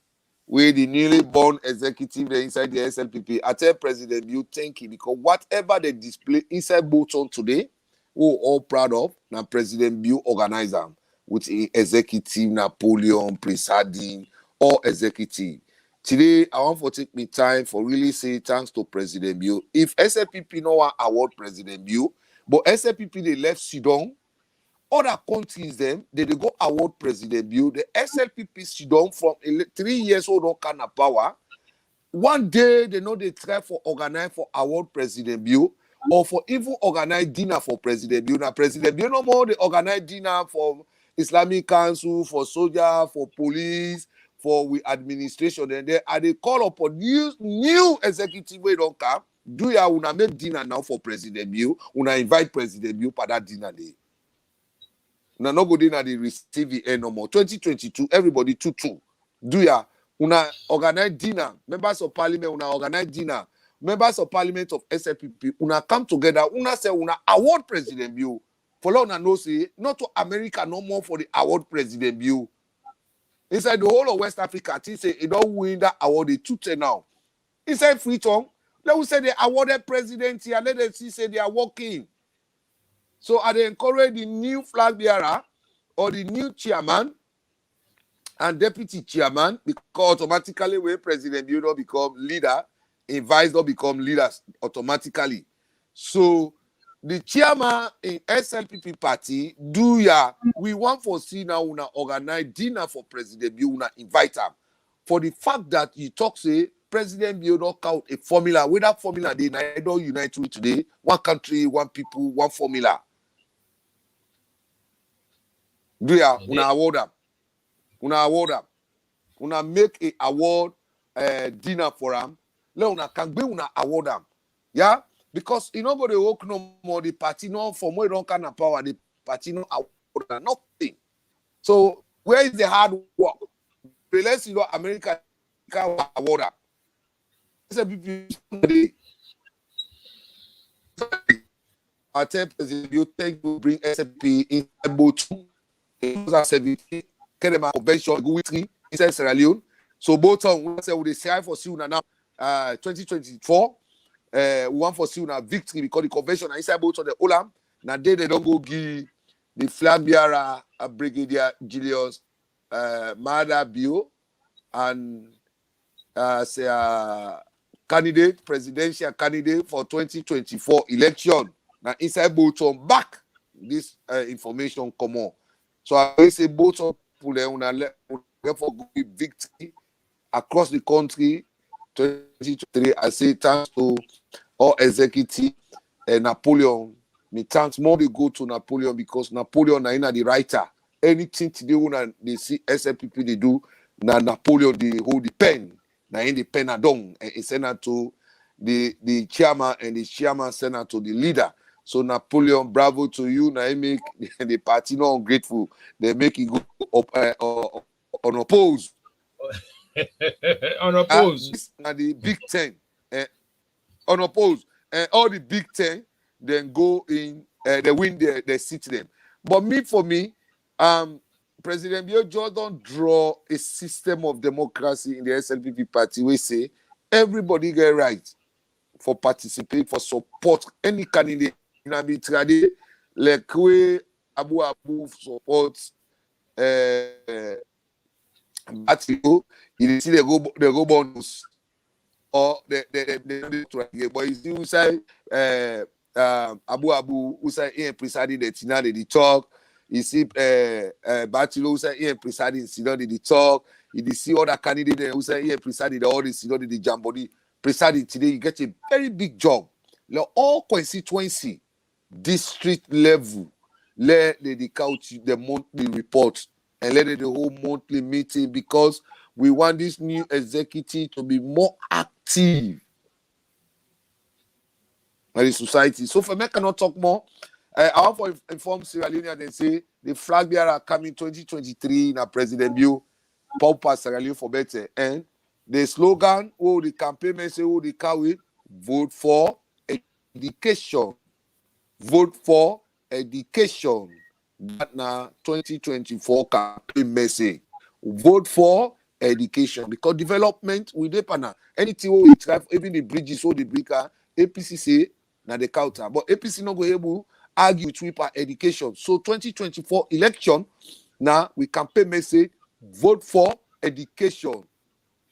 With the newly born executive inside the SLPP, I tell President Bio thank you because whatever they display inside Bolton today, we're all proud of. Now President Bio organize them with the executive Napoleon, presiding, all executive. Today, I want to take me time for really say thanks to President Bio. If SLPP no one award President Bio, but SLPP they left Sudan. Other countries, them, they go award President Bio. The SLPP Sudan from 3 years old on kind of power. One day, they know they try for organize for award President Bio or for even organize dinner for President Bio. Now, President Bio no more they organize dinner for Islamic Council, for soldier, for police, for we administration. And they call upon new executive way don't come. Do ya una make dinner now for President Bio? Una invite President Bio for that dinner day. Una no go dinner they receive the no more. 2022, everybody 2-2. Do ya una organize dinner? Members of Parliament una organize dinner. Members of Parliament of SLPP una come together. Una say una award President Bio. For una no say not to America no more for the award President Bio. Inside the whole of West Africa, they say it don't win that award. They 2-10 now. Inside Freetown, let us say they awarded president here. Let them see say they are working. So I encourage the new flag bearer or the new chairman and deputy chairman because automatically when President Bio don't become leader, vice don't become leaders automatically. So the chairman in SLPP party, we want for see now una organize dinner for President Bio, una invite him. For the fact that you talk say President Bio don't count a formula. With that formula, they don't unite with today. One country, one people, one formula. Una award them. Una award them. Una make a award dinner for them. Let una can be una award them. Yeah? Because you know they work no more, the party no from where don't kind of power, the party no award them. Nothing. So where is the hard work? Let's see America can award them. I tell President you think you bring SLP in both 2017 convention go with me inside Sierra Leone. So both on we say we say for see now 2024 we want for see victory because the convention inside both on the Olam. Now they don't go give the flag bearer Brigadier Julius Maada Bio and candidate, presidential candidate for 2024 election. Now inside Bolton back this information come on. So I say Bolton pour for victory across the country 2023. I say thanks to all executive Napoleon. Me thanks more they go to Napoleon because Napoleon na the writer. Anything today when they see SLPP they do, na Napoleon they hold the pen. Na in the pen adong and send it to the chairman and the chairman send it to the leader. So Napoleon, bravo to you. Now I make the party not ungrateful. They make it go up unopposed. Unopposed. This na the Big Ten. Unopposed. And all the Big Ten then go in, they win their seat them. But for me, President Bio just don't draw a system of democracy in the SLPP party. We say everybody get right for participate, for support any candidate. Like we Abu supports Batio, you see they go bonus or they try again. But you see who say Abu who say he presiding the Tina they talk. You see Batilo who say he presiding Sinon they talk. You see other candidates who say he presiding all the Sinon the Jambody presiding today. You get a very big job. Like all constituency, district level, let the count the monthly report and let the whole monthly meeting because we want this new executive to be more active in the society. So for me, I cannot talk more. I want to inform Sierra Leone and say the flag bearer coming 2023 in a President Bio, Papa Sierra Leone for better. And the slogan, the campaign message, the carry, vote for education. Vote for education. That na 2024 campaign message. Vote for education because development we depend anything we try, even the bridges or the breaker, APC say na the counter, but APC not go able argue with we education. So 2024 election now we campaign message vote for education.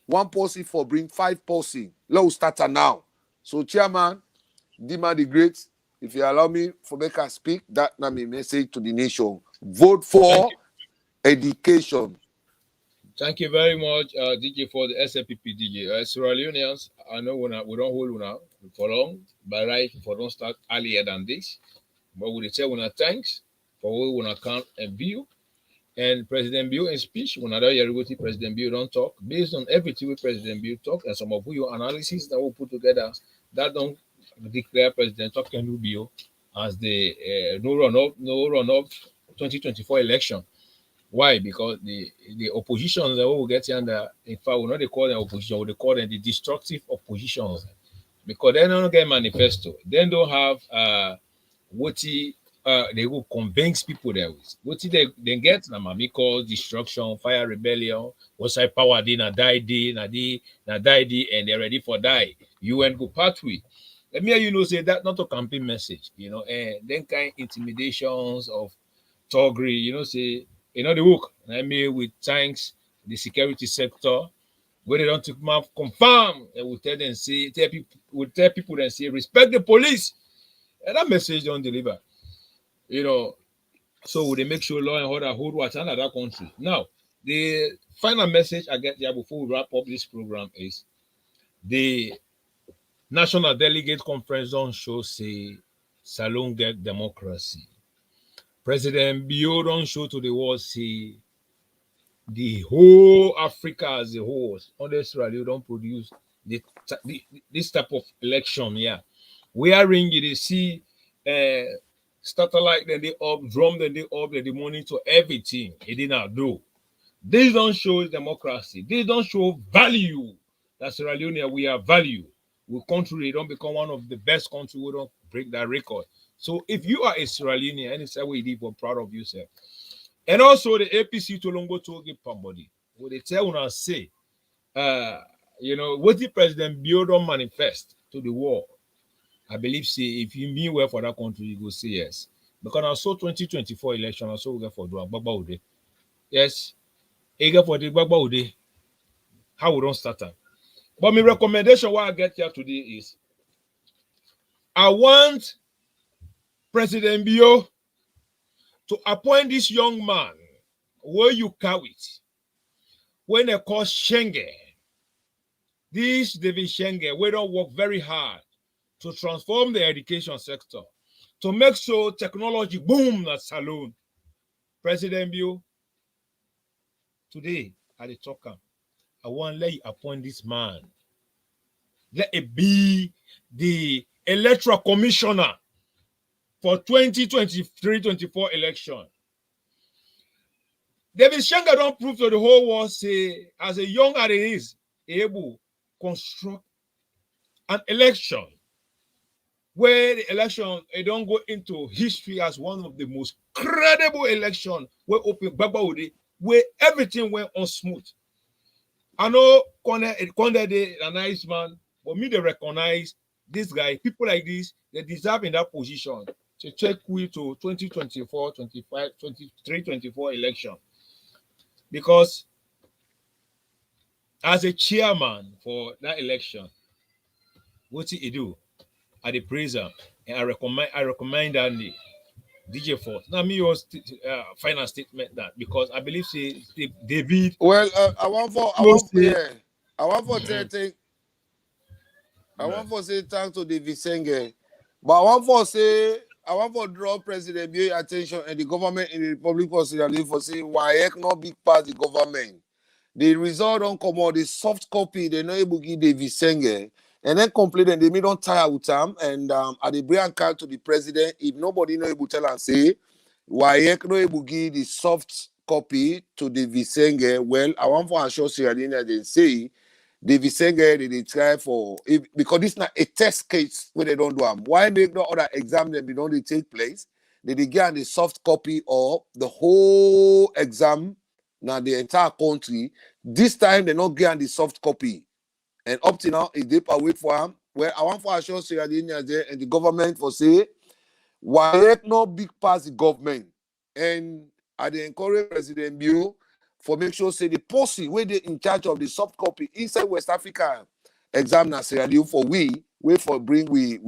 1 policy for bring 5 policy. Let's start now. So chairman, Dima the Great, if you allow me for make us speak, that na my message to the nation. Vote for education. Thank you very much, DJ, for the SLPP, DJ. Sierra Leoneans, I know we don't hold now for long, but right, if we don't start earlier than this, but we say we thanks for what we count and view. And President Bio in speech, when I hear President Bio don't talk, based on everything with President Bio talk, and some of your analysis that we put together, that don't declare President Talking Rubio as the no run up 2024 election. Why? Because the oppositions that we will get under, in fact, we not they call them opposition, we call them the destructive oppositions. Because they don't get manifesto. They don't have they will convince people there with. What they get na call destruction, fire rebellion, what's I power di na die and they're ready for die. UN go pathway. Let me say that not a campaign message, and then kind intimidations of Togri, say the work. I mean, with thanks the security sector, where they don't take map confirm, and will tell them tell people and say respect the police, and that message don't deliver. So they make sure law and order hold watch under that country. Now, the final message I get here before we wrap up this program is the National Delegate Conference don't show say Salon get democracy. President Bio don't show to the world say the whole Africa as a whole, honestly, don't produce this type of election. Yeah, we are ringing. They see satellite, then they up, drum, then they up, then they monitor everything. It did not do. This don't show democracy. This don't show value. That Sierra Leone, we have value. We country don't become one of the best countries. We don't break that record. So if you are a Sierra Leone, and it's a way we're proud of yourself. And also the APC to Longo to give somebody. What they tell us say, what the President Bio don't manifest to the world. I believe say if you mean well for that country, you go say yes. Because also 2024 election, also we get for Gbagba Ude. Yes, we get for the Gbagba Ude. How we don't start that. But my recommendation what I get here today is I want President Bio to appoint this young man where you carry it. When they call Schengen, this David Schengen, we don't work very hard to transform the education sector, to make sure technology boom at Salone. President Bio, today at the talker, I want to let you appoint this man. Let it be the electoral commissioner for 2023-24 election. David Shenga don't prove to the whole world, say, as a young as it is, able to construct an election where the election, it don't go into history as one of the most credible elections where open Babawudi, where everything went on smooth. I know Konde a nice man, but me they recognize this guy, people like this, they deserve in that position to take we to 2024, 25, 23, 24 election. Because as a chairman for that election, what he do? I the praiser and I recommend Andy DJ Force. Now me your final statement that because I believe say David. Well, I want for say thanks to David Senge, but I want for draw President Bio's attention and the government in the Republic of Sierra Leone for say why not big part the government. The result don't come out, the soft copy they not able to give David Senge. And then complain and they may don't tire with them and at the bring card to the president if nobody know able to tell and say why no able give the soft copy to the Visenge. Well, I want for assure Sierra Leone they say the Visenge they try for because this is not a test case where they don't do them. Why make no other exam that they don't take place? They get the soft copy of the whole exam now the entire country. This time they not get the soft copy. And up to now, if they wait for him, well, I want for assure Sierra Leone there and the government for say, why not big pass the government? And I encourage President Bio for make sure say the policy where they in charge of the soft copy inside West Africa exam na Sierra Leone for we for bring we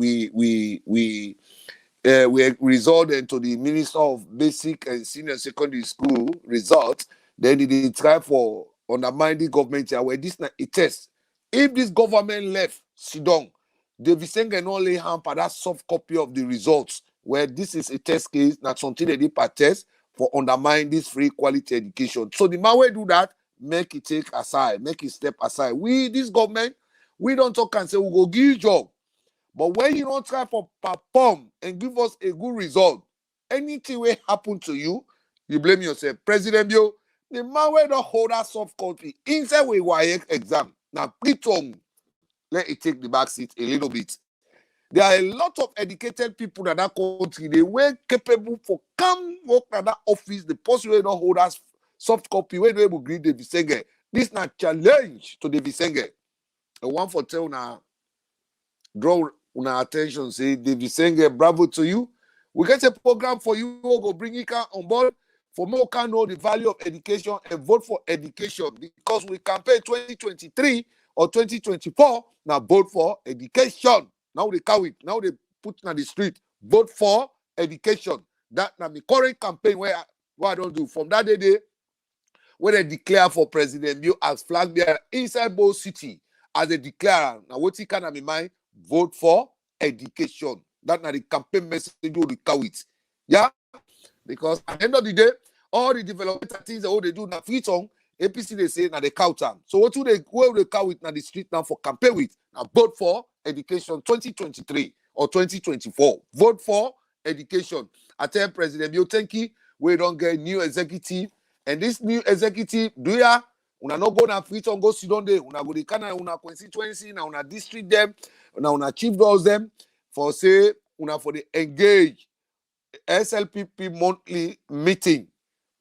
result into the Minister of Basic and Senior Secondary School results. Then they try for undermine the government here where this na a test. If this government left Sidon, David Senge not lay hand for that soft copy of the results, where this is a test case, not something they did per test for undermine this free quality education. So the man will do that, make it take aside, make it step aside. We, this government, we don't talk and say we go give you job. But when you don't try for perform and give us a good result, anything will happen to you, you blame yourself. President Bio, the man will not hold that soft copy inside we WAEC exam. Now, please let it take the back seat a little bit. There are a lot of educated people in that country. They were capable for come work at that office. The person will not hold us soft copy. When they will greet David Senge. This is not challenge to David Senge. I want for tell now, draw our attention. Say David Senge, bravo to you. We get a program for you. We'll go bring you on board. For more can know the value of education and vote for education because we campaign 2023 or 2024. Now vote for education. Now they call it. Now they put on the street. Vote for education. That now the current campaign where what I don't do from that day where they declare for President Bio as flag bearer inside Bo City as a declare. Now what he can have in mind? Vote for education. That now the campaign message you will call it. Yeah. Because at the end of the day, all the development things that they do now free tongue, APC they say now they count them. So what do they where they count with now the street now for campaign with? Now vote for education 2023 or 2024. Vote for education. I tell President Bio, thank you. We don't get new executive. And this new executive, do ya? Una no go na free tongue go sit down there. Una go the kind of una constituency, now una district them, now una chief does them for say una for the engage. SLPP monthly meeting.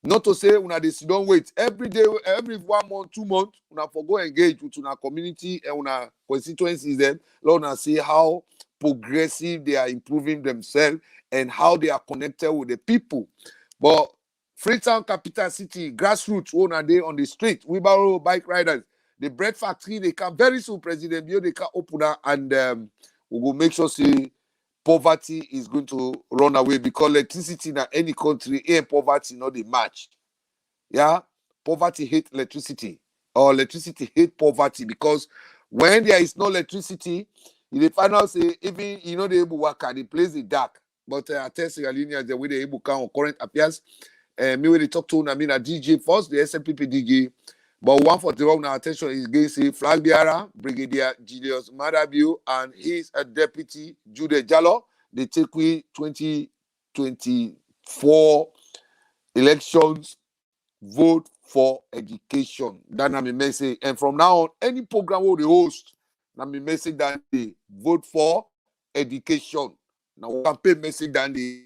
Not to say una they don't wait every day, every 1 month, 2 months, una for go engage with una community and una constituencies them. Let una see how progressive they are improving themselves and how they are connected with the people. But Freetown Capital City, grassroots, one a day on the street, wheelbarrow bike riders, the bread factory, they can very soon, President Bio, they can open up and we will make sure see poverty is going to run away because electricity in any country and poverty not the match. Yeah, poverty hate electricity or electricity hate poverty because when there is no electricity, In the final say, even you know the able worker, they place the dark. But I tell Sierra Leoneans the way they able count on current affairs. Me when they talk to I mean a DJ first, the SNPP DJ. But one for the wrong attention is against Flag Bearer, Brigadier Julius Madabiu, and his deputy Jude Jallo. They take we 2024 elections. Vote for education. That's my message. And from now on, any program will the host, that's my message that they vote for education. Now we can pay message that they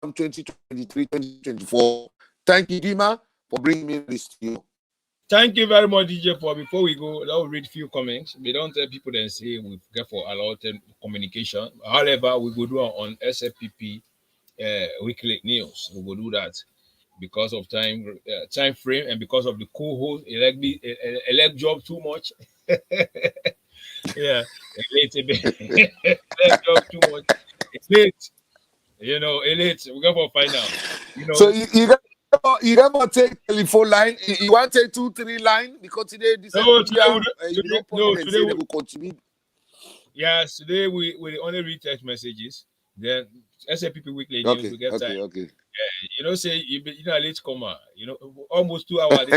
2023, 2024. Thank you, Dima, for bringing me this to you. Thank you very much, DJ. For before we go, I'll read a few comments. We don't tell people then say we get for a lot of communication. However, we will do it on SFPP weekly news. We will do that because of time frame and because of the co-host elect job too much. Yeah, elect job too much. Elite, you know, elite. We go for final. You know, so you never take telephone line. You want to take 2-3 line because today this today we will continue. Yes, today we only read text messages. Then SFPP weekly news we get time. Okay. Yeah, you know, say you know a late comer. You know, almost 2 hours.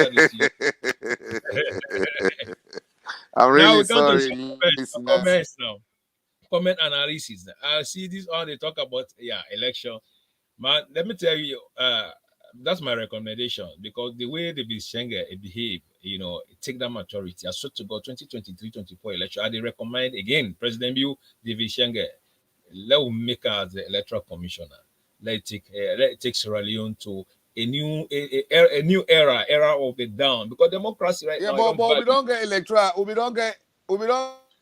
I'm really now we sorry. Comments now. Comment analysis. I see this all they talk about. Yeah, election. Man, let me tell you. That's my recommendation because the way David Shenge behave, you know, take that maturity. I swear to God, 2023-24 election, I recommend again, President Bill, David Shenge, let him make us the electoral commissioner. Let it take Sierra Leone to a new era of the down because democracy right now. Yeah, but we don't get electoral. We don't get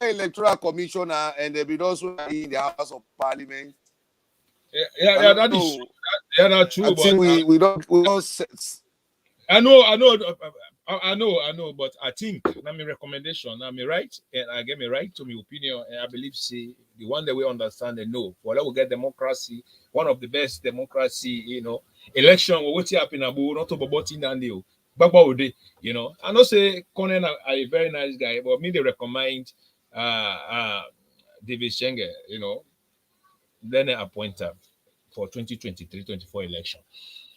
electoral commissioner, and they be also in the House of Parliament. Yeah, that is true. Yeah, that's true. I think we don't. I know, but I think that's my recommendation. I'm right, and I get me right to my opinion, and I believe see the one that we understand and know. For that we get democracy, one of the best democracy, you know, election. What's happening about not to about in and you know. I know say Conan are a very nice guy, but me they recommend David Shenge, you know. Then I appoint her for 2023-24 election.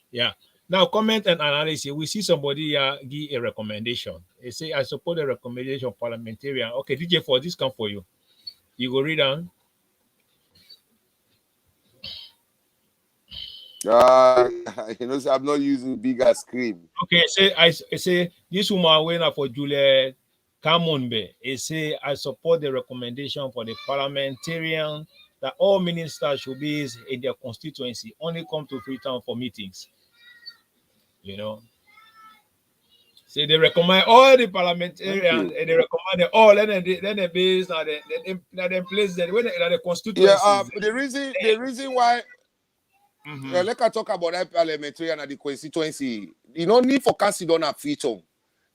Yeah. Now, comment and analysis. We see somebody give a recommendation. They say, I support the recommendation of parliamentarian. Okay, DJ, for this come for you. You go read on. You know, I'm not using bigger screen. Okay, I say this woman went up for Juliet Kamunbe. It say, I support the recommendation for the parliamentarian that all ministers should be in their constituency, only come to Freetown for meetings. You know, so they recommend all the parliamentarians, and they recommend them all. Then they base now they place them when the constituency. Yeah, the reason why. Let's talk about that parliamentarian and the constituency. You don't need for Cassidon and Freetown.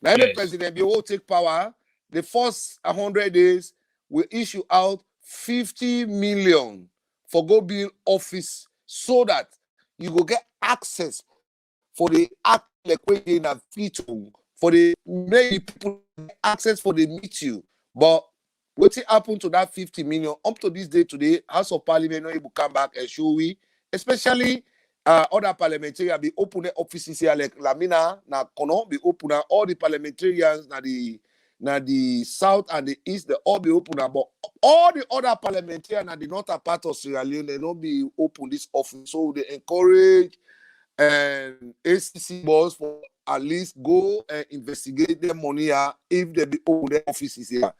Now, the president will take power. The first 100 days will issue out 50 million for go build office so that you will get access for the act like in a Freetown for the many people access for the meet you. But what happened to that 50 million up to this day today? House of Parliament not able to come back and show we, especially other parliamentarians be open their offices here like Lamina na Kono be open all the parliamentarians na the south and the east they all be open but all the other parliamentarians and the northern part of Sierra Leone they don't be open this office, so they encourage and ACC boss for at least go and investigate their money here if they be open their offices here.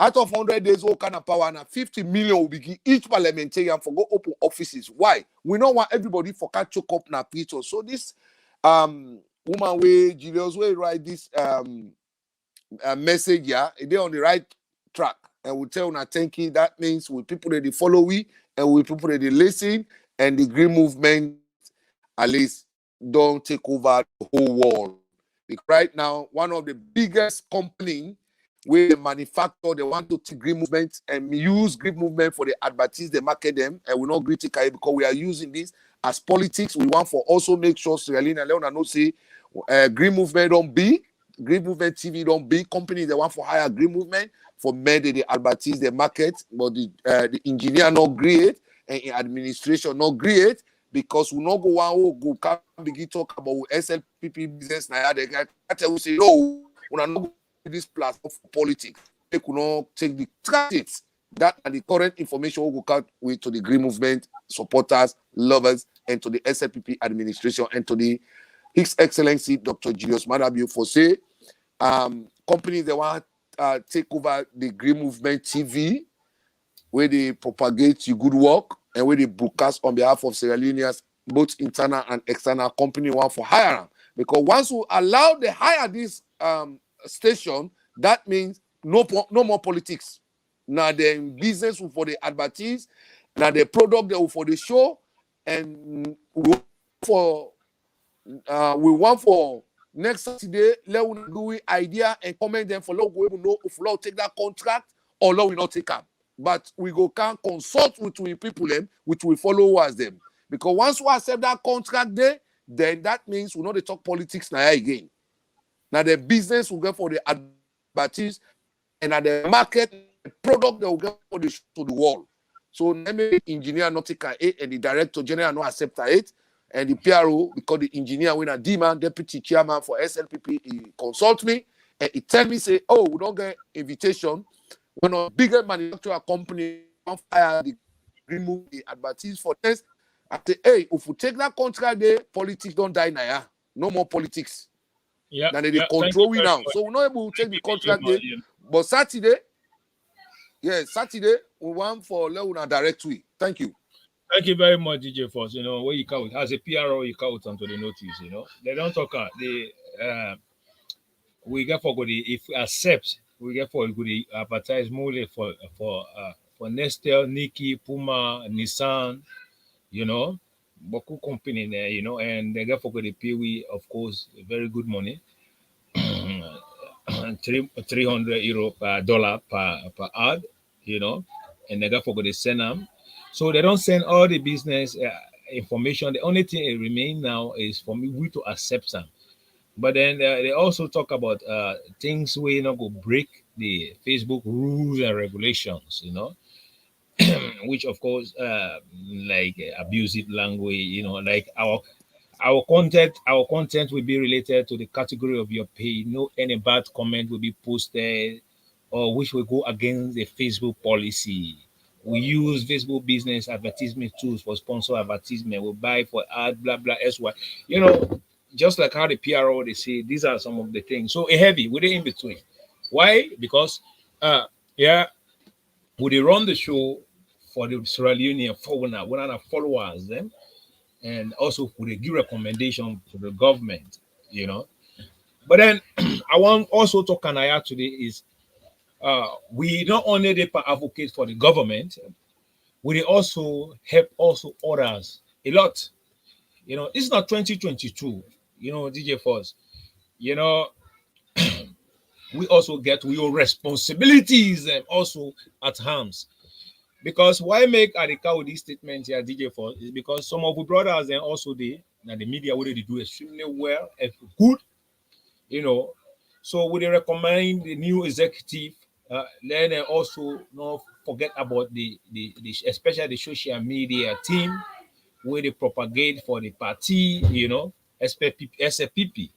Out of 100 days, all kind of power and 50 million will be give each parliamentarian for go open offices. Why? We don't want everybody for catch choke up na Peter. So this woman way Julius way write this message here, they on the right track. And we tell una thank you. That means we people that they follow we and we people that they listen and the green movement at least don't take over the whole world. Because right now, one of the biggest companies where they manufacture, they want to take green movement and use green movement for the advertise, they market them, and we not critical because we are using this as politics. We want for also make sure Sierra Leone and Leona know say green movement don't be Green Movement TV don't big companies they want for hire Green Movement for men they advertise the market, but the engineer not great and in administration not great because we not go one who go come begin talk about SLPP business now. They can tell we say no, we not go this platform for politics. They could not take the tactics that and the current information will go cut with to the Green Movement supporters, lovers, and to the SLPP administration and to the His Excellency Dr. Julius Maada Bio for say companies that want take over the Green Movement TV where they propagate your good work and where they broadcast on behalf of Sierra Leoneans, both internal and external company want for hire. Because once we allow the hire this station, that means no more politics. Now the business for the advertise, now the product they for the show, and we want for next Saturday, let us do idea and comment them for long we will know if we take that contract or we not take up. But we go can consult with we people them, which we follow as them. Because once we accept that contract there, then that means we know they talk politics now again. Now the business will go for the advertise and at the market the product they will get for the to the world. So the engineer not take it and the director general not accept it. And the PRO, because the engineer when a demand deputy chairman for SLPP, he consult me and he tell me say, oh, we don't get invitation. When a bigger manufacturer company fire the Green Move the advertise for this. I say, hey, if we take that contract there, politics don't die now. No more politics. Yeah. Then they control we now. So we're not able to take the contract there. But Saturday, we want for Leona directly. Thank you. Thank you very much, DJ Force. You know, where you count as a PRO, you count onto the notice. You know, they don't talk. We get for good if we accept, we get for good advertise more for Nestle, Nikki, Puma, Nissan. You know, Boku company there. You know, and they get for good pay we of course very good money. 300 euro per dollar per ad. You know, and they get for good they send them. So they don't send all the business information. The only thing that remains now is for me we to accept them. But then they also talk about things where you know go break the Facebook rules and regulations, you know, which of course like abusive language, you know, like our content will be related to the category of your page. No any bad comment will be posted or which will go against the Facebook policy. We use Facebook business advertisement tools for sponsor advertisement. We buy for ad, blah, blah, SY. You know, just like how the PRO, they say, these are some of the things. So a heavy, we're in between. Why? Because, we they run the show for the Sierra Leone for one of followers, them, and also we they give recommendation to the government, you know. But then I want also to Kanaya today is, we not only advocate for the government, we also help also others a lot. You know, it's not 2022, you know, DJ Force. You know, we also get your responsibilities also at hands. Because why make Adika with this statement here, DJ Force, is because some of the brothers and also the media already do extremely well and good, you know. So we recommend the new executive. Then also not forget about the especially the social media team where they propagate for the party, you know, SFPP.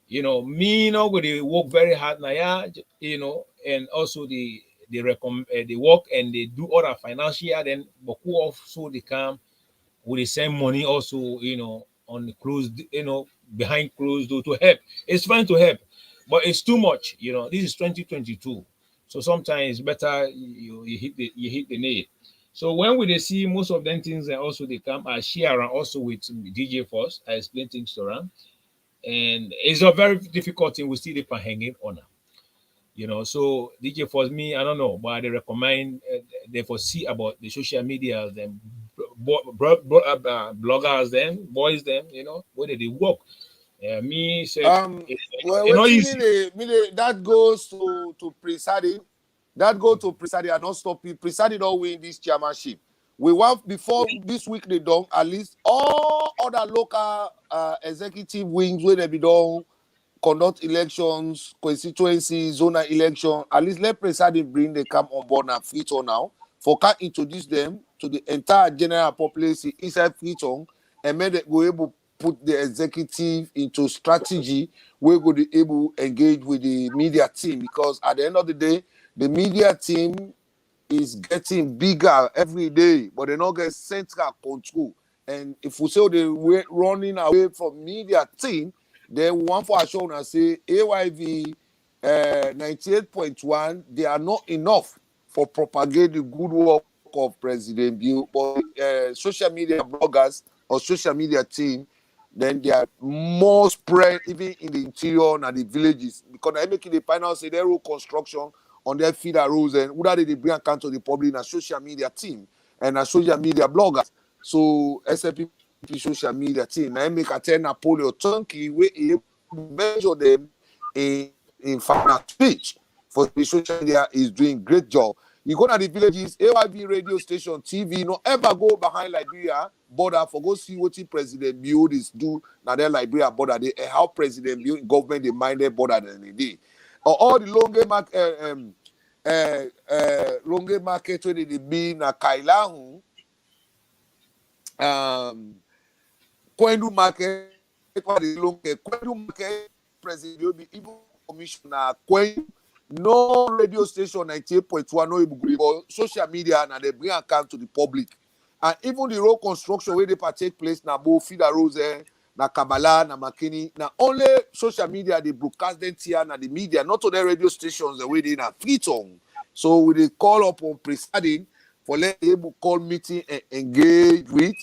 You know, me, you know, they work very hard now, you know, and also they work and they do other financial. Then, but who also they come with the same money also, you know, on the closed, you know, behind closed door to help. It's fine to help, but it's too much. You know, this is 2022. So sometimes it's better you hit the nail. So when we see most of them things and also they come and share and also with DJ Force, I explain things to them. And it's a very difficult thing we see the hanging on. You know, so DJ Force me, I don't know, but they recommend they foresee about the social media, them bloggers, them boys, them, you know, where they work. Me say, well, you know, that goes to Presadi. That goes to Presadi and not stop it. Presadi don't win this chairmanship. We want before this week they done at least all other local executive wings where they be done conduct elections, constituency, zonal election. At least let President bring the camp on board and Freetown now. For can introduce them to the entire general population inside Freetown and make them go able to put the executive into strategy. We're going to be able to engage with the media team, because at the end of the day, the media team is getting bigger every day, but they not get central control. And if we say they're running away from media team, then one for sure and say AYV 98.1, they are not enough for propagate the good work of President Bill. But social media bloggers or social media team, then they are more spread even in the interior and the villages, because they're making the final say their road construction on their feeder roads, and who they bring account to the public and social media team and a social media bloggers. So SLPP social media team, I make a 10 Napoleon Turkey, we measure them in final speech. For the social media is doing great job. You go to the villages, AYV radio station, TV, no ever go behind Liberia border for go see what President Bill is do now their Liberia border. They how President Bill government they mind their border than they did. All the longer market where they be na Kailahu, Kwendu market, Kwendu market President will be even commissioner Kwendu. No radio station 98.1, no Ibugu, social media, and they bring account to the public. And even the road construction where they partake place, na Bo, Fida Rose, na Kabbalah, na Makini, na only social media, they broadcast them here, na the media, not to the radio stations, the way they na Freetown. So we they call upon presiding for let able call meeting and engage with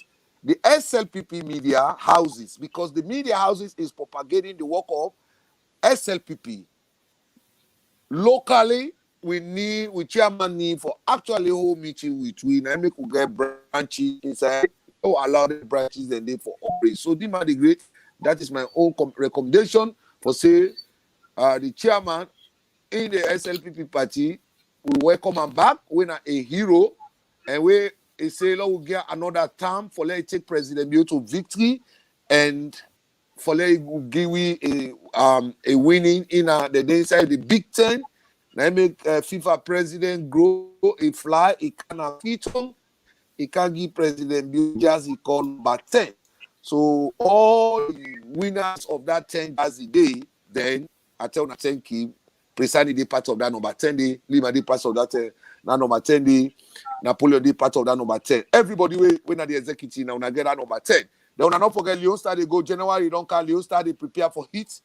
the SLPP media houses, because the media houses is propagating the work of SLPP. Locally, we chairman need for actually whole meeting with we make we get branches inside or allow the branches and they for operate. So Dima the Great, that is my own recommendation for say the chairman in the SLPP party we welcome him back when a hero, and we say we'll get another term for let take President Bill to victory, and for let give we a winning in the inside the Big Ten. Now make FIFA president grow a fly, he can fit on, he can give President Bill Jazzy call number 10. So all the winners of that 10 Jazzy day, then I tell you 10 key, precisely the part of that number 10 day, Lima the part of that number 10 day, Napoleon the part of that number 10. Everybody when at the executive now get that number 10. Then when I not forget Leon Star they go January, don't call Leon Star they prepare for hit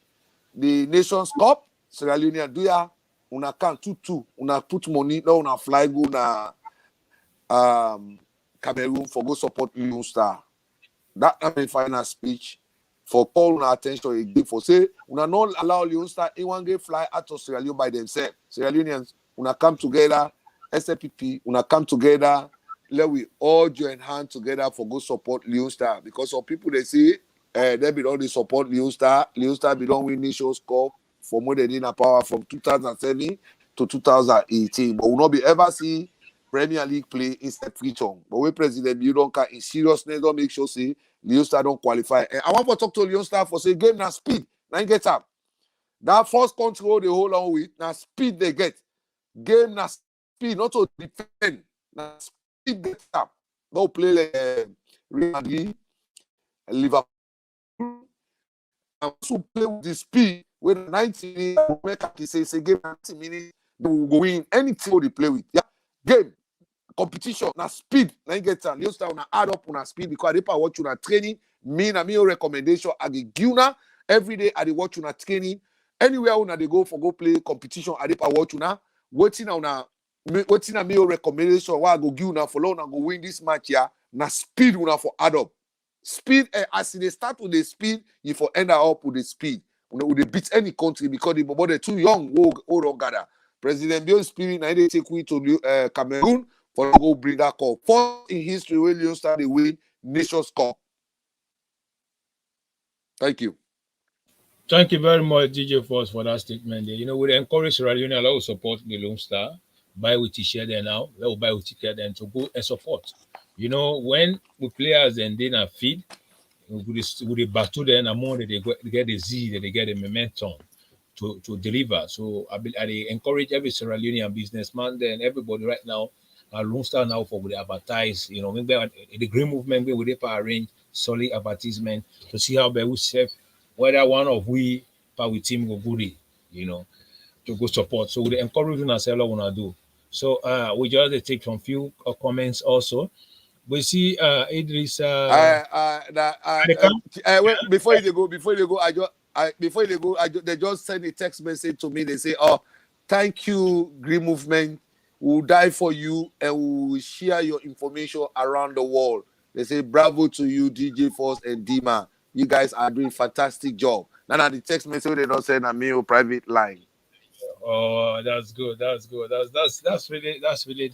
the Nations Cup, Sierra Leone do ya. Una can 2-2, una put money now, una fly go na Cameroon for go support Leon Star. That my final speech for call una attention again for say una not allow Leon Star anyone get fly out of Sierra Leone by themselves. Sierra Leoneans una come together, SLPP una come together. Let we all join hands together for go support Leon Star, because some people they say they be all they support Leon Star. Leon Star be don't win Nations Cup for more than enough power from 2007 to 2018, but will not be ever see Premier League play instead Freetown. But when President Bill don't in seriousness, don't make sure say Leon Star don't qualify. And I want to talk to Leon Star for say game na speed. Now get up. That first control they hold on with now speed they get. Game na speed, not to defend. Now speed get up. Don't play like Real Madrid, Liverpool, and also play with the speed. With 90 minutes, make say game 90 minutes, they will go in anything they play with. Yeah, game competition, na speed, na you get time. You start on add up on speed, because they watch you training. Me na me recommendation. I get Guna every day. I watch you training. Anywhere una they go for go play competition, I watch you na waiting on me recommendation. Why I go Guna for long, I go win this match here. Na speed una for add up. Speed as they start with the speed, you for end up with the speed. Would they beat any country, because they're too young? Old gather. President Bill Spirit now they take we to Cameroon for go bring that cup. First in history when Leon Star they win Nations Cup. Thank you. Thank you very much, DJ Force, for that statement there. You know, we encourage Sierra Leone to support the Lone Star. Buy with t-shirt there now. Let buy with ticket then to go and support. You know, when we players and then feed, with the battle then among they get the Z, they get the momentum. to deliver. So I encourage every Sierra Leonean businessman then everybody right now. Long start now for the advertise, maybe the green movement we will arrange solid advertisement to see how they will serve whether one of we part with team go good, to go support. So we encourage ourselves what we wanna do. So we just take some few comments also. We see Idris Wait, before you go, they just send a text message to me. They say, "Oh, thank you, Green Movement. We'll die for you and we'll share your information around the world." They say, "Bravo to you, DJ Force and Dima. You guys are doing fantastic job." Now the text message they don't send a mail private line. Oh, that's good. That's good. That's really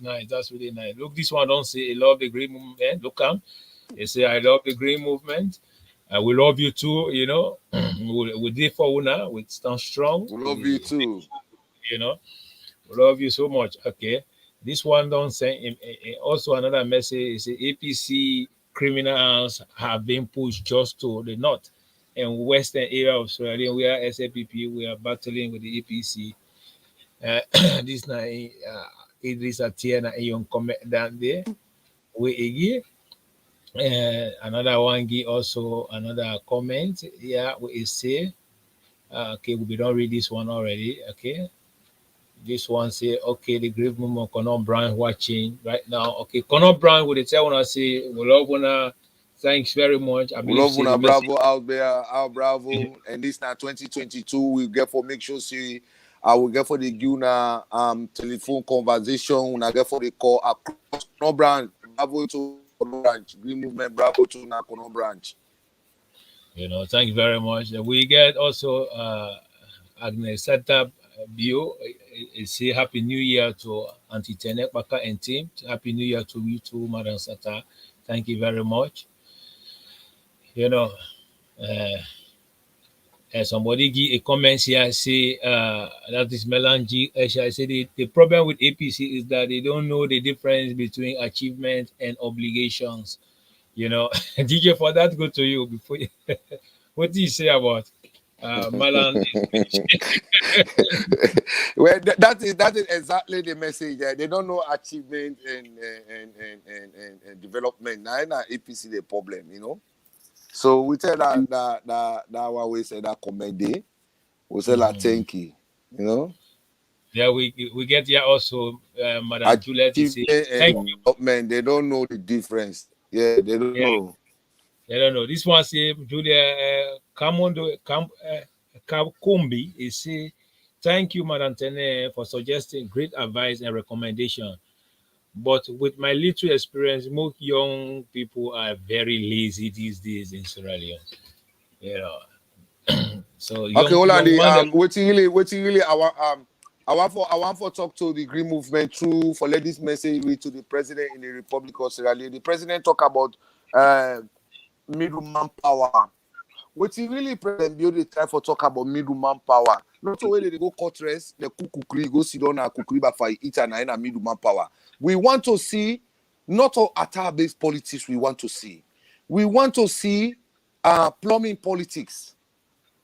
nice. That's really nice. Look, this one don't say I love the green movement. Look, they say I love the green movement. We love you too. We did for Una. We stand strong. We love you too. We love you so much. Okay, this one don't say. Also, another message is APC criminals have been pushed just to the north and western area of Sierra Leone. We are SAPP. We are battling with the APC. This night, Idris Atiena and comment down there. We again. Another one give also another comment. Yeah, we say, okay, we don't read this one already. Okay, this one say, okay, the great movement Conor Brown watching right now. Okay, Conor Brown would tell when I say, we love una. Thanks very much. We love una, bravo out there, our bravo. And this now 2022, we get for make sure see. I will get for the Guna telephone conversation. I get for the call across Conor Branch. Bravo to Conor Branch. Green Movement. Bravo to Conor Branch. Thank you very much. We get also Agnes setup bio. Say Happy New Year to Auntie Tenek Baka and team. Happy New Year to you too, Madam Sata. Thank you very much. Somebody give a comment here, say that is Melange. I say the problem with APC is that they don't know the difference between achievement and obligations. DJ, for that, go to you before. What do you say about Malan? Well, that is exactly the message. They don't know achievement and development. Now, APC the problem, So we tell that what we say that comedy, we say that thank you, Yeah, we get here also, Madam Juliet. Thank you. Man, they don't know the difference. Yeah, they don't know. They don't know. This one say Julia Kakumbi is say, thank you, Madam Tene, for suggesting great advice and recommendation. But with my little experience, most young people are very lazy these days in Sierra Leone. So okay, hold on. Waiting really. I want for talk to the Green Movement through for let this message read to the president in the Republic of Sierra Leone. The president talk about middleman power. Waiting really, President Bill try for talk about middleman power. Not the way they go cut rest, they kukri go sit down and kukri back for each and a middleman power. We want to see not all attack-based politics. We want to see plumbing politics,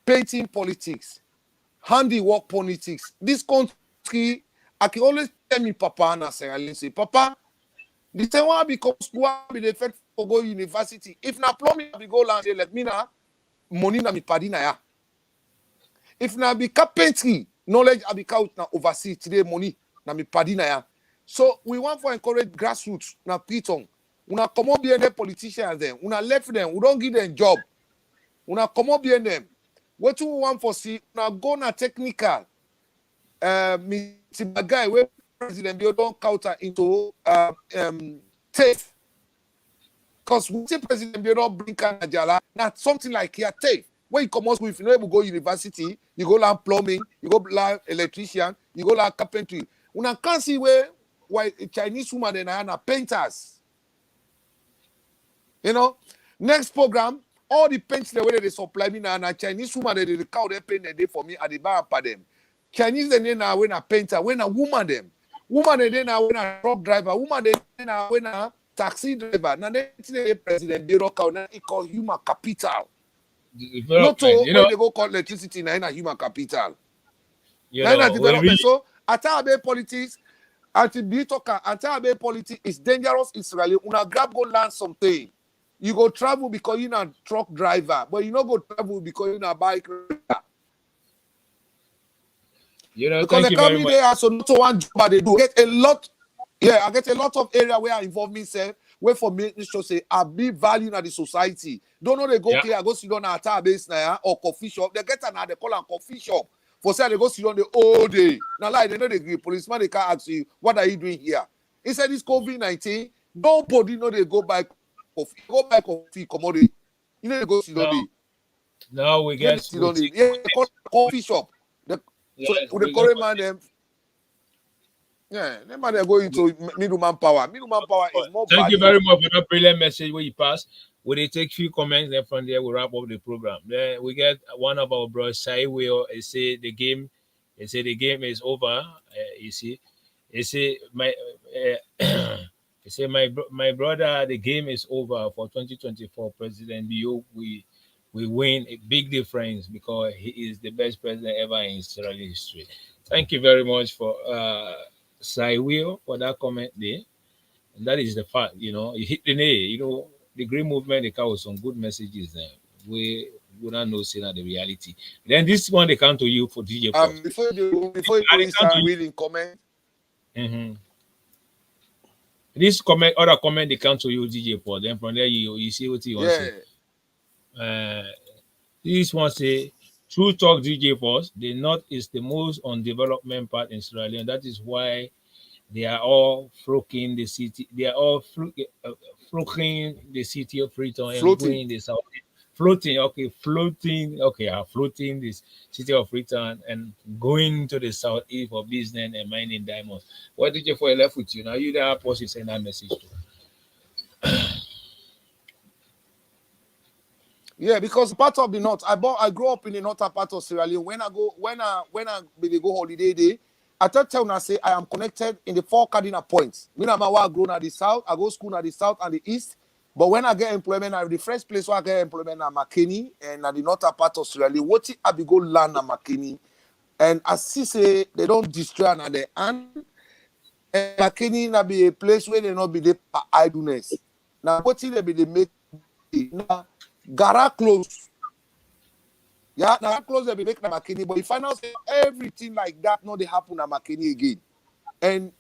painting politics, handiwork politics. This country, I can always tell me, Papa, and I say, Papa, the time when I become school, I be the first for go university. If na plumbing, I be go land, let me na money na mi padi na ya. If na be carpentry, knowledge I be count na overseas today money na mi padi na ya. So we want to encourage grassroots na Piton. Una come up behind the politicians then. Una left them. We don't give them job. Una come up behind them. What do we want for see? Una go na technical. Mr. Guy where President Bill don't counter into TAFE. Because we say President Bill don't bring Kanajala. Not something like here TAFE. When you come out with, you know, you go university, you go learn plumbing, you go learn electrician, you go learn carpentry. Una can't see why Chinese women and are painters. Next program, all the paints the way they supply me now, and Chinese woman they cow they paint they for me at the bar for them. Chinese they now when a painter, when a woman them. Woman they now when a truck driver, woman they now when a taxi driver. Now they president they rock out now it call human capital. Not to when they go call electricity now in a human capital. You Now know, we development. really, So Atabe politics, anti talker, Atabe politics is dangerous Israeli. Una grab go learn something. You go travel because you're a truck driver, but you not go travel because you're a bike rider. you know, Because thank the you very company much. they are so not one job but they do. Get a lot. Yeah, I get a lot of area where I involve myself. Where for me to say I be value in the society. Don't know they go Yeah. okay, I go sit down at a base now or coffee shop. They get another call and coffee shop. For say they go sit down the whole day. Now like they know the policeman they can't ask you what are you doing here. He said this COVID-19, nobody know they go buy coffee. Go buy coffee commodity. You know they go sit down Now, there. now we You know they get sit down there. Yeah, they call coffee shop. So yes, the we get current man them. Yeah, them man they go into middleman power. Middleman power is more Thank you value. very much for that brilliant message where you pass. We will take few comments, then from there we wrap up the program. Then we get one of our brothers, Sai Will. He say the game is over. You see, he say he say my brother, the game is over for 2024 President Bio. We win a big difference because he is the best president ever in Israeli history. Thank you very much for Sai Will for that comment there. And that is the fact, you know, you hit the nail, you know, the green movement, they come with some good messages there. We don't know say that the reality. Then this one they come to you for DJ Force. Before you They go come to start you. reading comment, This comment, other comment they come to you, DJ Force. Then from there you see what you want to yeah. say. This one say true talk DJ Force, the north is the most undevelopment part in Australia, and that is why they are all flocking the city. They are all flocking the city of Freetown and Floating. going the south. Floating, okay, floating this city of Freetown and going to the southeast for business and mining diamonds. What did you for left with you? Now you the apostle send that message to. Yeah, because part of the north, I grew up in the northern part of Sierra Leone. When I they go holiday day, I tell I say I am connected in the 4 cardinal points. Me and my wife grown at the south, I go school at the south and the east. But when I get employment, the first place where I get employment at McKinney and at the northern part of Sierra Leone, what I be go land at McKinney. And I see say they don't destroy another and McKinney na be a place where they not be the idleness. Now what they be they make now Gara close. Yeah, now close they be make na McKinney, but you find out say everything like that not they happen at McKinney again. And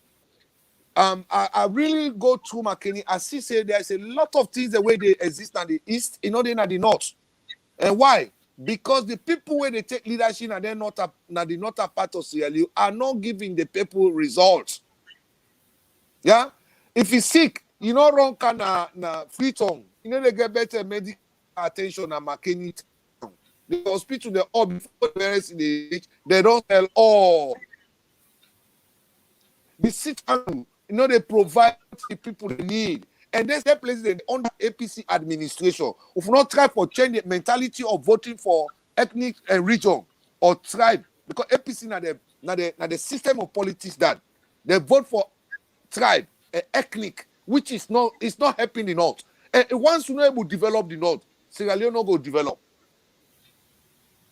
I really go through McKinney. I see say there's a lot of things the way they exist in the east, you know, they in the north. And why? Because the people where they take leadership and they're not the northern part of Sierra Leone are not giving the people results. Yeah, if he's sick, you know, wrong kind of Freetown, you know, they get better medical attention at McKinney. The hospital, they all before the parents in the age, they don't sell all. The system, you know, they provide the people they need. And there's a place under APC administration who will not try for change the mentality of voting for ethnic and region or tribe. Because APC now the system of politics that they vote for tribe and ethnic, which is not helping the north. And once you know able to develop the north, Sierra Leone not go develop.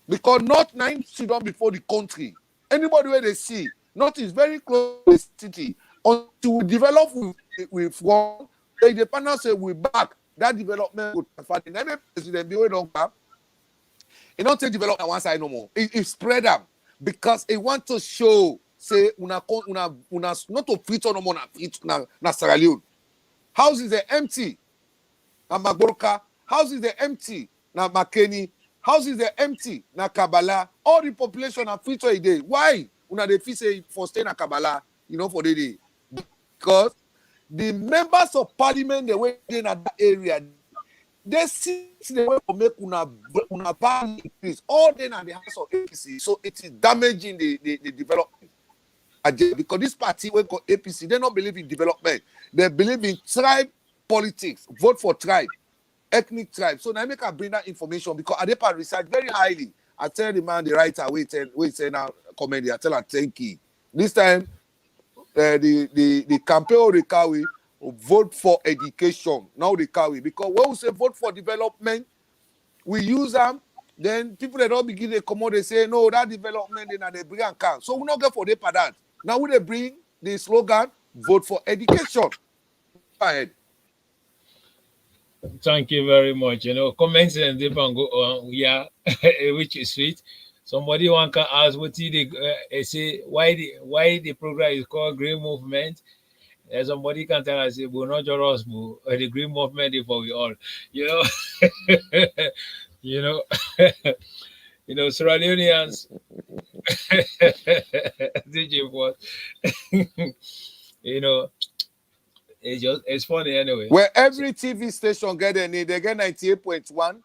Because North 9 sit down before the country. Anybody where they see, North is very close to the city. Until we develop with one, the independence say we back, that development would transfer. The next president, we don't have. It don't take development on one side no more. It spread up because it want to show, say, una not to Freetown no more na Sierra Leone. Houses are empty. Na Magoroka. Houses are empty. Na Makeni. Houses are empty. Na Kabbalah. All the population are Freetown a day. Why? Una dey feel say for staying na Kabbalah, you know, for the day. Because the members of parliament, the way in that area, they see the way to make una value increase. All they are the house of APC. So it is damaging the development. Because this party, when called APC, they don't believe in development. They believe in tribe politics. Vote for tribe, ethnic tribe. So now I make her bring that information because Adepa research very highly. I tell the man, the writer, wait now, comment. I tell her, thank you. This time, the campaign of the Kawi vote for education. Now the Kawi. Because when we say vote for development, we use them then people they don't begin to come out, they say, no, that development, they bring and come. So we not get for the for that. Now we they bring the slogan, vote for education. Go ahead. Thank you very much. Comments and they can go on, yeah, which is sweet. Somebody one can ask what they say why the program is called Green Movement. Somebody can tell us, we're not just us, the Green Movement is for we all. Sierra Leoneans, DJ what, it's funny anyway. Where every TV station get they get 98.1.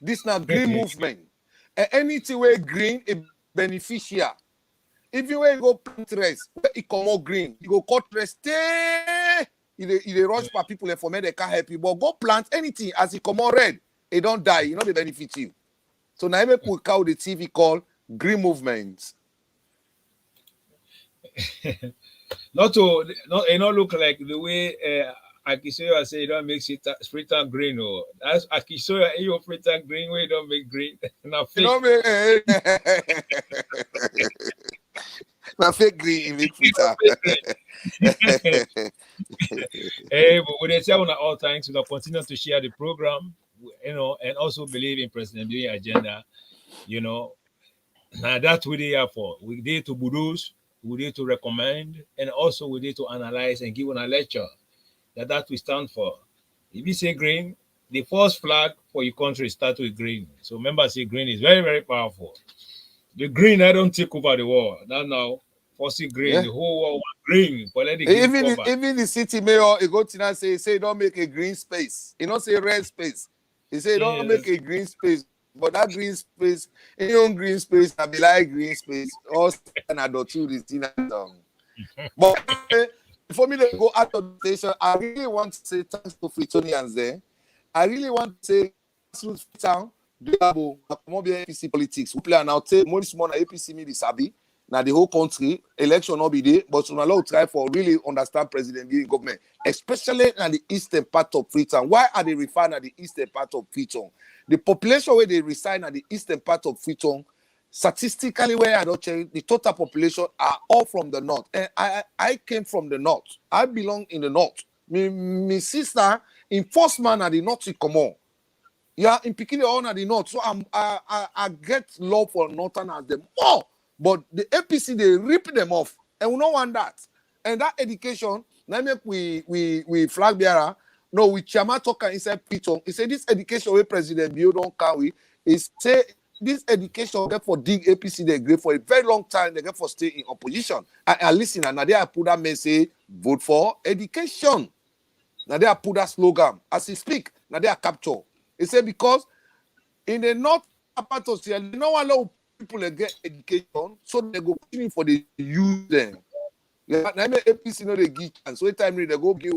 This now Green Movement. And anything where green is beneficial. If you go plant rest, it come more green. You go cut rest, stay. It rush for people for me they can't help you. But go plant anything as it come more red, it don't die. They benefit you. So now we could call the TV called Green Movement. Not look like the way Akisoya say don't make Freetown green or that's Akisoya you Freetown green way don't make green. Now fake. Now fake green make Freetown. Hey, but we say on all times we continue to share the program, and also believe in President Biden agenda. Now that's what they are for. We need to produce, we need to recommend, and also we need to analyze and give a lecture that we stand for. If you say green, the first flag for your country starts with green. So remember, say green is very, very powerful. The green, I don't take over the world. Now, for see green, the whole world want green. But let the green even the city mayor, he go to say don't make a green space. He don't say red space. He say don't make a green space. But that green space, any own green space, I be like green space. Or another two But before me to go out of the station, I really want to say thanks to Freetonians there. I really want to say grassroots town, Diabo, APC politics. We play now take more small APC me the sabi. Now the whole country election not be there, but we will try for really understand President Biden government, especially in the eastern part of Freetown. Why are they refined at the eastern part of Freetown? The population where they reside at the eastern part of Freetown, statistically, where I don't change, the total population are all from the north. And I came from the north. I belong in the north. My sister in first man at the north in Common. Yeah, in Pikini on at the north. So I get love for northern as them more. But the APC, they rip them off. And we don't want that. And that education, now make we flag bearer. No, we Chama talk inside Piton. He said this education where President Bio don't carry is say this education get for dig APC they great for a very long time. They get for stay in opposition. And listen, and now they put that message, vote for education. Now they put that slogan. As he speak, now they are capture. He said because in the north part of Sierra, they don't allow people to get education, so they go continue for the use them. Yeah, now APC they give chance. So every time they go give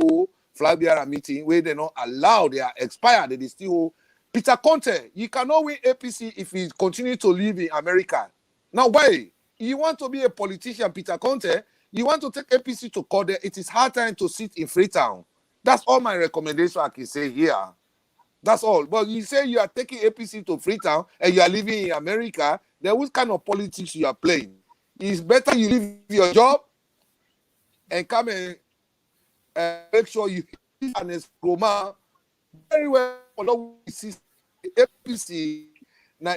flag bearer meeting where they not allow, they are expired, they still hold. Peter Conte, you cannot win APC if he continue to live in America. Now, why? You want to be a politician, Peter Conte, you want to take APC to court there, it is hard time to sit in Freetown. That's all my recommendation I can say here. That's all. But you say you are taking APC to Freetown and you are living in America, then what kind of politics you are playing? It's better you leave your job and come and make sure you and Roma very well. Although we see APC now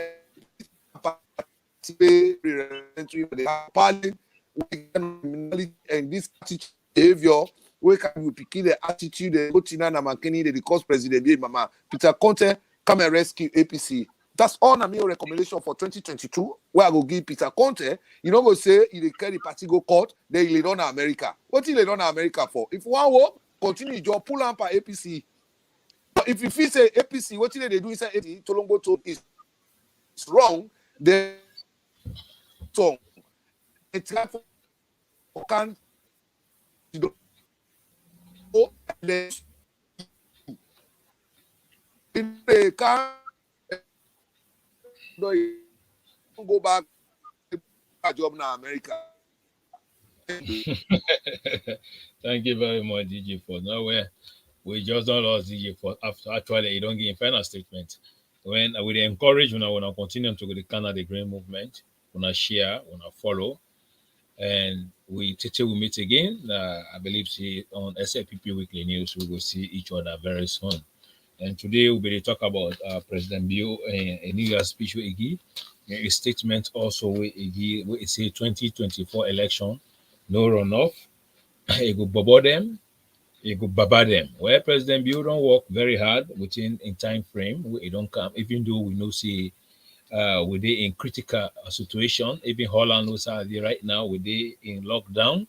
and this attitude behavior, where can you pick the attitude and go to Nana McKinney, the cause President Mama Peter Conte come and rescue APC. That's all my recommendation for 2022. Where I go give Peter Conte, go say he carry the party go court, then he lay down America. What he lay down America for? If one work, continue your pull up for APC. But if you feel say APC, what they do inside APC, Tolongo to is wrong, then so it's like for can then they can go back to job in America. Thank you very much, DJ, for nowhere. We just don't lost DJ for after actually you don't give final statement. when we dey encourage una continue to the Canada Green Movement, una share, una follow, and we will meet again. I believe on SLPP Weekly News we will see each other very soon. And today we'll be talk about President Bio a New Year's speech with Iggy, a statement also with Iggy, where it say 2024 election, no runoff. He go bobo them, he go baba them. Where President Bio don't work very hard within in time frame, we don't come, even though we know see we dey in critical situation. Even Holland was right now, we dey in lockdown,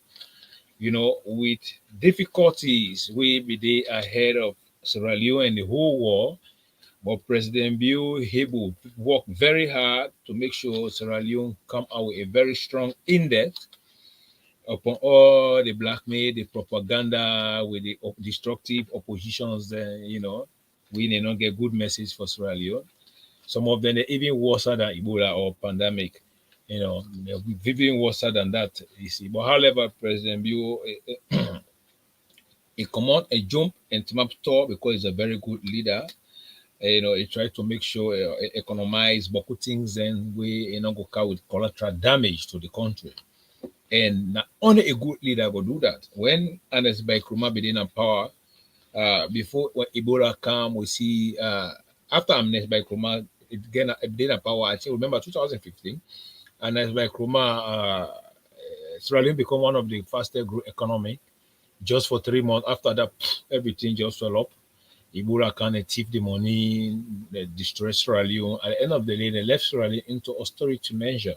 with difficulties, we be dey ahead of Sierra Leone and the whole war. But President Bio able to work very hard to make sure Sierra Leone come out with a very strong index upon all the blackmail, the propaganda with the destructive oppositions. We may not get good message for Sierra Leone. Some of them are even worse than Ebola or pandemic. They're even worse than that. You see, but however, President Bio he come out and jump and team up store because he's a very good leader. He tried to make sure economize beaucoup things and we go cause with collateral damage to the country. And not only a good leader will do that. When Ernest Bai Koroma be in power, before when Ebola come, we see after Ernest Bai Koroma again in power. I still remember 2015, Ernest Bai Koroma, Sierra Leone become one of the fastest growing economy. Just for 3 months after that, everything just fell up. Ebola can thief the money, they destroy Sierra Leone. At the end of the day, they left Sierra Leone into austerity measure.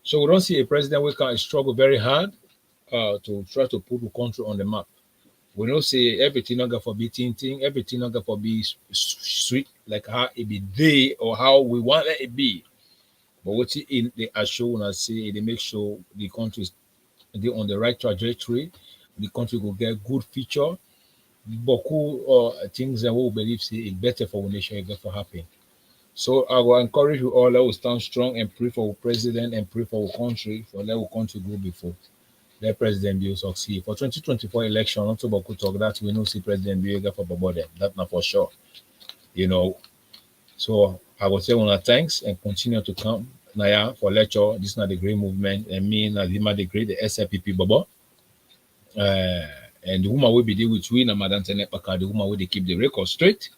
So we don't see a president who can struggle very hard to try to put the country on the map. We don't say everything not going for be thing, everything not going for be sweet like how it be day or how we want it be. But what they assure us say they make sure the country is on the right trajectory. The country will get good future. Beaucoup things that we believe say it's better for our nation, it's better for happen. So I will encourage you all to stand strong and pray for our president and pray for our country, for let our country go before. Let President Bio succeed. For 2024 election, not about talk that we know see President Bio get for Babode. That's not for sure. So I will say one thanks and continue to come Naya for lecture. This is not the Green Movement and me Nadima the Great, the SLPP Baba. And the woman will be there with we, Madam Tenet Paka, the woman will keep the record straight.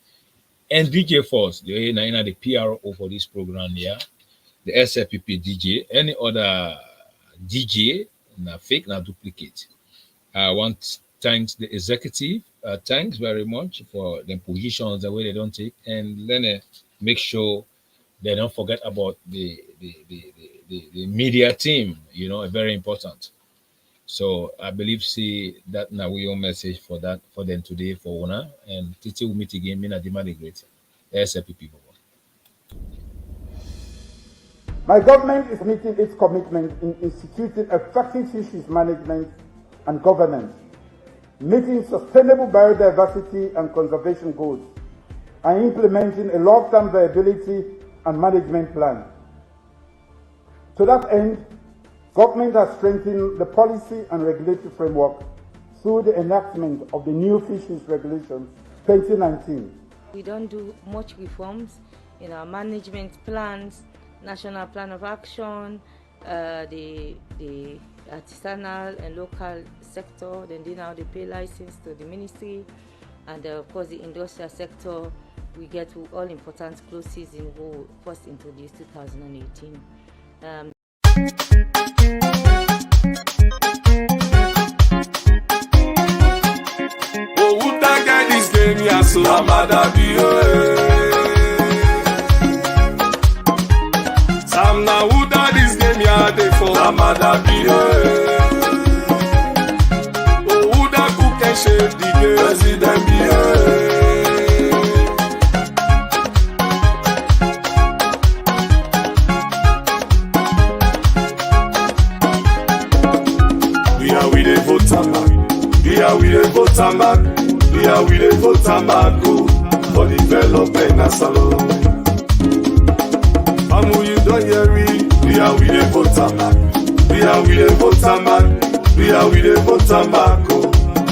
And DJ Force, the PRO for this program here, the SLPP DJ, any other DJ, na fake, na duplicate. I want to thank the executive. Thanks very much for the positions, the way they don't take, and then make sure they don't forget about the media team, very important. So I believe that now we your message for them today for Una and Titi will meet again. Mina Dima the Great, SLPP. My government is meeting its commitment in instituting effective fisheries management and governance, meeting sustainable biodiversity and conservation goals, and implementing a long-term viability and management plan. To that end, government has strengthened the policy and regulatory framework through the enactment of the new Fisheries Regulations 2019. We don't do much reforms in our management plans, national plan of action, the artisanal and local sector, then now they pay license to the ministry, and of course the industrial sector, we get to all important clauses in who first introduced 2018. Sam na who that this game ya dey for Amada Bio. Oh, who that cook and shape the game President Bio. We dey vote am back. We dey vote am back. We dey vote am back for development and salon. Amu you don't hear me. We dey vote am back. We dey vote am back. We dey vote am back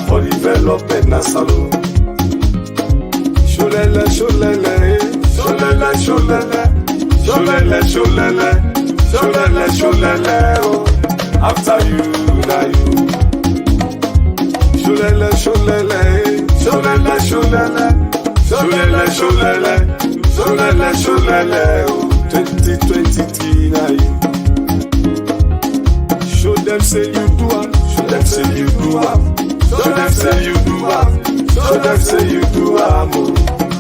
for development and salon. Sholele, sholele, Sholele, sholele, sholele, sholele, sholele, sholele, oh. After you, na you. Sholele, sholele, sholele, sholele, sholele, sholele, sholele, sholele, oh. 2023, na you. Show them say you do am, show them say you do am, show them say you do am, show them say you do am, oh.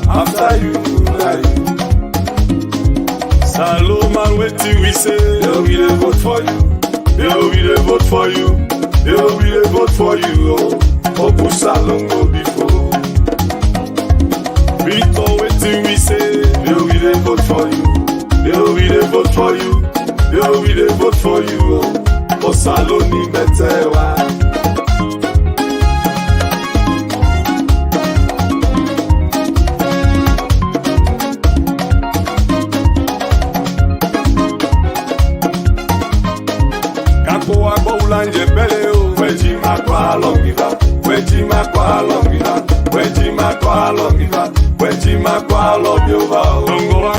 After you, na you. Saloma, wetin we say? Yo, we dey vote for you. Yo, we dey vote for you. Yo, we dey vote for you. Oh, Obu Salongo before. Victor, wetin we say? Yo, we dey vote for you. Yo, we dey vote for you. Yo, we dey vote for you. Oh, Osaloni Metewa. Ulanje bele o, weji makwa longiva, weji makwa longiva, weji makwa longiva, weji makwa longiva. Dongo